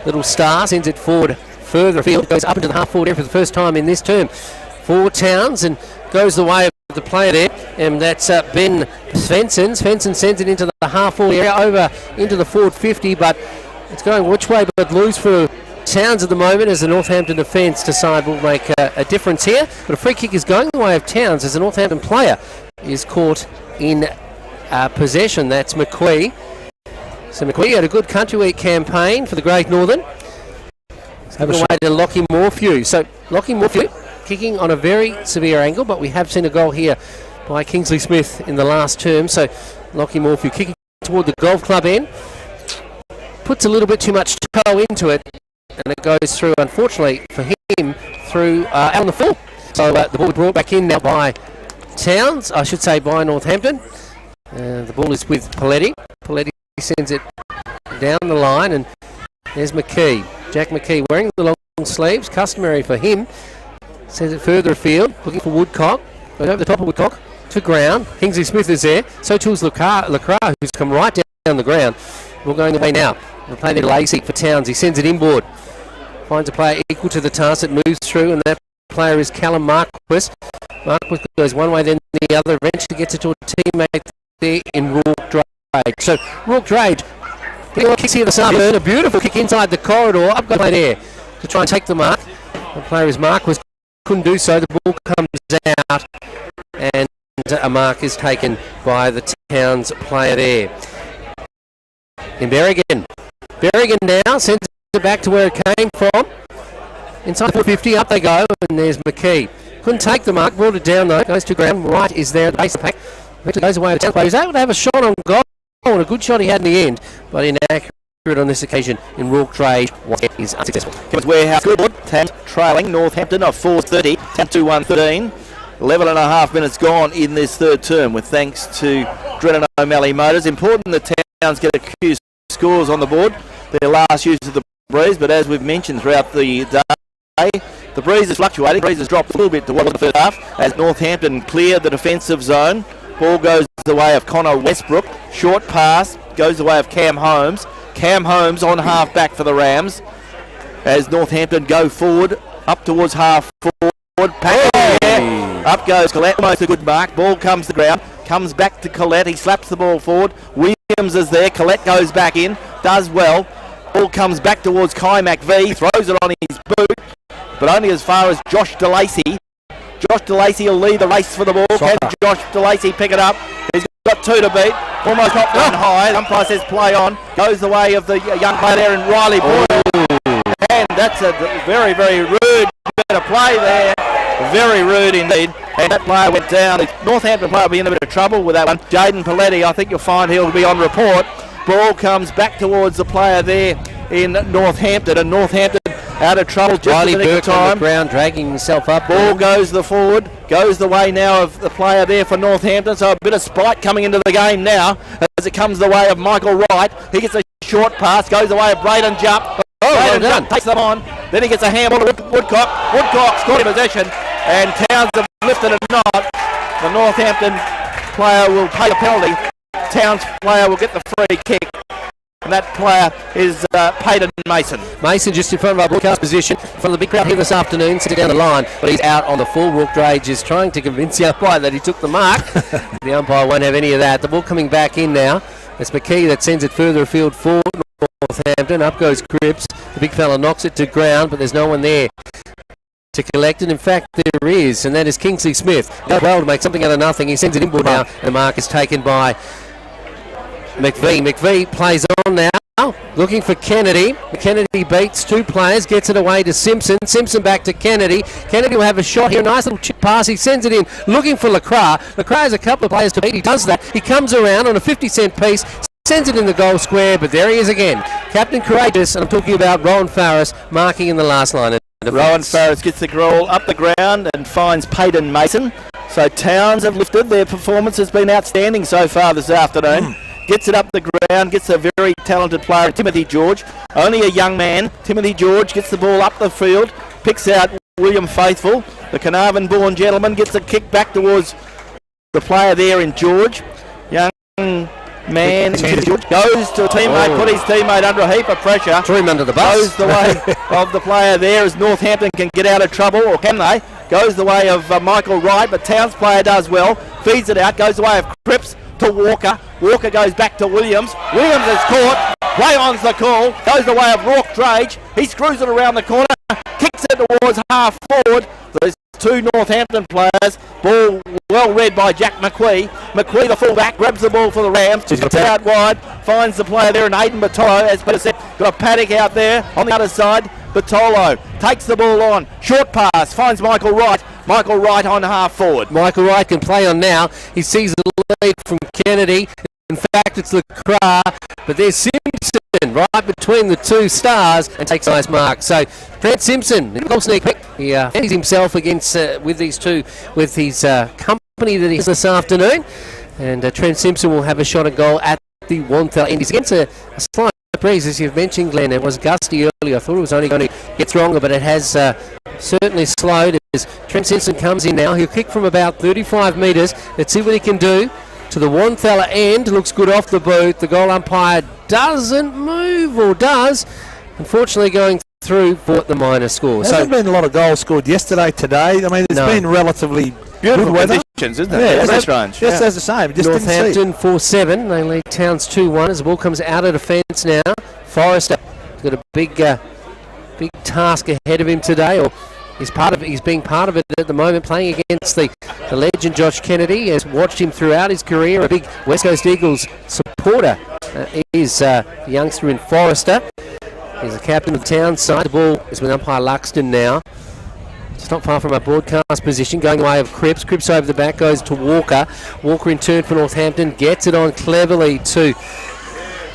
little star sends it forward further afield. Goes up into the half forward area for the first time in this term for Towns and goes the way of the player there, and that's Ben Svensson. Svensson sends it into the half forward area over into the forward 50, but it's going which way but loose for Towns at the moment as the Northampton defence decide will make a difference here. But a free kick is going the way of Towns as the Northampton player is caught in possession. That's McQueen. So McQueen had a good country week campaign for the Great Northern. It's given away to Lockie Morphew. So Lockie Morphew kicking on a very severe angle, but we have seen a goal here by Kingsley Smith in the last term. So Lockie Morphew kicking toward the golf club end. Puts a little bit too much toe into it, and it goes through, unfortunately for him, through out on the full. So the ball brought back in now by Towns, I should say by Northampton. The ball is with Paletti. Paletti sends it down the line, and there's McKee. Jack McKee wearing the long sleeves, customary for him. Sends it further afield, looking for Woodcock. Goes over the top of Woodcock to ground. Kingsley Smith is there. So too is Lacroix, who's come right down the ground. We're going away now. We'll play there Lacey for Towns. He sends it inboard. Finds a player equal to the task that moves through, and that player is Callum Marquis. Marquis goes one way, then the other. Eventually gets it to a teammate there in Rourke Drage. So Rourke Drage kicks here this afternoon. A beautiful kick inside the corridor. Up got there to try and take the mark. The player is Marquis. Couldn't do so. The ball comes out, and a mark is taken by the Towns player there. In Berrigan. Berrigan now sends it back to where it came from. Inside 450, up they go, and there's McKee. Couldn't take the mark, brought it down though, goes to ground. Right is there at the base of the pack. Eventually goes away to Towns player. He's able to have a shot on goal, and a good shot he had in the end, but inaccurate on this occasion in Rourke Drage is unsuccessful. Chemist Warehouse scoreboard. Towns trailing Northampton of 4-30, 10-2-1-13. 11 and a half minutes gone in this third term, with thanks to Drennan O'Malley Motors. Important that Towns get a few scores on the board. Their last use of the breeze, but as we've mentioned throughout the day, the breeze is fluctuating. The breeze has dropped a little bit towards the first half as Northampton clear the defensive zone. Ball goes the way of Connor Westbrook. Short pass goes the way of Cam Holmes. Cam Holmes on half back for the Rams as Northampton go forward up towards half forward. Up goes Collette, almost a good mark. Ball comes to the ground, comes back to Collette. He slaps the ball forward. Williams is there. Collette goes back in, does well. Ball comes back towards Kai McVee, throws it on his boot, but only as far as Josh DeLacy. Josh DeLacy will lead the race for the ball. Can Josh DeLacy pick it up? He's got 2 to beat. Almost got 1 high. The umpire says play on. Goes the way of the young player there in Riley Boyle. And that's a very, very rude bit of play there. Very rude indeed. And that player went down. The Northampton player will be in a bit of trouble with that one. Jaden Paletti, I think you'll find he'll be on report. Ball comes back towards the player there in Northampton, and Northampton out of trouble just Riley at the nick of Burke on time. the ground, dragging himself up. Ball goes to the forward, goes the way now of the player there for Northampton, so a bit of spite coming into the game now as it comes the way of Michael Wright. He gets a short pass, goes the way of Braden Jupp. Braden Jupp takes them on, then he gets a handball to Woodcock. Woodcock's caught in possession, and Towns have lifted a knot. The Northampton player will pay the penalty. Towns player will get the free kick. And that player is Peyton Mason. Mason just in front of our broadcast position, in front of the big crowd here this afternoon, sitting down the line, but he's out on the full. Rook Drage is trying to convince the umpire that he took the mark. The umpire won't have any of that. The ball coming back in now. It's McKee that sends it further afield for Northampton. Up goes Cripps. The big fella knocks it to ground, but there's no one there to collect it. In fact, there is, and that is Kingsley Smith. Does well to make something out of nothing. He sends it inboard now, and the mark is taken by McVee. McVee plays on now, looking for Kennedy. Kennedy beats 2 players, gets it away to Simpson. Simpson back to Kennedy. Kennedy will have a shot here. Nice little chip pass. He sends it in, looking for Lacroix. Lacroix has a couple of players to beat. He does that. He comes around on a 50-cent piece, sends it in the goal square, but there he is again. Captain Courageous, and I'm talking about Rowan Farris, marking in the last line. Rowan Farris gets the ball up the ground and finds Peyton Mason. So Towns have lifted. Their performance has been outstanding so far this afternoon. Gets it up the ground, gets a very talented player, Timothy George. Only a young man. Timothy George gets the ball up the field, picks out William Faithful. The Carnarvon-born gentleman gets a kick back towards the player there in George. Young man, George goes to a teammate, put his teammate under a heap of pressure. Threw him under the bus. Goes the way of the player there as Northampton can get out of trouble, or can they? Goes the way of Michael Wright, but Towns player does well. Feeds it out, goes the way of Cripps to Walker. Walker goes back to Williams. Williams is caught. Play on's the call. Goes the way of Rourke Drage. He screws it around the corner. Kicks it towards half forward. There's 2 Northampton players. Ball well read by Jack McQuee. McQuee, the fullback, grabs the ball for the Rams. It's out wide. Finds the player there in Aidan Bartolo. As Peter said, got a paddock out there on the other side. Bartolo takes the ball on. Short pass. Finds Michael Wright. Michael Wright on half forward. Michael Wright can play on now. He sees the lead from Kennedy. In fact, it's Lacroix, but there's Simpson right between the 2 stars and takes a nice mark. So Trent Simpson, goal sneak peek. He hands himself against with these 2, with his company that he has this afternoon. And Trent Simpson will have a shot at goal at the Wonthal end. He's against a slight breeze, as you've mentioned, Glenn. It was gusty earlier. I thought it was only going to get stronger, but it has certainly slowed as Trent Simpson comes in now. He'll kick from about 35 metres. Let's see what he can do. To the Wonthalla end, looks good off the boot. The goal umpire doesn't move, or does. Unfortunately, going through for the minor score. There hasn't been a lot of goals scored yesterday, today. I mean, it's been relatively Beautiful good weather. conditions, isn't it? Yeah, That's strange. Just as the same. Just Northampton 4-7. They lead Towns 2-1 as the ball comes out of defence now. Forrester has got a big task ahead of him today, or he's being part of it at the moment, playing against the legend Josh Kennedy. Has watched him throughout his career. A big West Coast Eagles supporter is the youngster in Forrester. He's the captain of the town side. The ball is with umpire Luxton now. It's not far from our broadcast position, going away of Cripps. Cripps over the back, goes to Walker. Walker in turn for Northampton, gets it on cleverly to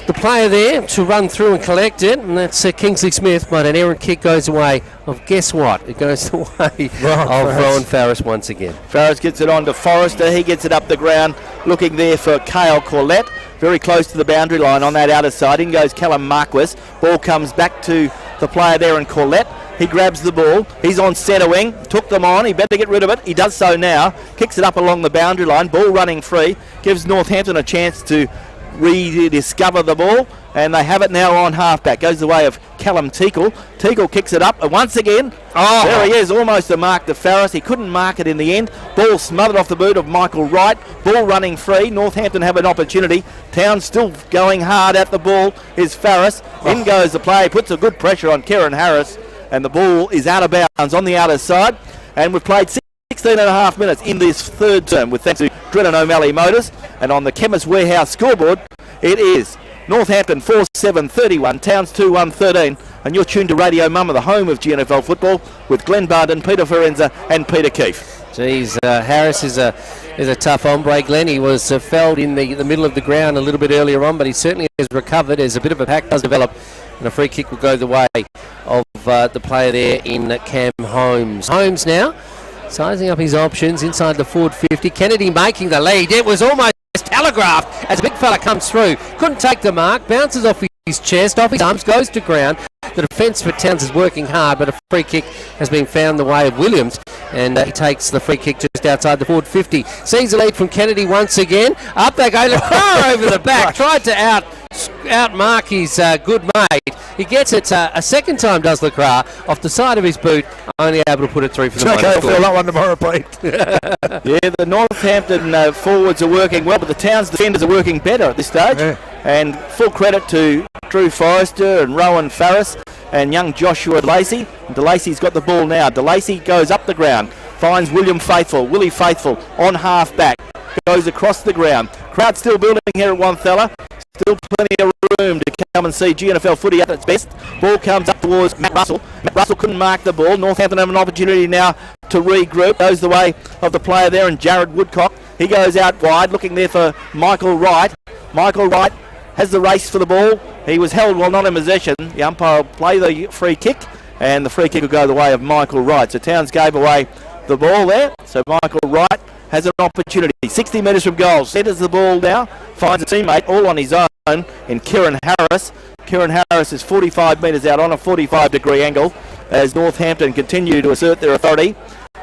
the player there to run through and collect it, and that's Kingsley Smith, but an errant kick goes away of, guess what? It goes the way of Rowan Farris once again. Farris gets it on to Forrester. He gets it up the ground, looking there for Cale Corlett. Very close to the boundary line on that outer side. In goes Callum Marquis. Ball comes back to the player there in Corlett. He grabs the ball. He's on centre wing. Took them on. He better get rid of it. He does so now. Kicks it up along the boundary line. Ball running free. Gives Northampton a chance to rediscover the ball, and they have it now on halfback. Goes the way of Callum Teakle. Teakle kicks it up, and once again, there he is, almost a mark to Farris. He couldn't mark it in the end. Ball smothered off the boot of Michael Wright. Ball running free. Northampton have an opportunity. Town still going hard at the ball is Farris. In goes the play. Puts a good pressure on Kieran Harris, and the ball is out of bounds on the outer side. And we've played 60 16 and a half minutes in this third term with thanks to Drennan O'Malley Motors. And on the Chemist Warehouse scoreboard, it is Northampton 4-7-31, Towns 2-1-13. And you're tuned to Radio Mama, the home of GNFL football, with Glenn Barden, Peter Forenza and Peter Keefe. Geez, Harris is a tough hombre, Glenn. He was felled in the middle of the ground a little bit earlier on, but he certainly has recovered as a bit of a pack does develop, and a free kick will go the way of the player there in Cam Holmes. Holmes now sizing up his options inside the forward 50. Kennedy making the lead. It was almost telegraphed as a big fella comes through. Couldn't take the mark, bounces off his chest, off his arms, goes to ground. The defence for Towns is working hard, but a free kick has been found the way of Williams, and he takes the free kick just outside the forward 50. Sees the lead from Kennedy once again. Up they go. LeCroix over the back. Tried to outmark his good mate. He gets it a second time, does LeCroix, off the side of his boot, only able to put it through for the Okay, I'll feel that one tomorrow, Pete. Yeah, the Northampton forwards are working well, but the Towns defenders are working better at this stage. Yeah. And full credit to Drew Forrester and Rowan Farris and young Joshua DeLacy. DeLacy's got the ball now. DeLacy goes up the ground, finds Willie Faithful on half back, goes across the ground. Crowd still building here at Wanthella. Still plenty of room to come and see GNFL footy at its best. Ball comes up towards Matt Russell. Matt Russell couldn't mark the ball. Northampton have an opportunity now to regroup. Goes the way of the player there, and Jared Woodcock. He goes out wide, looking there for Michael Wright. Michael Wright has the race for the ball. He was held while not in possession. The umpire will play the free kick, and the free kick will go the way of Michael Wright. So Towns gave away the ball there. So Michael Wright has an opportunity. 60 metres from goal. Centres the ball now. Finds a teammate all on his own in Kieran Harris. Kieran Harris is 45 metres out on a 45-degree angle as Northampton continue to assert their authority.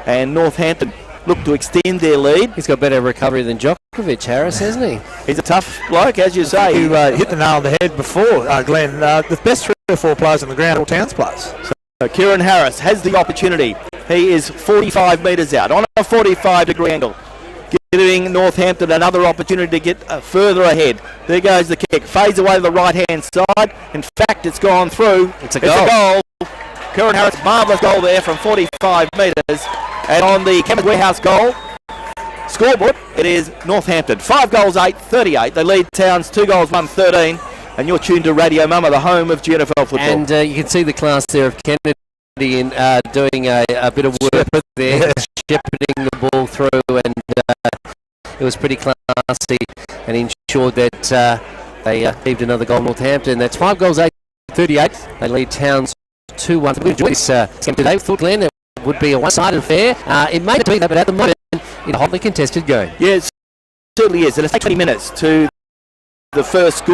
And Northampton look to extend their lead. He's got better recovery than Djokovic, Harris, hasn't he? He's a tough bloke, as you say. You hit the nail on the head before, Glenn. The best 3 or 4 players on the ground are all Towns players. So Kieran Harris has the opportunity. He is 45 metres out on a 45-degree angle, giving Northampton another opportunity to get further ahead. There goes the kick. Fades away to the right-hand side. In fact, it's gone through. It's a goal. Kieran Harris, marvellous goal there from 45 metres. And on the Chemist Warehouse goal scoreboard, it is Northampton. 5 goals, 8-38. They lead Towns 2 goals, 1-13. And you're tuned to Radio Mama, the home of GNFL football. And you can see the class there of Kennedy in doing a bit of work there, shepherding the ball through, and it was pretty classy and ensured that they achieved another goal. Northampton. That's 5 goals, 8-38. They lead Towns 2-1. We enjoyed this game today. We thought, Glenn, it would be a one-sided affair. It may be that, but at the moment, it's a hotly contested game. Yeah, it certainly is. And it's 20 minutes to the first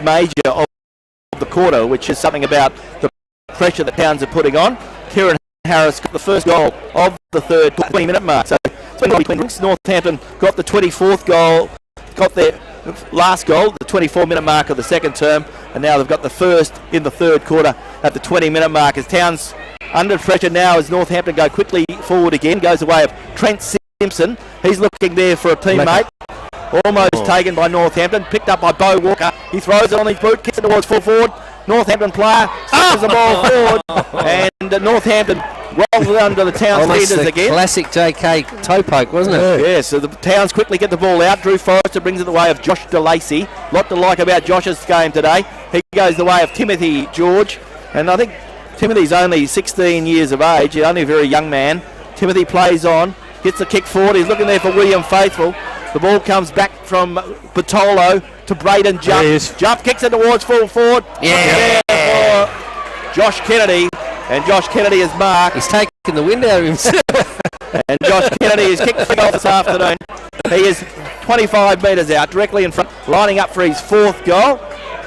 major of the quarter, which is something about the pressure that Towns are putting on. Kieran Harris got the first goal of the third 20-minute mark. So Northampton got the 24th goal, got their last goal, the 24-minute mark of the second term, and now they've got the first in the third quarter at the 20-minute mark. As Towns under pressure now as Northampton go quickly forward again, goes the way of Trent Simpson. He's looking there for a teammate. Almost taken by Northampton, picked up by Bo Walker. He throws it on his boot, kicks it towards full forward. Northampton player sends the ball forward, and Northampton rolls it under the Towns leaders again. Classic JK toe poke, wasn't it? Yeah, so the Towns quickly get the ball out. Drew Forrester brings it the way of Josh DeLacy. Lot to like about Josh's game today. He goes the way of Timothy George, and I think Timothy's only 16 years of age. He's only a very young man. Timothy plays on, gets the kick forward. He's looking there for William Faithful. The ball comes back from Patolo to Braden Jump. Jump kicks it towards full forward. Yeah. For Josh Kennedy. And Josh Kennedy is marked. He's taking the wind out of himself. And Josh Kennedy has kicked the goal this afternoon. He is 25 metres out, directly in front, lining up for his 4th goal.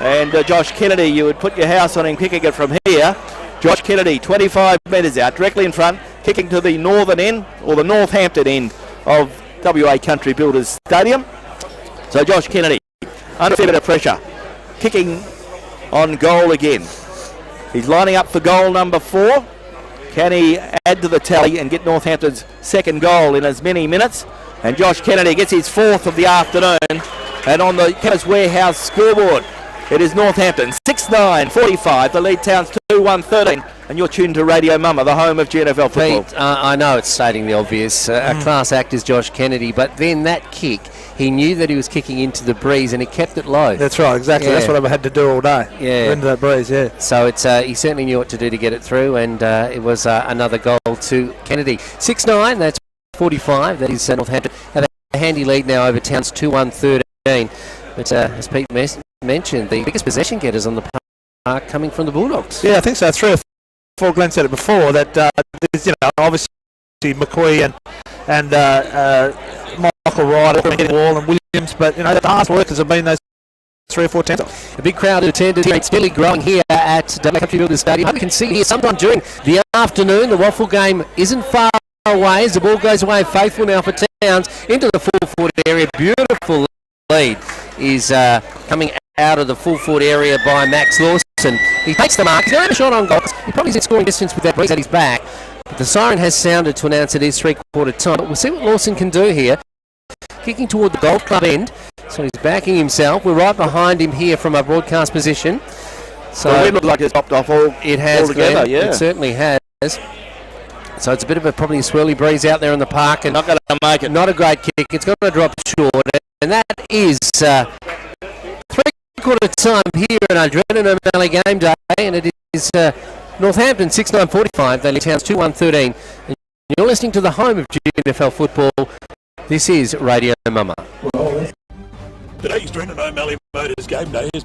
And Josh Kennedy, you would put your house on him kicking it from here. Josh Kennedy, 25 metres out, directly in front, kicking to the northern end, or the Northampton end of WA Country Builders Stadium. So Josh Kennedy, under a fair bit of pressure, kicking on goal again. He's lining up for goal number 4. Can he add to the tally and get Northampton's 2nd goal in as many minutes? And Josh Kennedy gets his 4th of the afternoon. And on the Chemist Warehouse scoreboard, It is Northampton 6-9-45. The lead Towns 2-1-13. And you're tuned to Radio Mama, the home of GNFL football. Pete, I know it's stating the obvious. A class act is Josh Kennedy, but then that kick, he knew that he was kicking into the breeze and he kept it low. That's right, exactly. Yeah. That's what I had to do all day. Yeah. Into that breeze, yeah. So it's he certainly knew what to do to get it through, and it was another goal to Kennedy. 6-9, that's 45. That is Northampton. Have a handy lead now over Towns 2-1-13. But as Pete mentioned, the biggest possession getters on the park coming from the Bulldogs. Yeah, I think so. 3 or 4. Glenn said it before that there's, obviously McQueen and Michael Ryder hitting the wall and Williams, but the hardest workers have been those 3 or 4 times. A big crowd attended. It's steadily growing here at Country Builders Stadium. You can see here sometime during the afternoon. The Waffle game isn't far away as the ball goes away. Faithful now for Towns into the full forward area. Beautiful lead is coming out of the full forward area by Max Lawson. He takes the mark. He's not a shot on goal. He probably is in scoring distance with that breeze at his back. But the siren has sounded to announce it is 3/4 time. But we'll see what Lawson can do here. Kicking toward the golf club end. So he's backing himself. We're right behind him here from our broadcast position. So it looked like it's popped off it has, altogether, Glenn. yeah. It certainly has. So it's a bit of a probably a swirly breeze out there in the park, and Not going to make it. not a great kick. It's going to drop short, and that is 3/4 time here in Adrenaline O'Malley game day, and it is Northampton 6-9-45. They lead Towns 2-1-13. And you're listening to the home of GNFL football. This is Radio Mama. Today's Brendan O'Malley Motors game day is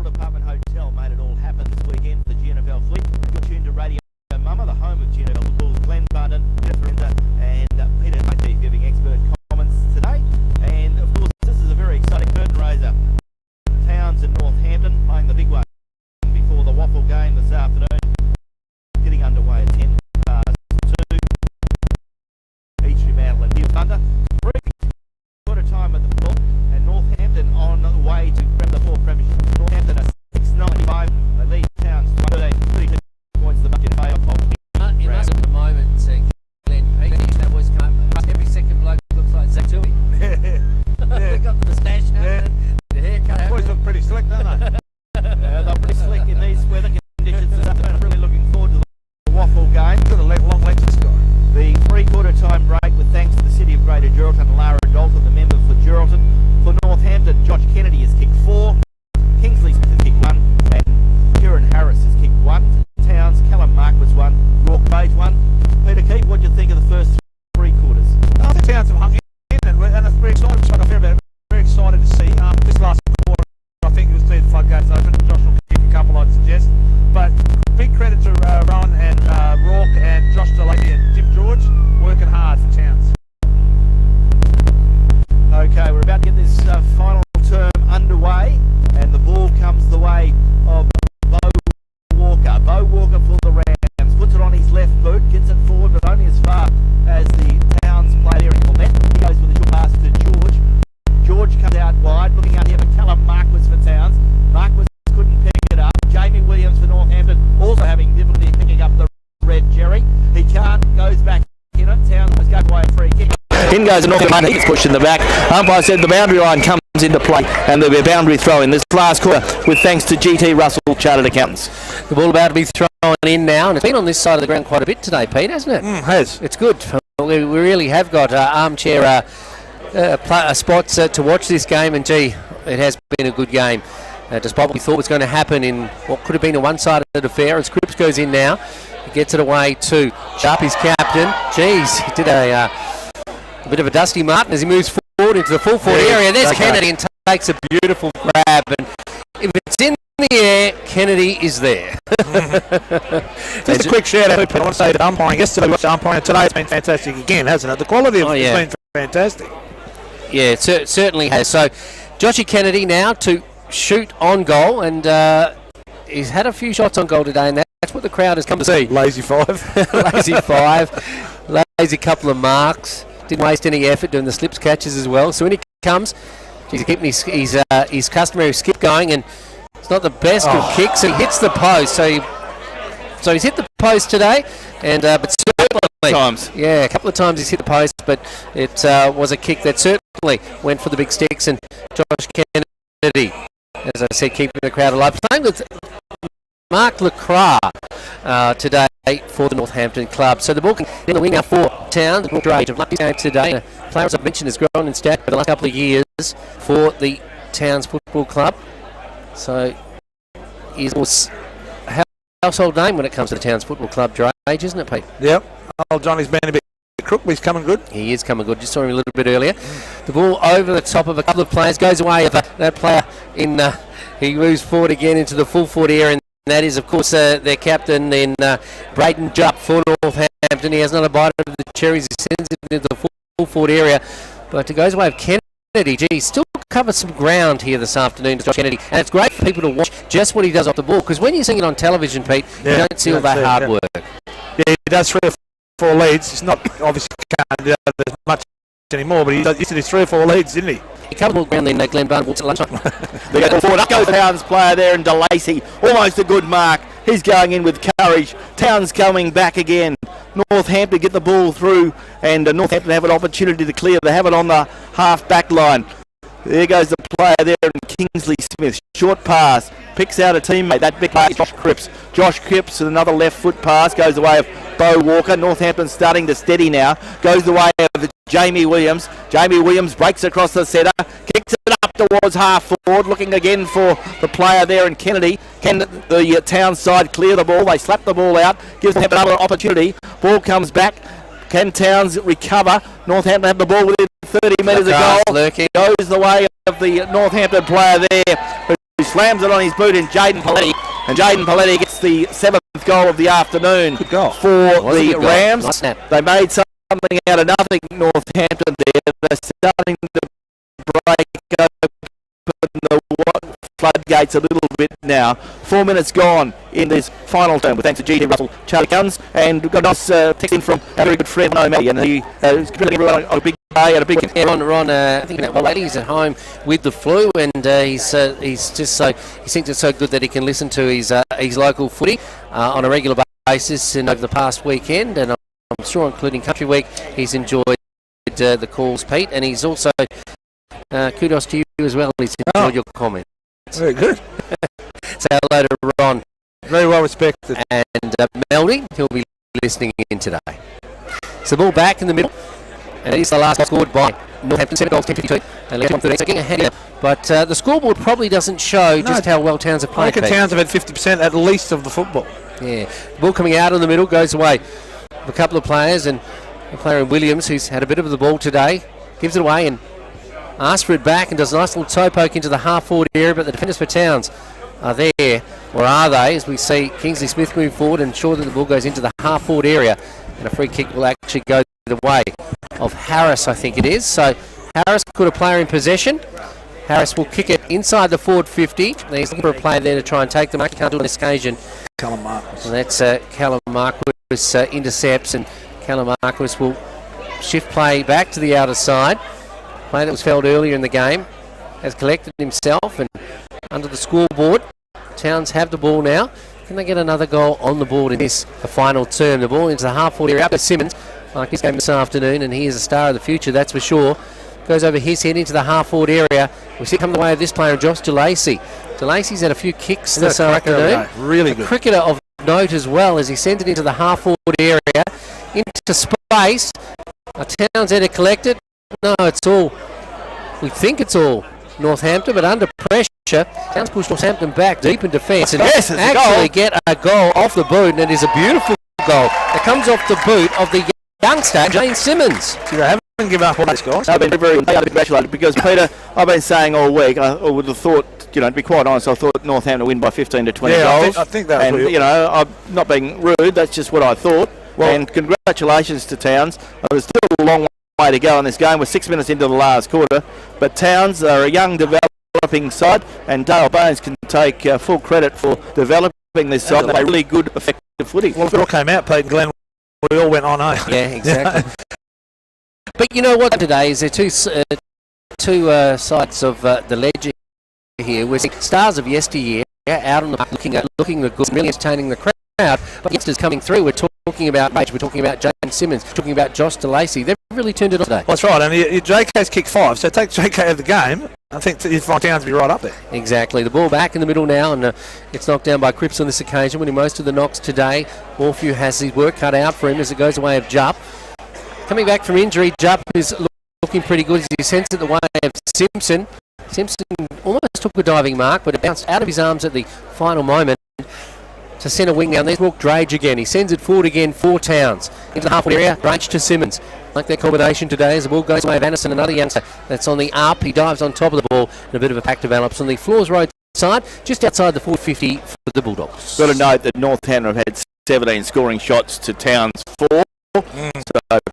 Apartment Hotel made it all happen this weekend for the GNFL fleet. You're tuned to Radio Mama, the home of GNFL football. Glenn Barton, Jennifer Rinda, and Peter Matthew giving expert comments today. And of course, this is a very exciting curtain raiser. Towns and Northampton playing the big one before the Waffle game this afternoon. Getting underway at 10 past 2. Peachtree, Mantle and New Thunder. 3 quarter time at the ball, and Northampton on the way to grab the 4th premiership. Northampton are 6.95. They lead Towns 32 points. The budget pay off. In us at the moment, Glenn Pete, that was come up. Every second bloke looks like Zach Tui. They got the moustache happening, the haircut Boys happening. look pretty slick, don't they? They're pretty slick in these weather conditions this afternoon. I'm really looking forward to the Waffle game. Got a long legs, this guy. The 3/4 time break with thanks to the City of Greater Geraldton and Lara Dalton, the member for Geraldton. For Northampton, Josh Kennedy has kicked 4, Kingsley Smith has kicked 1, and Kieran Harris has kicked 1. Towns, Callum Mark was 1, York Page 1. Peter Keith, what do you think of the first 3 quarters? I think Towns have hung in, and it's very excited. Very excited to see. This last quarter, I think you'll see the floodgates open. Josh will kick a couple, I'd suggest. But big credit to Rowan and Rourke and Josh Delaney and Jim George working hard for Towns. Okay, we're about to get this final term underway, and the ball comes the way of Bo Walker. Bo Walker for the Rams, puts it on his left boot, gets it forward, but only as far as the Towns play there in the left. He goes with a short pass to George. George comes out wide, looking out here, but Callum Marquis for Towns. Marquis couldn't pick it up. Jamie Williams for Northampton, also having difficulty picking up the red Jerry. He can't, goes back in it. Towns must go away a free kick. In goes the Northampton, he gets pushed in the back. Umpire said the boundary line comes into play, and there'll be a boundary throw in this last quarter with thanks to GT Russell Chartered Accountants. The ball about to be thrown in now, and it's been on this side of the ground quite a bit today, Pete, hasn't it? Has. It's good. We really have got armchair spots to watch this game, and gee, it has been a good game. Despite what we thought was going to happen in what could have been a one-sided affair, as Cripps goes in now, he gets it away to Sharp, his captain. Jeez, he did a bit of a dusty Martin as he moves forward into the full forward area. There's Kennedy and takes a beautiful grab, and if it's in the air, Kennedy is there. Just a quick shout out. I want to say that umpiring yesterday was umpiring. Today it's been fantastic again, hasn't it? The quality of it's been fantastic. Yeah, it certainly has. So, Joshy Kennedy now to shoot on goal, and he's had a few shots on goal today, and that's what the crowd has come to see. Lazy 5. Lazy 5. Lazy couple of marks. Didn't waste any effort doing the slips catches as well. So when he comes, he's keeping his customary skip going, and it's not the best of kicks. He hits the post, so he's hit the post today, and but certainly Times. Yeah, a couple of times he's hit the post, but it was a kick that certainly went for the big sticks. And Josh Kennedy, as I said, keeping the crowd alive. Playing with Mark Lacroix today for the Northampton club. So the ball in the wing now for Towns. Age of lucky game today. A player, as I've mentioned, has grown in stat for the last couple of years for the Towns Football Club. So he's a household name when it comes to the Towns Football Club, Drage, isn't it, Pete? Yep. Old Johnny's been a bit crook, but he's coming good. He is coming good. Just saw him a little bit earlier. The ball over the top of a couple of players. Goes away of that player in. He moves forward again into the full forward area. And that is, of course, their captain, then Brayden Jupp for Northampton. He has another bite of the cherries. He sends it into the full forward area. But it goes away of Kennedy. Gee, still covers some ground here this afternoon to Josh Kennedy. And it's great for people to watch just what he does off the ball. Because when you're seeing it on television, Pete, you don't see all that hard work. Yeah, he does 3 or 4 leads. It's not obviously can't do that much anymore, but he used to do 3 or 4 leads, didn't he? He covered all ground then, Glenn Barnes walks at lunchtime. They go forward. Up goes the Towns player there, and DeLacy, almost a good mark. He's going in with courage. Towns coming back again. Northampton get the ball through, and Northampton have an opportunity to clear. They have it on the half-back line. There goes the player there, and Kingsley Smith. Short pass. Picks out a teammate. That big pass is Josh Cripps. Josh Cripps with another left foot pass. Goes the way of Bo Walker. Northampton starting to steady now. Goes the way of Jamie Williams. Jamie Williams breaks across the centre. Kicks it up towards half forward. Looking again for the player there, and Kennedy. Can the town side clear the ball? They slap the ball out. Gives them another opportunity. Ball comes back. Can Towns recover? Northampton have the ball within 30 metres of goal. Lurking. Goes the way of the Northampton player there, who's slams it on his boot in Jaden Paletti. And Jaden Paletti gets the 7th goal of the afternoon Good goal. for the goal. Rams. Nice snap. They made something out of nothing, Northampton there. They're starting to break open the floodgates a little bit now. 4 minutes gone in this final term, with thanks to G.T. Russell, Charlie Guns, and we've got a nice text in from our very good friend O'Malley, and he is really everyone on a big day and a big. Yeah, Ron, I think that lady's at home with the flu, and he's just so he thinks it's so good that he can listen to his local footy on a regular basis. And over the past weekend, and I'm sure including Country Week, he's enjoyed the calls, Pete, and he's also kudos to you as well. He's enjoyed your comments. Very good. Say hello to Ron. Very well respected. And Melody, he'll be listening in today. So the ball back in the middle, and it is the last scored by Northampton, 7 goals, 10-52, and left on 13, so getting ahead here. But the scoreboard probably doesn't show just how well Towns have I played. reckon Towns have had 50% at least of the football. Yeah, the ball coming out in the middle, goes away. A couple of players, and a player in Williams, who's had a bit of the ball today, gives it away and asks for it back and does a nice little toe poke into the half-forward area, but the defenders for Towns are there, or are they, as we see Kingsley Smith move forward and ensure that the ball goes into the half-forward area, and a free kick will actually go the way of Harris, I think it is. So Harris put a player in possession. Harris will kick it inside the forward 50. He's looking for a player there to try and take the mark. He can't do it on this occasion. Callum Marquis. And that's Callum Marquis intercepts, and Callum Marquis will shift play back to the outer side. Play that was fouled earlier in the game has collected himself, and under the scoreboard, Towns have the ball now. Can they get another goal on the board in this the final term? The ball into the half-forward area. Up to Simmons, like this game this afternoon, and he is a star of the future, that's for sure. Goes over his head into the half-forward area. We see it come the way of this player, Josh DeLacy. DeLacy's had a few kicks this afternoon. Really good. A cricketer of note as well, as he sends it into the half-forward area, into space. Towns had to collect it. No, it's all, we think it's all Northampton, but under pressure, Towns pushed Northampton back deep in defence and actually get a goal off the boot, and it is a beautiful goal. It comes off the boot of the youngster, Jane Simmons. See, they haven't given up on these guys. I've been very congratulated because, Peter, I've been saying all week, I would have thought, to be quite honest, I thought Northampton would win by 15 to 20 goals. I think that was and, I'm not being rude, that's just what I thought. Well, and congratulations to Towns. There's still a long way to go in this game. We're 6 minutes into the last quarter, but Towns are a young developing side, and Dale Bones can take full credit for developing this side. They play really good, effective footy. Well, if it all came out, Pete and Glenn, we all went on, eh? Yeah, exactly. But you know what today is there two sides of the ledger here. We're seeing stars of yesteryear out on the park looking good, really entertaining the crowd. But youngsters coming through, we're talking about Page, we're talking about Jane Simmons, talking about Josh DeLacy. They've really turned it on today. Well, that's right, and JK's kicked 5, so take JK out of the game. I think you'd find Towns be right up there. Exactly. The ball back in the middle now, and it's knocked down by Cripps on this occasion, winning most of the knocks today. Morphew has his work cut out for him as it goes away of Jupp. Coming back from injury, Jupp is looking pretty good as he sends it the way of Simpson. Simpson almost took a diving mark, but it bounced out of his arms at the final moment to centre wing now. And there's Brooke Drage again. He sends it forward again for Towns. Into the halfway area, Drage to Simmons. Like their combination today as the ball goes away of Anderson, another youngster that's on the up. He dives on top of the ball, and a bit of a pack develops on the Floors Road side, just outside the 450 for the Bulldogs. Got to note that Northampton have had 17 scoring shots to Towns 4. So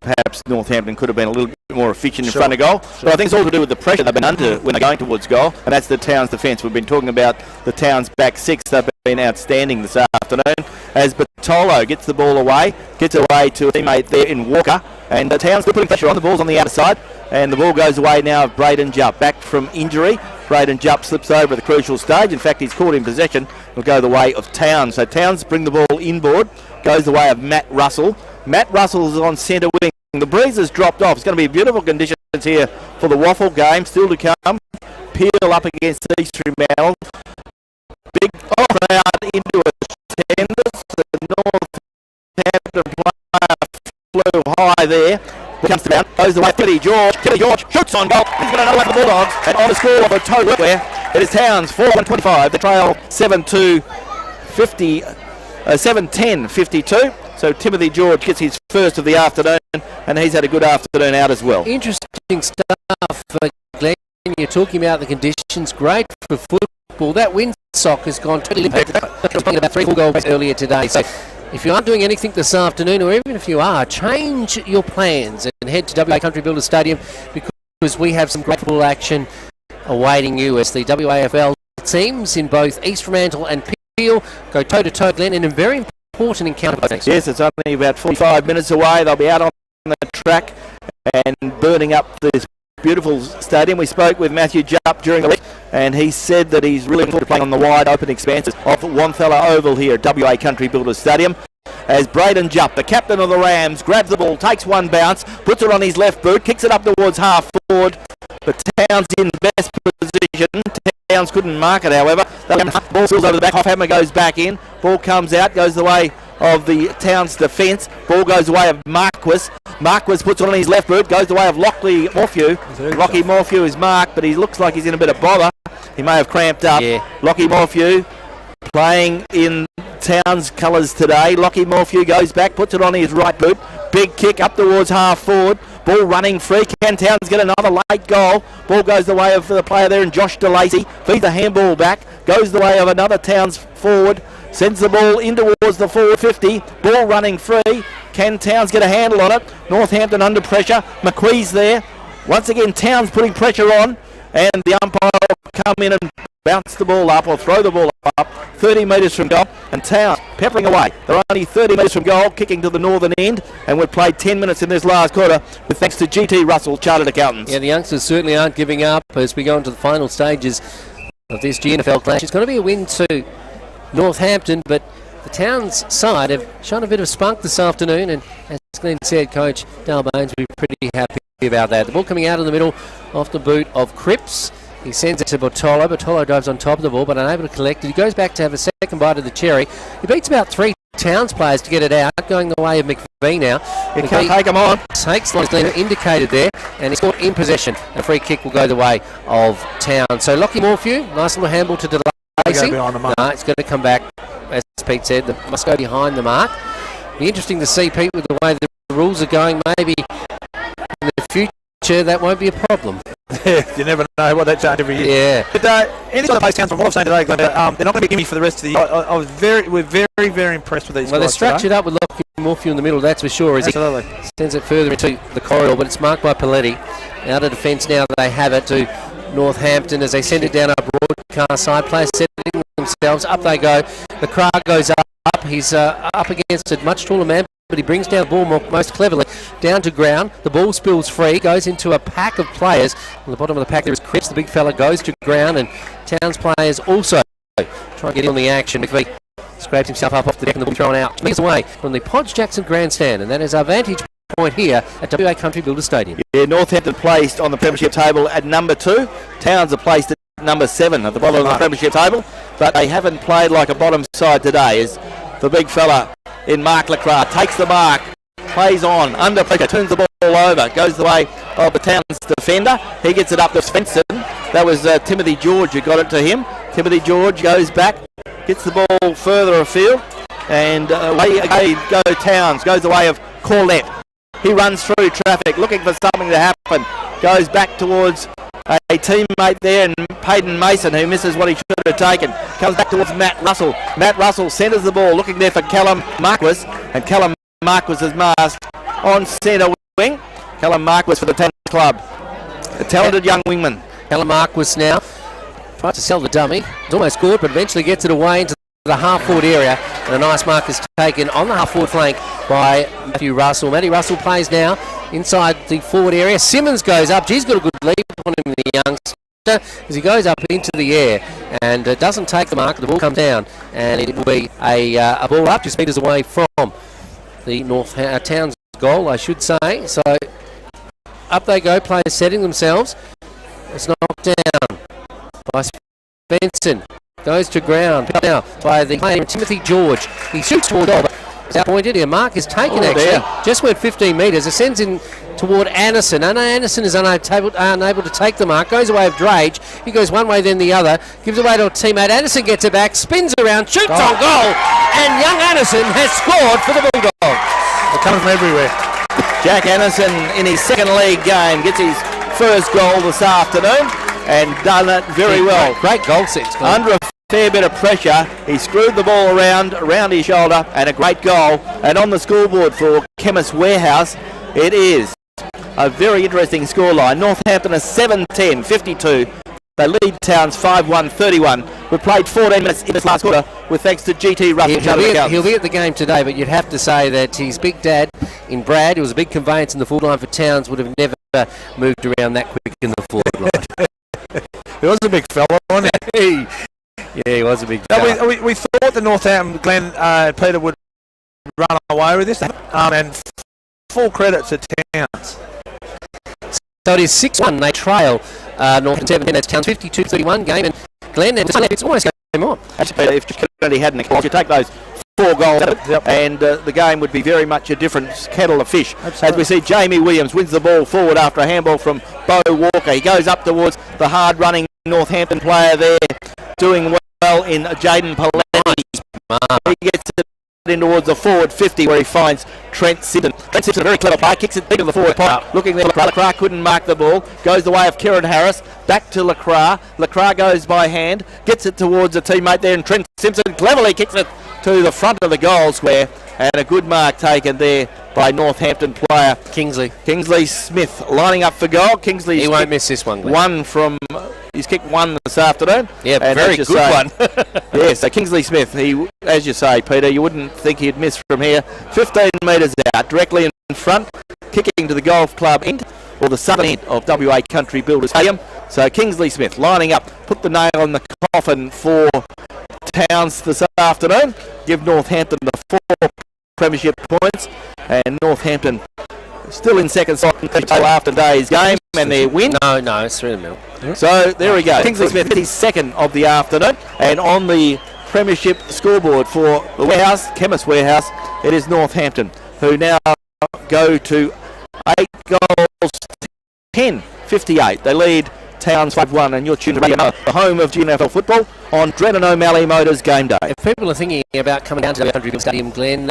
perhaps Northampton could have been a little bit more efficient in front of goal. But I think it's all to do with the pressure they've been under when they're going towards goal, and that's the Towns defence. We've been talking about the Towns back six. They've been outstanding this afternoon as Bartolo gets the ball away, gets away to a teammate there in Walker, and the Towns still putting pressure on. The ball's on the outside, and the ball goes away now of Braden Jupp. Back from injury, Braden Jupp slips over at the crucial stage. In fact, he's caught in possession. It'll go the way of Towns. So Towns bring the ball inboard, goes the way of Matt Russell. Matt Russell is on centre wing. The breeze has dropped off. It's going to be beautiful conditions here for the Waffle game. Still to come. Peel up against Eastern Mount. Big crowd into attendance. The Northampton player flew high there. Comes to bound. Goes the way of Kelly George. Kelly George shoots on goal. He's going to know like the Bulldogs. And on the score of a total where it is Towns 4-1-25. The trail 7-10-52. So Timothy George gets his first of the afternoon, and he's had a good afternoon out as well. Interesting stuff, Glenn. You're talking about the conditions, great for football. That windsock has gone totally limpid. I was playing about 3-4 goals earlier today. So if you aren't doing anything this afternoon, or even if you are, change your plans and head to WA Country Builders Stadium, because we have some great football action awaiting you as the WAFL teams in both East Fremantle and Peel go toe-to-toe, Glenn, in a very important encounter. Yes, it's only about 45 minutes away. They'll be out on the track and burning up this beautiful stadium. We spoke with Matthew Jupp during the week, and he said that he's really looking forward to playing on the wide open expanses of Wanthella Oval here at WA Country Builders Stadium. As Braden Jupp, the captain of the Rams, grabs the ball, takes one bounce, puts it on his left boot, kicks it up towards half forward, but Towns in best position. Towns couldn't mark it, however. Ball spills over the back, Hoffhammer goes back in, ball comes out, goes the way of the Towns defence, ball goes the way of Marquis. Marquis puts it on his left boot, goes the way of Lockie Morphew. Lockie Morphew is marked, but he looks like he's in a bit of bother. He may have cramped up. Yeah. Lockie Morphew playing in Towns colours today. Lockie Morphew goes back, puts it on his right boot. Big kick up towards half forward. Ball running free. Can Towns get another late goal? Ball goes the way of the player there, and Josh DeLacy feeds the handball back. Goes the way of another Towns forward. Sends the ball in towards the forward 50. Ball running free. Can Towns get a handle on it? Northampton under pressure. McQuee's there. Once again, Towns putting pressure on, and the umpire will come in and bounce the ball up or throw the ball up 30 metres from goal, and Towns peppering away. They're only 30 metres from goal, kicking to the northern end, and we've played 10 minutes in this last quarter with thanks to GT Russell, Chartered Accountants. Yeah, the youngsters certainly aren't giving up as we go into the final stages of this GNFL clash. It's going to be a win to Northampton, but the Towns side have shown a bit of spunk this afternoon, and as Glenn said, Coach Dale Baines will be pretty happy about that. The ball coming out in the middle off the boot of Cripps. He sends it to Bottolo. Bottolo drives on top of the ball, but unable to collect it. He goes back to have a second bite of the cherry. He beats about 3 Towns players to get it out, going the way of McVie now. He can't take him on. Takes, like Glenn indicated there, and he's caught in possession. A free kick will go the way of Towns. So Lockie Morphew, nice little handball to DeLacy. No, it's going to come back, as Pete said, must go behind the mark. Be interesting to see, Pete, with the way the rules are going. Maybe in the future that won't be a problem. You never know what they change every year. Yeah. But any sort of base Towns, from what I've seen today, Glenn, they're not going to be gimme for the rest of the year. We're very impressed with these guys. Well, they're structured up with Lockie Morphew in the middle, that's for sure. As Absolutely. He sends it further into the corridor, but it's marked by Paletti. Out of defence now, they have it to Northampton as they send it down our broadcast side. Players setting themselves. Up they go. The crowd goes up. He's up against a much taller man, but he brings down the ball most cleverly down to ground. The ball spills free, goes into a pack of players. On the bottom of the pack there is Cripps, the big fella, goes to ground, and Towns players also try and get in on the action. McVie scrapes himself up off the deck and the ball thrown out. Meters away from the Podge Jackson grandstand, and that is our vantage point here at WA Country Builders Stadium. Yeah, Northampton placed on the premiership table at number 2. Towns are placed at number 7 at the bottom of the premiership table, but they haven't played like a bottom side today, as the big fella in Mark Lecras takes the mark, plays on, under pressure, turns the ball over, goes the way of the Towns defender. He gets it up to Svensson. That was Timothy George who got it to him. Timothy George goes back, gets the ball further afield, and away go Towns, goes the way of Corlett. He runs through traffic, looking for something to happen, goes back towards a teammate there, and Peyton Mason, who misses what he should have taken, comes back towards Matt Russell. Matt Russell centres the ball, looking there for Callum Marquis, and Callum Marquis is masked on centre wing. Callum Marquis for the Towns club, a talented young wingman. Callum Marquis now tries to sell the dummy. It's almost good, but eventually gets it away into the half-forward area, and a nice mark is taken on the half-forward flank by Matthew Russell. Matty Russell plays now inside the forward area. Simmons goes up. He's got a good lead on him, the youngster, as he goes up into the air and doesn't take the mark. The ball comes down, and it will be a ball up just meters away from the Towns goal, I should say. So up they go, players setting themselves. It's knocked down by Svensson. Goes to ground now by the player Timothy George. He shoots toward goal, but it's outpointed. A mark is taken just went 15 metres. It sends in toward Anderson. And Anderson is unable to take the mark. Goes away of Drage. He goes one way then the other. Gives away to a teammate. Anderson gets it back. Spins around. Shoots on goal. And young Anderson has scored for the Bulldogs. They're coming from everywhere. Jack Anderson in his second league game gets his first goal this afternoon. and done it very well. Great goal six. Glenn. Under a fair bit of pressure, he screwed the ball around his shoulder, and a great goal. And on the scoreboard for Chemist Warehouse, it is a very interesting scoreline. Northampton is 7-10, 52. They lead Towns 5-1, 31. We played 14 minutes in this last quarter with thanks to GT Ruff. He'll be at the game today, but you'd have to say that his big dad in Brad, who was a big conveyance in the forward line for Towns, would have never moved around that quick in the forward line. He was a big fella, wasn't he? Yeah, he was a big fella. We thought the Northampton, Glenn, Peter would run away with this, and full credit to Towns. So it is 6-1. They trail Northampton 7-10. That's Towns 52-31 game. And Glenn, it's almost game on. Actually, if Kennedy hadn't, you take those 4 goals out of it, and the game would be very much a different kettle of fish. Absolutely. As we see, Jamie Williams wins the ball forward after a handball from Bo Walker. He goes up towards the hard-running Northampton player there, doing well in Jaden Paletti. He gets it in towards the forward 50 where he finds Trent Simpson. Trent Simpson, a very clever player, kicks it into the forward pocket. Looking there, Lacroix couldn't mark the ball. Goes the way of Kieran Harris. Back to Lacroix. Lacroix goes by hand. Gets it towards a teammate there, and Trent Simpson cleverly kicks it to the front of the goal square. And a good mark taken there by Northampton player Kingsley Smith lining up for goal. Kingsley, he won't miss this one, Glenn. One from he's kicked one this afternoon. Yeah, and very good one. Yeah, so Kingsley Smith, he, as you say, Peter, you wouldn't think he'd miss from here. 15 metres out, directly in front, kicking to the golf club end, or the southern end of WA Country Builders Stadium. So Kingsley Smith lining up, put the nail on the coffin for Towns this afternoon, give Northampton the 4 premiership points, and Northampton still in second side after today's game and their win. No, it's through the middle. So there we go. Kingsley Smith hit his second of the afternoon, and on the premiership scoreboard for the Warehouse, Chemist Warehouse, it is Northampton, who now go to 8 goals, 10, 58. They lead Towns 5-1, and you're tuned to Radio Noah, the home of GNFL football, on Drennan O'Malley Motors game day. If people are thinking about coming down to the Country Builders Stadium, Glenn,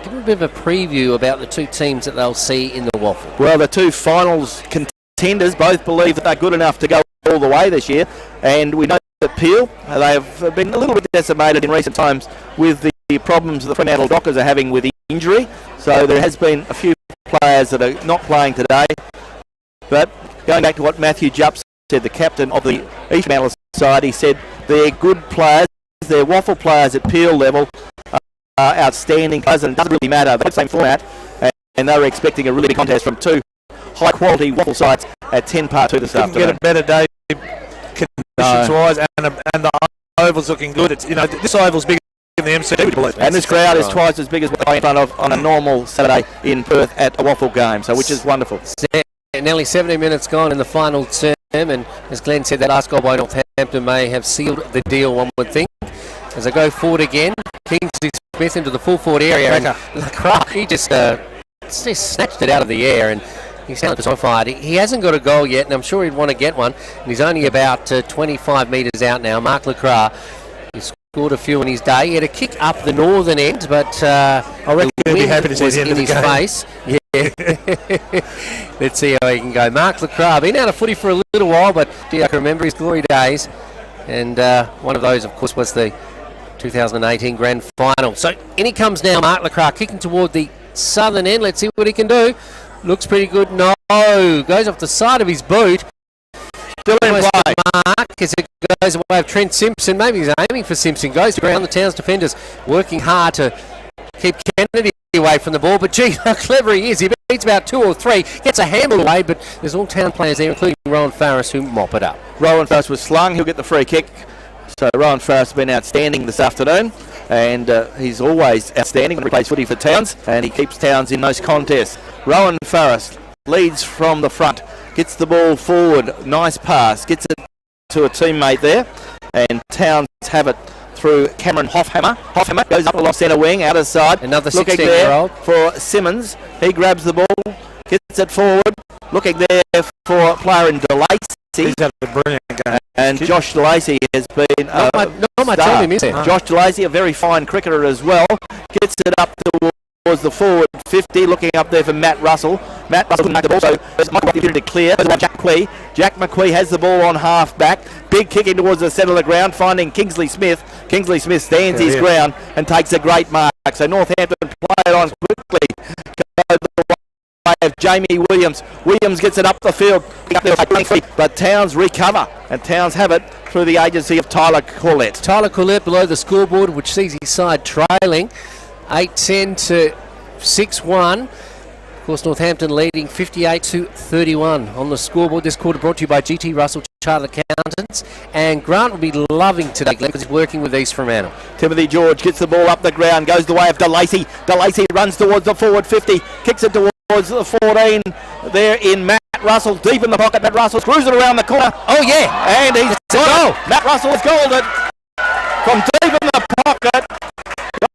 give them a bit of a preview about the 2 teams that they'll see in the Waffle. Well, the 2 finals contenders both believe that they're good enough to go all the way this year, and we know that Peel, they have been a little bit decimated in recent times with the problems the Fremantle Dockers are having with injury, so there has been a few players that are not playing today. But going back to what Matthew Jupp said, the captain of the East Fremantle side, he said they're good players, they're Waffle players at Peel level, outstanding players, and it doesn't really matter, they're the same format, and they were expecting a really big contest from 2 high quality Waffle sides at 10 part 2 this afternoon. Get a better day conditions wise, and the oval's looking good. It's, you know, this oval's bigger than the MC, and this crowd is twice as big as what I'm in front of on a normal Saturday in Perth at a Waffle game, so which is wonderful. Nearly 70 minutes gone in the final term, and as Glenn said, that last goal by Northampton may have sealed the deal, one would think. As they go forward again, Kingsley Smith into the full forward area, and Lacroix, he just snatched it out of the air, and he's now personified. He hasn't got a goal yet, and I'm sure he'd want to get one, and he's only about 25 metres out now. Mark Lacroix, he scored a few in his day. He had a kick up the northern end, but I reckon he'll be happy to see the end of the game. Face. Yeah. Let's see how he can go. Mark Lacroix, been out of footy for a little while, but I can remember his glory days, and one of those, of course, was the 2018 grand final. So in he comes now, Mark Lacroix, kicking toward the southern end. Let's see what he can do. Looks pretty good. No, goes off the side of his boot. Still in play. Mark as it goes away of Trent Simpson. Maybe he's aiming for Simpson. Goes to ground. The Towns defenders working hard to keep Kennedy away from the ball. But gee, how clever he is. He beats about 2 or 3. Gets a handle away, but there's all Town players there, including Rowan Farris, who mop it up. Rowan Farris was slung. He'll get the free kick. So Rowan Farris has been outstanding this afternoon, and he's always outstanding when he plays footy for Towns, and he keeps Towns in most contests. Rowan Farris leads from the front, gets the ball forward, nice pass, gets it to a teammate there, and Towns have it through Cameron Hoffhammer. Hoffhammer goes up along centre wing, out of side. Another looking 16-year-old. there for Simmons. He grabs the ball, gets it forward, looking there for a player in DeLacy. He's had a brilliant game. And Josh DeLacy has been not much on him, is there? Josh DeLacy, a very fine cricketer as well, gets it up towards the forward 50, looking up there for Matt Russell. Matt Russell couldn't make the ball, so there's Michael opportunity to clear. Jack McQuee. Jack McQuee has the ball on half back. Big kick in towards the centre of the ground, finding Kingsley Smith. Kingsley Smith stands his ground and takes a great mark. So Northampton play it on quickly. Go the way of Jamie Williams. Williams gets it up the field, but Towns recover, and Towns have it through the agency of Tyler Corlett. Tyler Corlett below the scoreboard, which sees his side trailing 8-10 to 6-1. Of course, Northampton leading 58-31 on the scoreboard. This quarter brought to you by GT Russell Chartered Accountants. And Grant will be loving today, Glenn, because he's working with East Fremantle. Timothy George gets the ball up the ground, goes the way of DeLacy. DeLacy runs towards the forward 50, kicks it towards the 14. There in Matt Russell, deep in the pocket. Matt Russell screws it around the corner. Oh, yeah. And he's goal. Matt Russell has goaled it from deep in the pocket.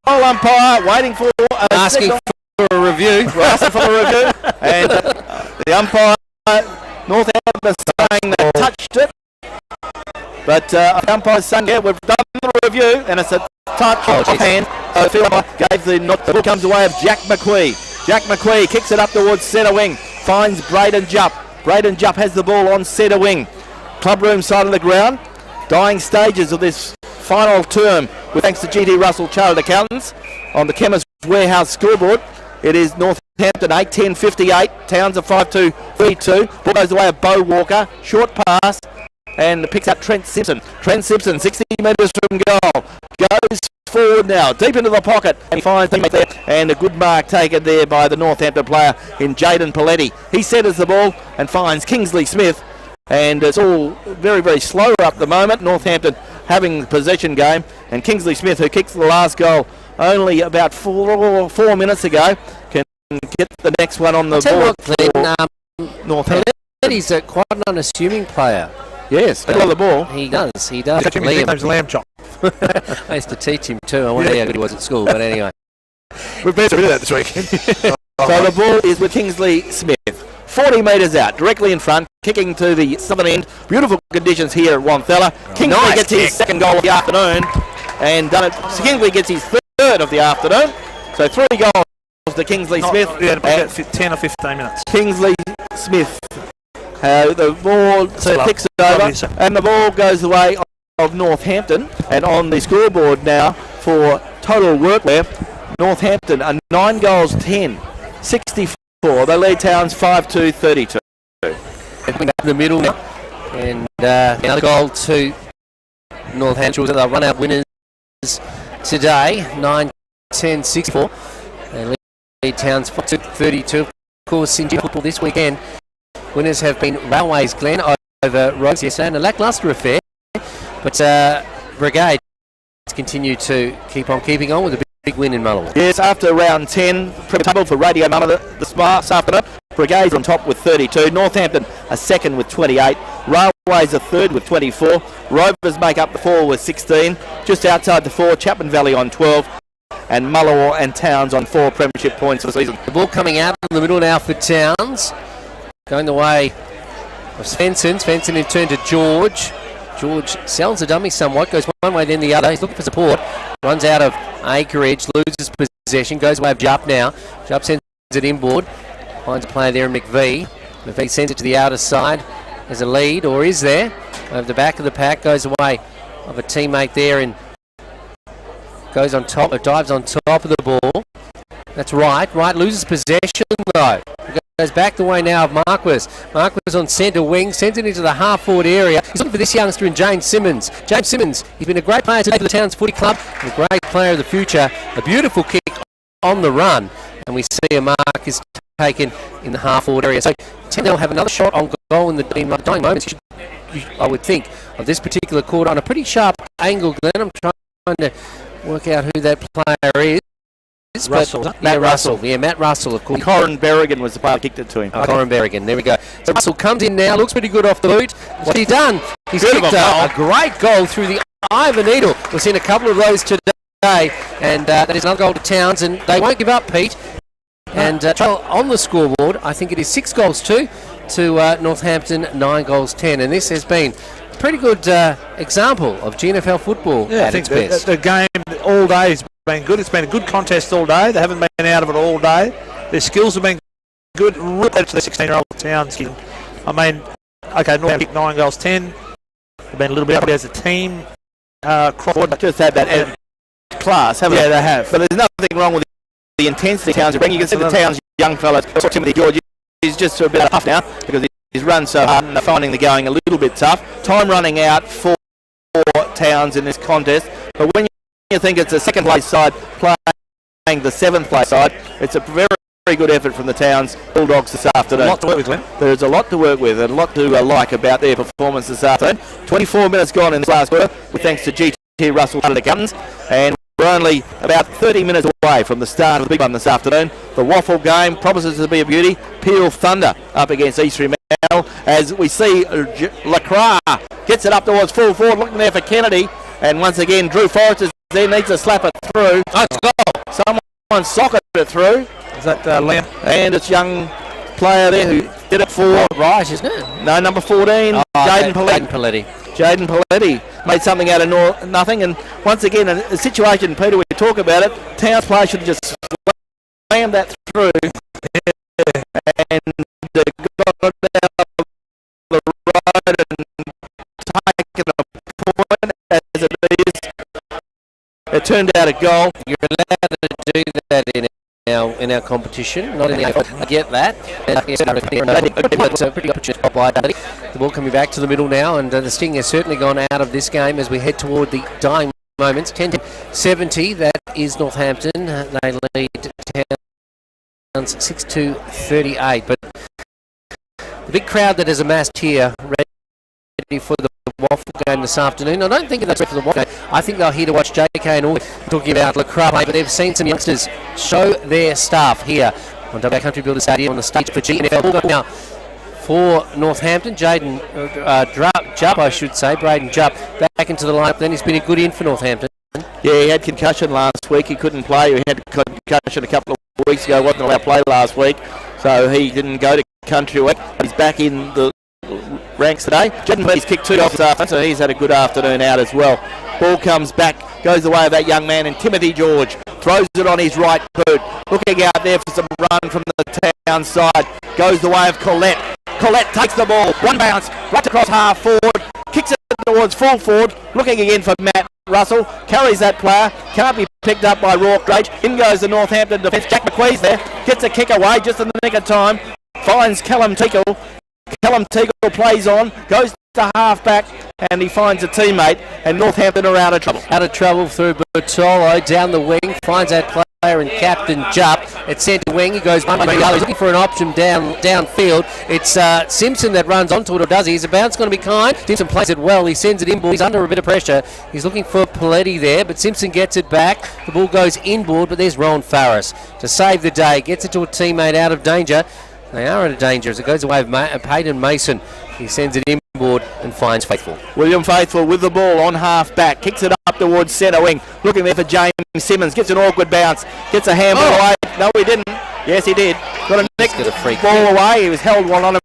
Goal umpire waiting for asking for a review. Asking for a review. And the umpire, Northampton, saying they touched it. But the umpire's saying, yeah, we've done the review, and it's a touch off hand. So the field gave the knock. The ball comes away of Jack McQuee. Jack McQuee kicks it up towards centre wing. Finds Braden Jupp. Braden Jupp has the ball on centre wing. Clubroom side of the ground. Dying stages of this final term, with thanks to GT Russell Chartered Accountants on the Chemist Warehouse scoreboard. It is Northampton 8-10-58. Towns are 5-2-3-2. Ball goes the way of Bo Walker. Short pass and picks up Trent Simpson. Trent Simpson, 60 metres from goal. Goes forward now, deep into the pocket, and he finds teammate there, and a good mark taken there by the Northampton player in Jaden Paletti. He centres the ball and finds Kingsley Smith, and it's all very, very slow up at the moment. Northampton having the possession game, and Kingsley Smith, who kicked the last goal only about four minutes ago, can get the next one on the board. Northampton. He's quite an unassuming player. Yes, middle of the ball. He does. Liam's lamb chop. I used to teach him too. I wonder how good he was at school, but anyway. We've been through that this weekend. So the ball is with Kingsley Smith. 40 metres out, directly in front, kicking to the southern end. Beautiful conditions here at Wanthella. Kingsley gets his second goal of the afternoon, and done it. Kingsley gets his third of the afternoon. So 3 goals to Kingsley Smith. Yeah, 10 or 15 minutes. Kingsley Smith. The ball kicks it over, and the ball goes the way of Northampton. And on the scoreboard now for total workwear, Northampton are 9 goals 10, 64. They lead Towns 5-2-32. In the middle now, and another goal to Northampton. They'll run out winners today, 9-10-64. They lead Towns 5-2-32. Of course, in football this weekend, winners have been Railways Glen over Rhodes yesterday, and a lacklustre affair. But Brigade continue to keep on keeping on with a big win in Mullawa. Yes, after round 10, table for Radio Mullawa this afternoon. Brigade's on top with 32. Northampton are second with 28. Railways are third with 24. Rovers make up the 4 with 16. Just outside the 4, Chapman Valley on 12. And Mullawa and Towns on 4 premiership points for the season. The ball coming out in the middle now for Towns. Going the way of Svensson. Svensson in turn to George. George sells the dummy somewhat, goes one way then the other. He's looking for support. Runs out of acreage, loses possession, goes away of Jupp now. Jupp sends it inboard. Finds a player there in McVie. McVie sends it to the outer side. There's a lead, or is there? Over the back of the pack, goes away of a teammate there and goes on top, dives on top of the ball. That's right. Right loses possession though. Goes back the way now of Marquis. Marquis on centre wing, sends it into the half-forward area. He's looking for this youngster in James Simmons. James Simmons, he's been a great player today for the Towns Footy Club, and a great player of the future. A beautiful kick on the run, and we see a mark is taken in the half-forward area. So they'll have another shot on goal in the dying moments, I would think, of this particular quarter on a pretty sharp angle, Glenn. I'm trying to work out who that player is. Russell. Matt Russell. Yeah, Matt Russell, of course. Corin Berrigan was the player who kicked it to him. Corin Berrigan, there we go. So Russell comes in now, looks pretty good off the boot. What's he done? He's kicked a great goal through the eye of a needle. We've seen a couple of those today, and that is another goal to Towns, and they won't give up, Pete. And on the scoreboard, I think it is 6 goals 2 to Northampton, 9 goals 10, and this has been a pretty good example of GNFL football at its best. The game all day has been good. It's been a good contest all day. They haven't been out of it all day. Their skills have been good. Really to the 16-year-old Towns. I mean, okay, Northampton kicked 9 goals, 10. They've been a little bit up as a team. Crawford Just had that class, haven't they? Yeah, they have. But there's nothing wrong with the intensity Towns bring. You can see the Towns young fellas, Timothy George, he's just a bit tough now because he's run so hard and finding the going a little bit tough. Time running out for Towns in this contest. But when you think it's a second place side playing the 7th place side, it's a very, very good effort from the Towns Bulldogs this afternoon. A lot to work with, Glenn. There's a lot to work with and a lot to like about their performance this afternoon. 24 minutes gone in this last quarter, with thanks to GT Russell to the guns, and we're only about 30 minutes away from the start of the big one this afternoon. The Waffle game promises to be a beauty. Peel Thunder up against East Fremantle as we see Lacroix gets it up towards full forward, looking there for Kennedy, and once again Drew Forrest is there, needs to slap it through. Someone socketed it through. Is that Liam? And it's young player there who did it for Right, isn't it? no, number 14, Jaden Paletti. Jaden Paletti made something out of nothing, and once again a situation, Peter, we talk about it, Towns player should have just slammed that through and got it out of the road and taken a point as it is. It turned out a goal. You're allowed to do that in our competition, not in the AFL. I get that. It's a pretty opportunity by Dudley. The ball coming back to the middle now, and the Sting has certainly gone out of this game as we head toward the dying moments. 10-70, that is Northampton. They lead Towns 6-38. But the big crowd that has amassed here, ready for the Waffle game this afternoon. I don't think that's ready for the Waffle game. I think they're here to watch JK and all talking about Lacroix, but they've seen some youngsters show their stuff here on WA Country Builders Stadium on the stage for GNFL. Now, for Northampton, Jaden Jupp, I should say, Braden Jupp, back into the lineup. Then he's been a good in for Northampton. Yeah, he had concussion last week. He couldn't play. He had concussion a couple of weeks ago. Wasn't allowed to play last week, so he didn't go to Country Week. He's back in the ranks today. Jaden Pletty's kicked 2 goals this afternoon, so he's had a good afternoon out as well. Ball comes back, goes the way of that young man, and Timothy George throws it on his right boot. Looking out there for some run from the Town side. Goes the way of Collette. Collette takes the ball, one bounce, right across half forward, kicks it towards full forward, looking again for Matt Russell, carries that player, can't be picked up by Rourke Drage. In goes the Northampton defence. Jack McQuee's there, gets a kick away just in the nick of time, finds Callum Teagle. Callum Teagle plays on, goes to half back, and he finds a teammate, and Northampton are out of trouble. Out of trouble through Bertolo, down the wing, finds that player and Captain Jupp at centre wing. He goes one way the other. He's looking for an option downfield. It's Simpson that runs onto it, or does he? Is the bounce going to be kind? Simpson plays it well. He sends it inboard. He's under a bit of pressure. He's looking for Paletti there, but Simpson gets it back. The ball goes inboard, but there's Ron Farris to save the day. Gets it to a teammate out of danger. They are out of danger as it goes away of Peyton Mason. He sends it inboard and finds Faithful. William Faithful with the ball on half back, kicks it up towards centre wing, looking there for James Simmons, gets an awkward bounce, gets a handball away. No, he didn't. Yes, he did. Got a nick ball away. He was held one on him.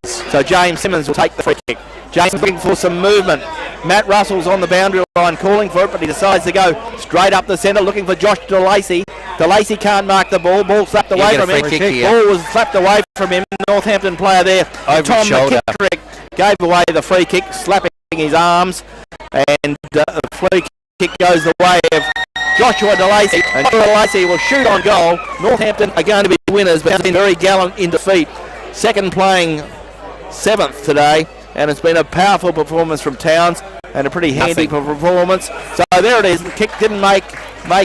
So James Simmons will take the free kick. James looking for some movement. Matt Russell's on the boundary line calling for it, but he decides to go straight up the centre looking for Josh DeLacy. DeLacy can't mark the ball. Ball slapped away from him. Ball was slapped away from him. Northampton player there. Tom McKittrick gave away the free kick, slapping his arms, and the free kick goes the way of Joshua DeLacy, and DeLacy will shoot on goal. Northampton are going to be winners, but have been very gallant in defeat. Second playing 7th today, and it's been a powerful performance from Towns and a pretty handy performance. So there it is. The kick didn't make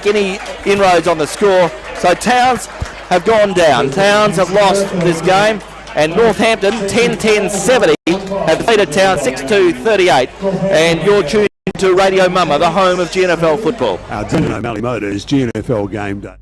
any inroads on the score. So Towns have gone down. Towns have lost this game, and Northampton 10-10-70 have defeated Towns 6-2-38. And you're tuned to Radio Mumma, the home of GNFL football. Our Dino Mallee Motors GNFL game day.